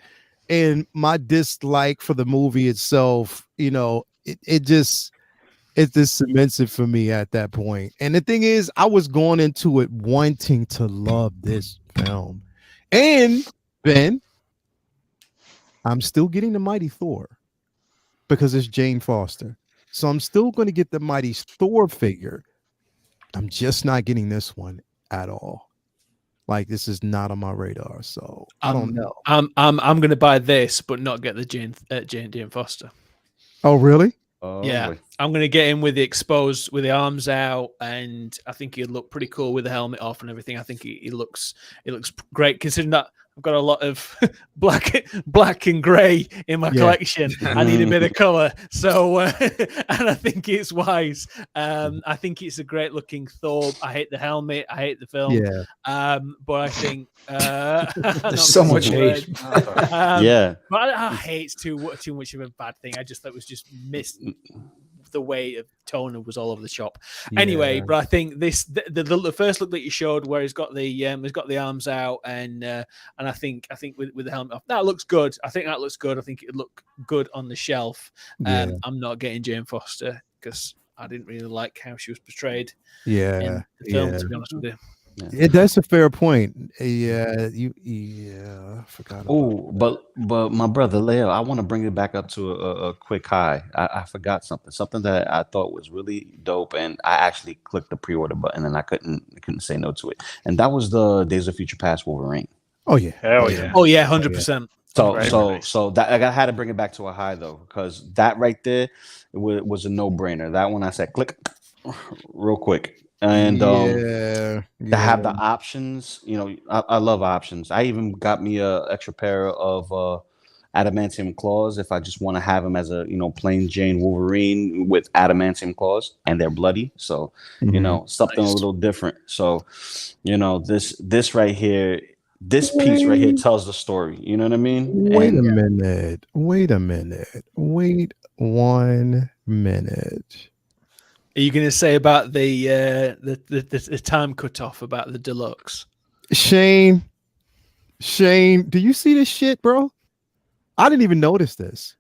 And my dislike for the movie itself, it just cements it for me at that point. And the thing is, I was going into it wanting to love this film. And Ben, I'm still getting the Mighty Thor because it's Jane Foster. So I'm still going to get the Mighty Thor figure. I'm just not getting this one at all. Like, this is not on my radar. So I don't know. I'm going to buy this, but not get the Jane Foster. Oh, really? Yeah, I'm going to get him with the exposed, with the arms out, and I think he'll look pretty cool with the helmet off and everything. I think he looks great, considering that I've got a lot of black and grey in my collection. I need a bit of colour, so and I think it's wise. I think it's a great looking Thor. I hate the helmet. I hate the film. But I think there's so much hate. But I hate too much of a bad thing. I just thought it was just missed. The way of tone was all over the shop. Anyway, but I think the first look that you showed, where he's got the arms out, and I think with the helmet off, that looks good. I think that looks good. I think it would look good on the shelf. I'm not getting Jane Foster because I didn't really like how she was portrayed. In the film, to be honest with you. That's a fair point. I forgot. Oh, but my brother Leo, I want to bring it back up to a quick high. I forgot something that I thought was really dope, and I actually clicked the pre-order button, and I couldn't say no to it. And that was the Days of Future Past Wolverine. Oh yeah, hell yeah, 100%. So that I had to bring it back to a high though, because that right there was a no-brainer. That one I said click real quick. And to have the options, I love options. I even got me a extra pair of adamantium claws if I just want to have them as a plain Jane Wolverine with adamantium claws, and they're bloody, so something a little different. So this right here, this piece right here tells the story. You know what I mean? Wait a minute. Wait 1 minute. Are you going to say about the time cutoff about the deluxe? Shane, do you see this shit, bro? I didn't even notice this.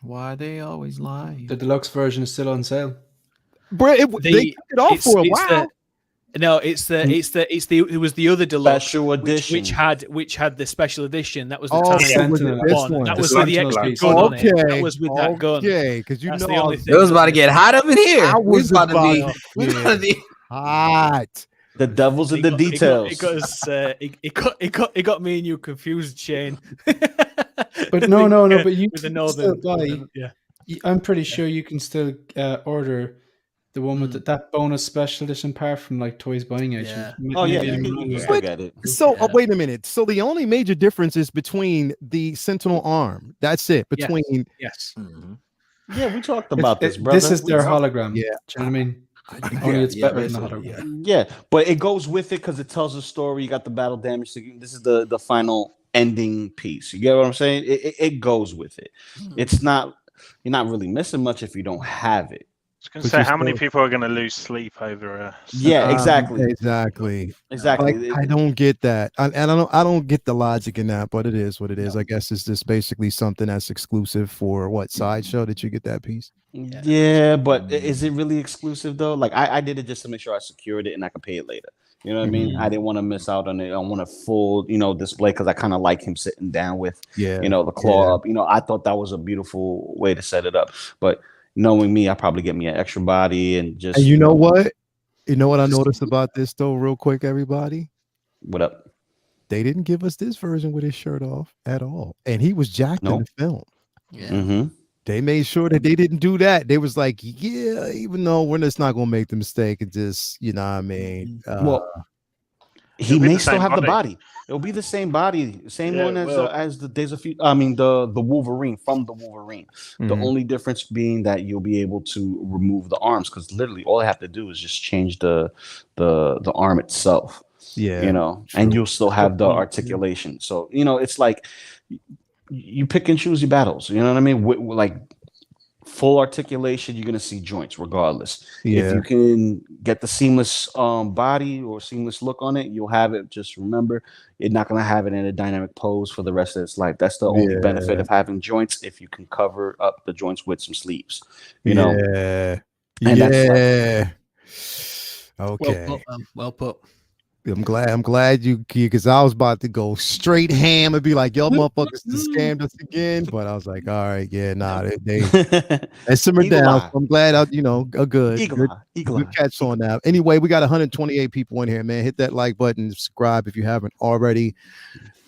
Why they always lie? The deluxe version is still on sale, bro. They took it off for a while. It was the other deluxe special edition, which had the special edition. That was the one. That was with the extra gun on it. That was with that gun. Okay, because it was about to get hot up in here. I was about to be hot. The devil's in the details. It got me and you confused, Shane. But no. But you with the northern, I'm pretty sure you can still order the one with that bonus special edition part from like Toys Buying Agent. You still get it. So wait a minute. So the only major difference is between the Sentinel arm. That's it. Between Yeah, we talked about this, brother. This is their hologram. Yeah. Do you know what I mean? Only it's better than the hologram. Yeah, but it goes with it because it tells a story. You got the battle damage. This is the final ending piece. You get what I'm saying? It goes with it. It's not, you're not really missing much if you don't have it. I was going to say, how many people are going to lose sleep over exactly. Like, I don't get that. I don't get the logic in that, but it is what it is. I guess it's just basically something that's exclusive for what Sideshow. Did you get that piece? Yeah, but is it really exclusive though? Like I did it just to make sure I secured it and I could pay it later. You know what I mean? I didn't want to miss out on it. I want a full, display because I kind of like him sitting down with, the claw up. I thought that was a beautiful way to set it up. But knowing me, I probably get me an extra body and just. And you know what? You know what I noticed about this though, real quick, everybody? What up? They didn't give us this version with his shirt off at all, and he was jacked in the film. Yeah. They made sure that they didn't do that. They was like, even though we're just not gonna make the mistake and just, you know what I mean? He may still have the body. It'll be the same body, same one as the Days of Future. I mean, the Wolverine from the Wolverine. The only difference being that you'll be able to remove the arms because literally all I have to do is just change the arm itself. And you'll still have the articulation. So it's like you pick and choose your battles. You know what I mean? Like full articulation, you're gonna see joints regardless. If you can get the seamless body or seamless look on it, you'll have it. Just remember, you're not gonna have it in a dynamic pose for the rest of its life. That's the only benefit of having joints. If you can cover up the joints with some sleeves, Okay. Well put. I'm glad you, because I was about to go straight ham and be like, yo, motherfuckers scammed us again. But I was like, all right, they simmered down. So I'm glad a good catch on that. Anyway, we got 128 people in here, man. Hit that like button, subscribe if you haven't already.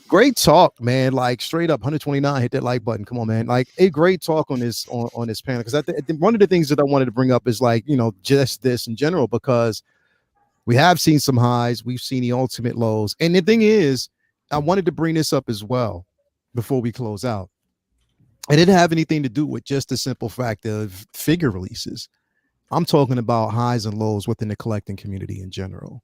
Great talk, man. Like straight up 129, hit that like button. Come on, man. Like a great talk on this panel. Because one of the things that I wanted to bring up is like, just this in general, because we have seen some highs, we've seen the ultimate lows. And the thing is, I wanted to bring this up as well before we close out. It didn't have anything to do with just the simple fact of figure releases. I'm talking about highs and lows within the collecting community in general.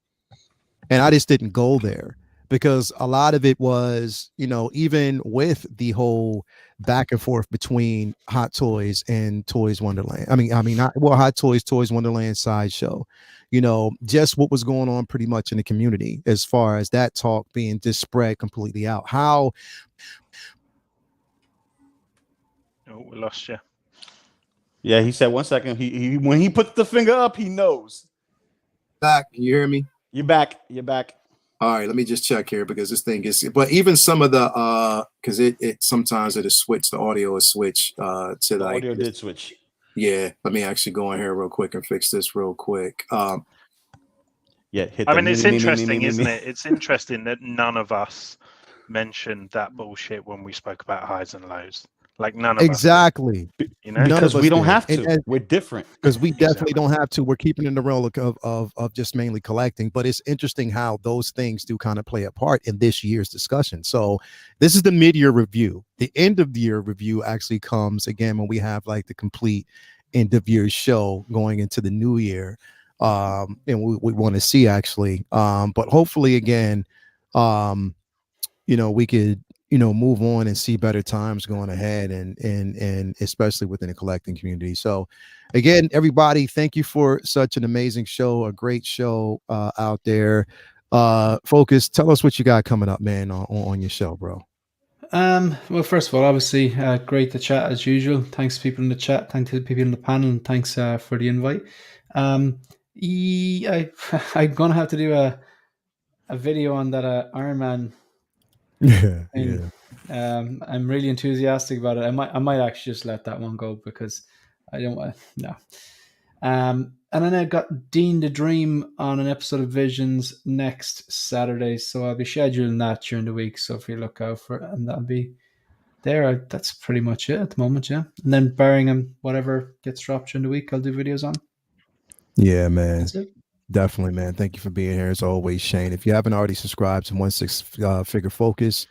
And I just didn't go there because a lot of it was, even with the whole back and forth between Hot Toys and Toys Wonderland. Hot Toys, Toys Wonderland sideshow, just what was going on pretty much in the community as far as that talk being just spread completely out. How? Oh, we lost you. Yeah, he said 1 second. He when he puts the finger up, he knows. Back, you hear me? You're back. You're back. All right, let me just check here because this thing is. But even some of the because it sometimes it is switched. The audio is switched to the audio did switch. Yeah, let me actually go in here real quick and fix this real quick. Yeah, it's interesting, isn't it? It's interesting that none of us mentioned that bullshit when we spoke about highs and lows. Like none of us. Exactly. Because we don't have to. We're different. Because we definitely don't have to. We're keeping in the realm of just mainly collecting. But it's interesting how those things do kind of play a part in this year's discussion. So this is the mid-year review. The end of the year review actually comes again when we have like the complete end of year show going into the new year. And we want to see actually. But hopefully again, we could move on and see better times going ahead and especially within the collecting community. So again, everybody, thank you for such an amazing show, a great show out there. Focus, tell us what you got coming up, man, on your show, bro. Well, first of all, obviously great to chat as usual. Thanks to people in the chat, thanks to the people in the panel, and thanks for the invite. I'm gonna have to do a video on that Iron Man. Yeah. I'm really enthusiastic about it. I might actually just let that one go because I don't want no. And then I got Dean the Dream on an episode of Visions next Saturday, so I'll be scheduling that during the week. So if you look out for it, and that'll be there. That's pretty much it at the moment, yeah. And then barring whatever gets dropped during the week, I'll do videos on. Yeah, man. That's it. Definitely, man. Thank you for being here as always, Shane. If you haven't already subscribed to 16 Figure Focus,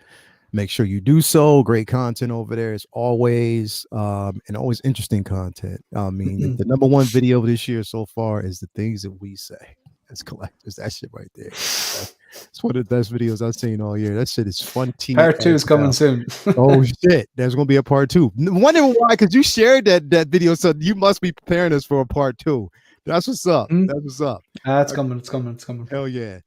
make sure you do so. Great content over there as always, and always interesting content. I mean, the number one video of this year so far is the things that we say as collectors. That shit right there. It's one of the best videos I've seen all year. That shit is fun. Part 2 is coming soon. Oh shit, there's gonna be a part 2. Wondering why? Because you shared that video, so you must be preparing us for a part 2. That's what's up. That's what's up. It's coming. It's coming. Hell yeah.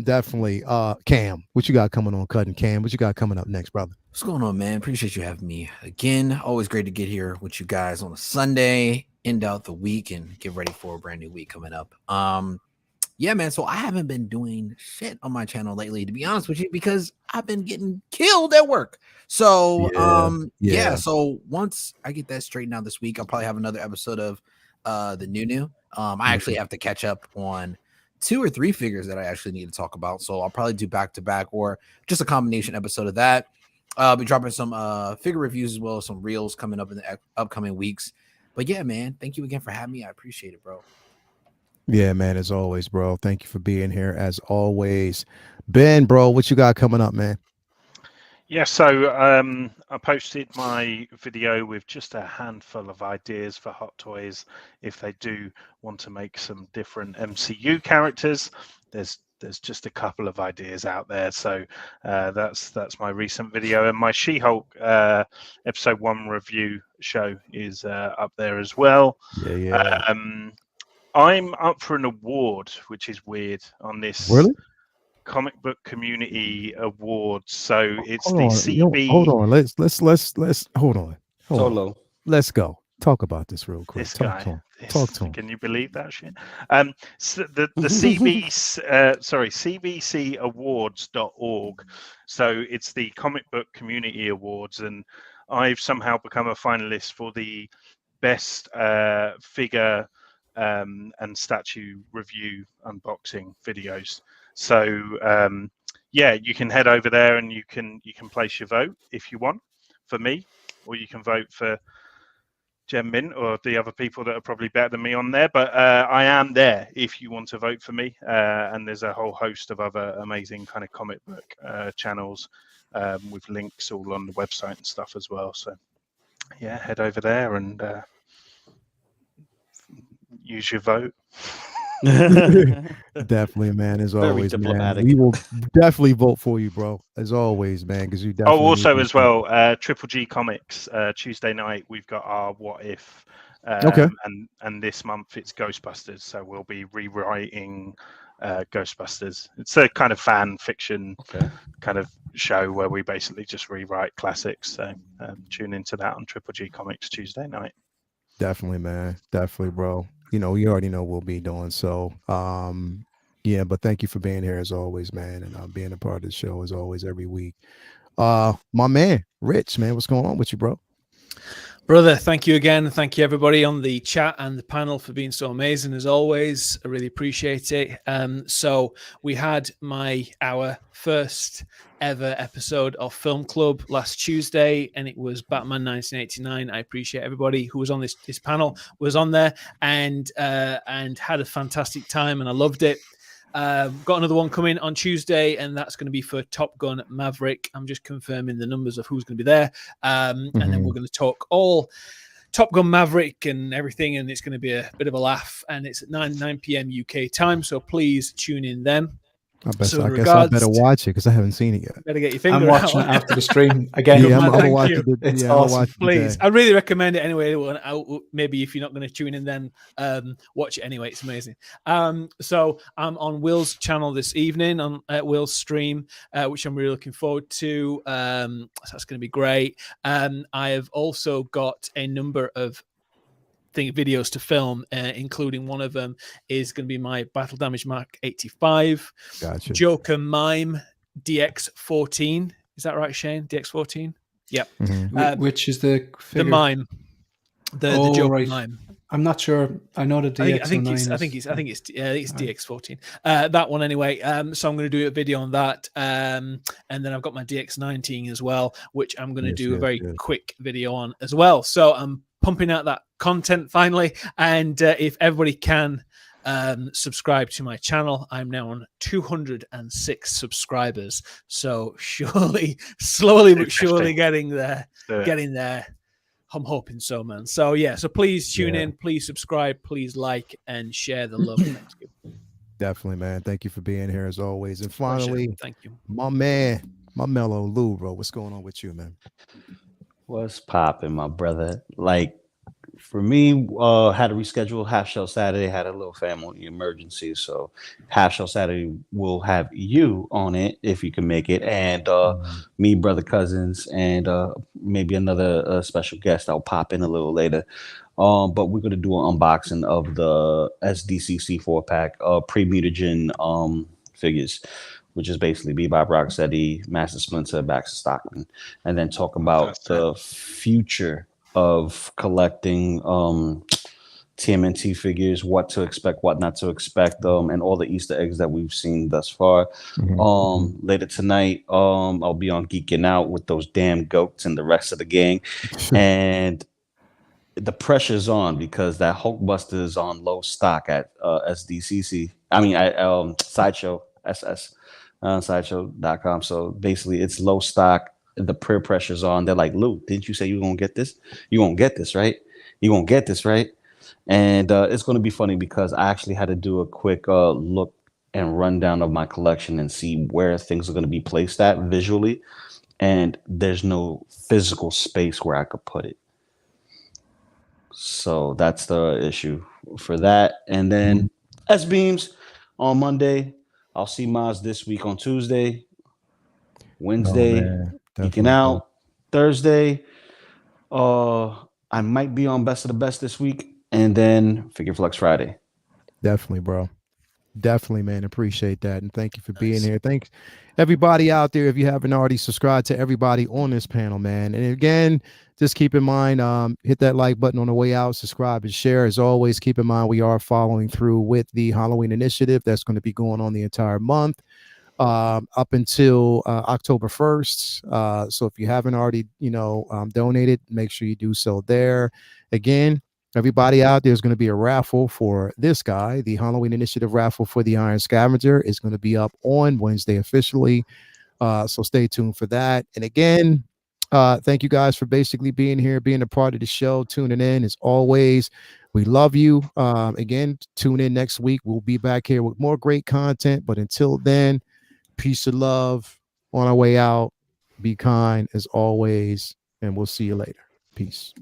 Definitely. Cam, what you got coming on, Cutting Cam? What you got coming up next, brother? What's going on, man? Appreciate you having me again. Always great to get here with you guys on a Sunday, end out the week, and get ready for a brand new week coming up. Yeah, man. So I haven't been doing shit on my channel lately, to be honest with you, because I've been getting killed at work. So yeah. So once I get that straightened out this week, I'll probably have another episode of the new. I actually have to catch up on 2 or 3 figures that I actually need to talk about. So I'll probably do back to back or just a combination episode of that. I'll be dropping some figure reviews as well as some reels coming up in the upcoming weeks. But yeah, man, thank you again for having me. I appreciate it, bro. Yeah, man, as always, bro. Thank you for being here as always. Ben, bro, what you got coming up, man? Yeah, so I posted my video with just a handful of ideas for Hot Toys if they do want to make some different MCU characters. There's just a couple of ideas out there, so that's my recent video, and my She-Hulk episode 1 review show is up there as well. Yeah. I'm up for an award, which is weird on this. Really? Comic Book Community Awards. So it's hold the on. CB. Hold on. Let's hold on. Solo. Let's go. Talk about this real quick. This Talk guy. Talk to him. Can you believe that shit? So the CBCawards.org. So it's the Comic Book Community Awards, and I've somehow become a finalist for the best figure and statue review unboxing videos. So yeah, you can head over there and you can place your vote if you want for me, or you can vote for Gem Mint or the other people that are probably better than me on there, but I am there if you want to vote for me. And there's a whole host of other amazing kind of comic book channels with links all on the website and stuff as well. So yeah, head over there and use your vote. Definitely, man. As always, man, we will definitely vote for you, bro. As always, man, because you definitely. Also as well, Triple G Comics Tuesday night we've got our What If, and this month it's Ghostbusters, so we'll be rewriting Ghostbusters. It's a kind of fan fiction kind of show where we basically just rewrite classics. So tune into that on Triple G Comics Tuesday night. Definitely, man. Definitely, bro. You already know we'll be doing so. Yeah, but thank you for being here as always, man, and being a part of the show as always every week. My man, Rich, man, what's going on with you, bro? Brother, thank you again. Thank you everybody on the chat and the panel for being so amazing as always. I really appreciate it. So we had our first ever episode of Film Club last Tuesday, and it was Batman 1989. I appreciate everybody who was on this panel was on there and had a fantastic time, and I loved it. Got another one coming on Tuesday, and that's going to be for Top Gun Maverick. I'm just confirming the numbers of who's going to be there, and then we're going to talk all Top Gun Maverick and everything, and it's going to be a bit of a laugh. And it's at 9 p.m. UK time, so please tune in then. I guess I better watch it because I haven't seen it yet. Better get your finger. I'm watching it after the stream again. Yeah, I'm gonna watch it. It's awesome. Please, I really recommend it anyway. Maybe if you're not going to tune in, then watch it anyway. It's amazing. So I'm on Will's channel this evening on Will's stream, which I'm really looking forward to. So that's going to be great. I have also got a number of videos to film, including one of them is going to be my Battle Damage Mark 85. Gotcha. Joker Mime DX14. Is that right, Shane? DX14? Yep. Which is the figure? The mime. The Joker Mime. I'm not sure. I know the DX. I think it's DX14. That one anyway. So I'm going to do a video on that, and then I've got my DX19 as well, which I'm going to do a very quick video on as well. So I'm pumping out that content finally, and if everybody can subscribe to my channel, I'm now on 206 subscribers. So slowly but surely getting there. I'm hoping so, man. So yeah, so please tune in, please subscribe, please like and share the love. Thank you. Definitely, man. Thank you for being here as always. And finally, thank you, my man, my mellow Lou, bro. What's going on with you, man? What's popping, my brother? Like, for me, had to reschedule Half Shell Saturday, had a little family emergency. So Half Shell Saturday will have you on it if you can make it. And me, brother cousins, and maybe another special guest. I'll pop in a little later. But we're going to do an unboxing of the SDCC 4-pack pre-mutagen figures, which is basically Bebop, Rocksteady, Master Splinter, Baxter Stockman, and then talk about the future of collecting TMNT figures, what to expect, what not to expect, and all the Easter eggs that we've seen thus far. Later tonight, I'll be on Geeking Out with those damn goats and the rest of the gang. And the pressure's on because that Hulkbuster is on low stock at SDCC. I mean, at Sideshow, SS, sideshow.com. So basically, it's low stock. The peer pressure's on. They're like, Lou, didn't you say you were going to get this? You won't get this, right? You won't get this, right? And it's going to be funny because I actually had to do a quick look and rundown of my collection and see where things are going to be placed at visually. And there's no physical space where I could put it. So that's the issue for that. And then S-Beams on Monday. I'll see Maz this week on Tuesday. Wednesday, Geeking Out. Thursday, I might be on Best of the Best this week. And then Figure Flux Friday. Definitely, bro. Definitely, man. Appreciate that. And thank you for being here. Thanks, everybody out there. If you haven't already subscribed to everybody on this panel, man. And again, just keep in mind, hit that like button on the way out, subscribe and share. As always, keep in mind we are following through with the Halloween initiative that's going to be going on the entire month. up until October 1st. So if you haven't already, donated, make sure you do so there. Again, everybody out there, is going to be a raffle for this guy. The Halloween Initiative raffle for the Iron Scavenger is going to be up on Wednesday officially. So stay tuned for that. And again, thank you guys for basically being here, being a part of the show, tuning in as always. We love you. Again, tune in next week. We'll be back here with more great content. But until then, peace and love on our way out. Be kind as always. And we'll see you later. Peace.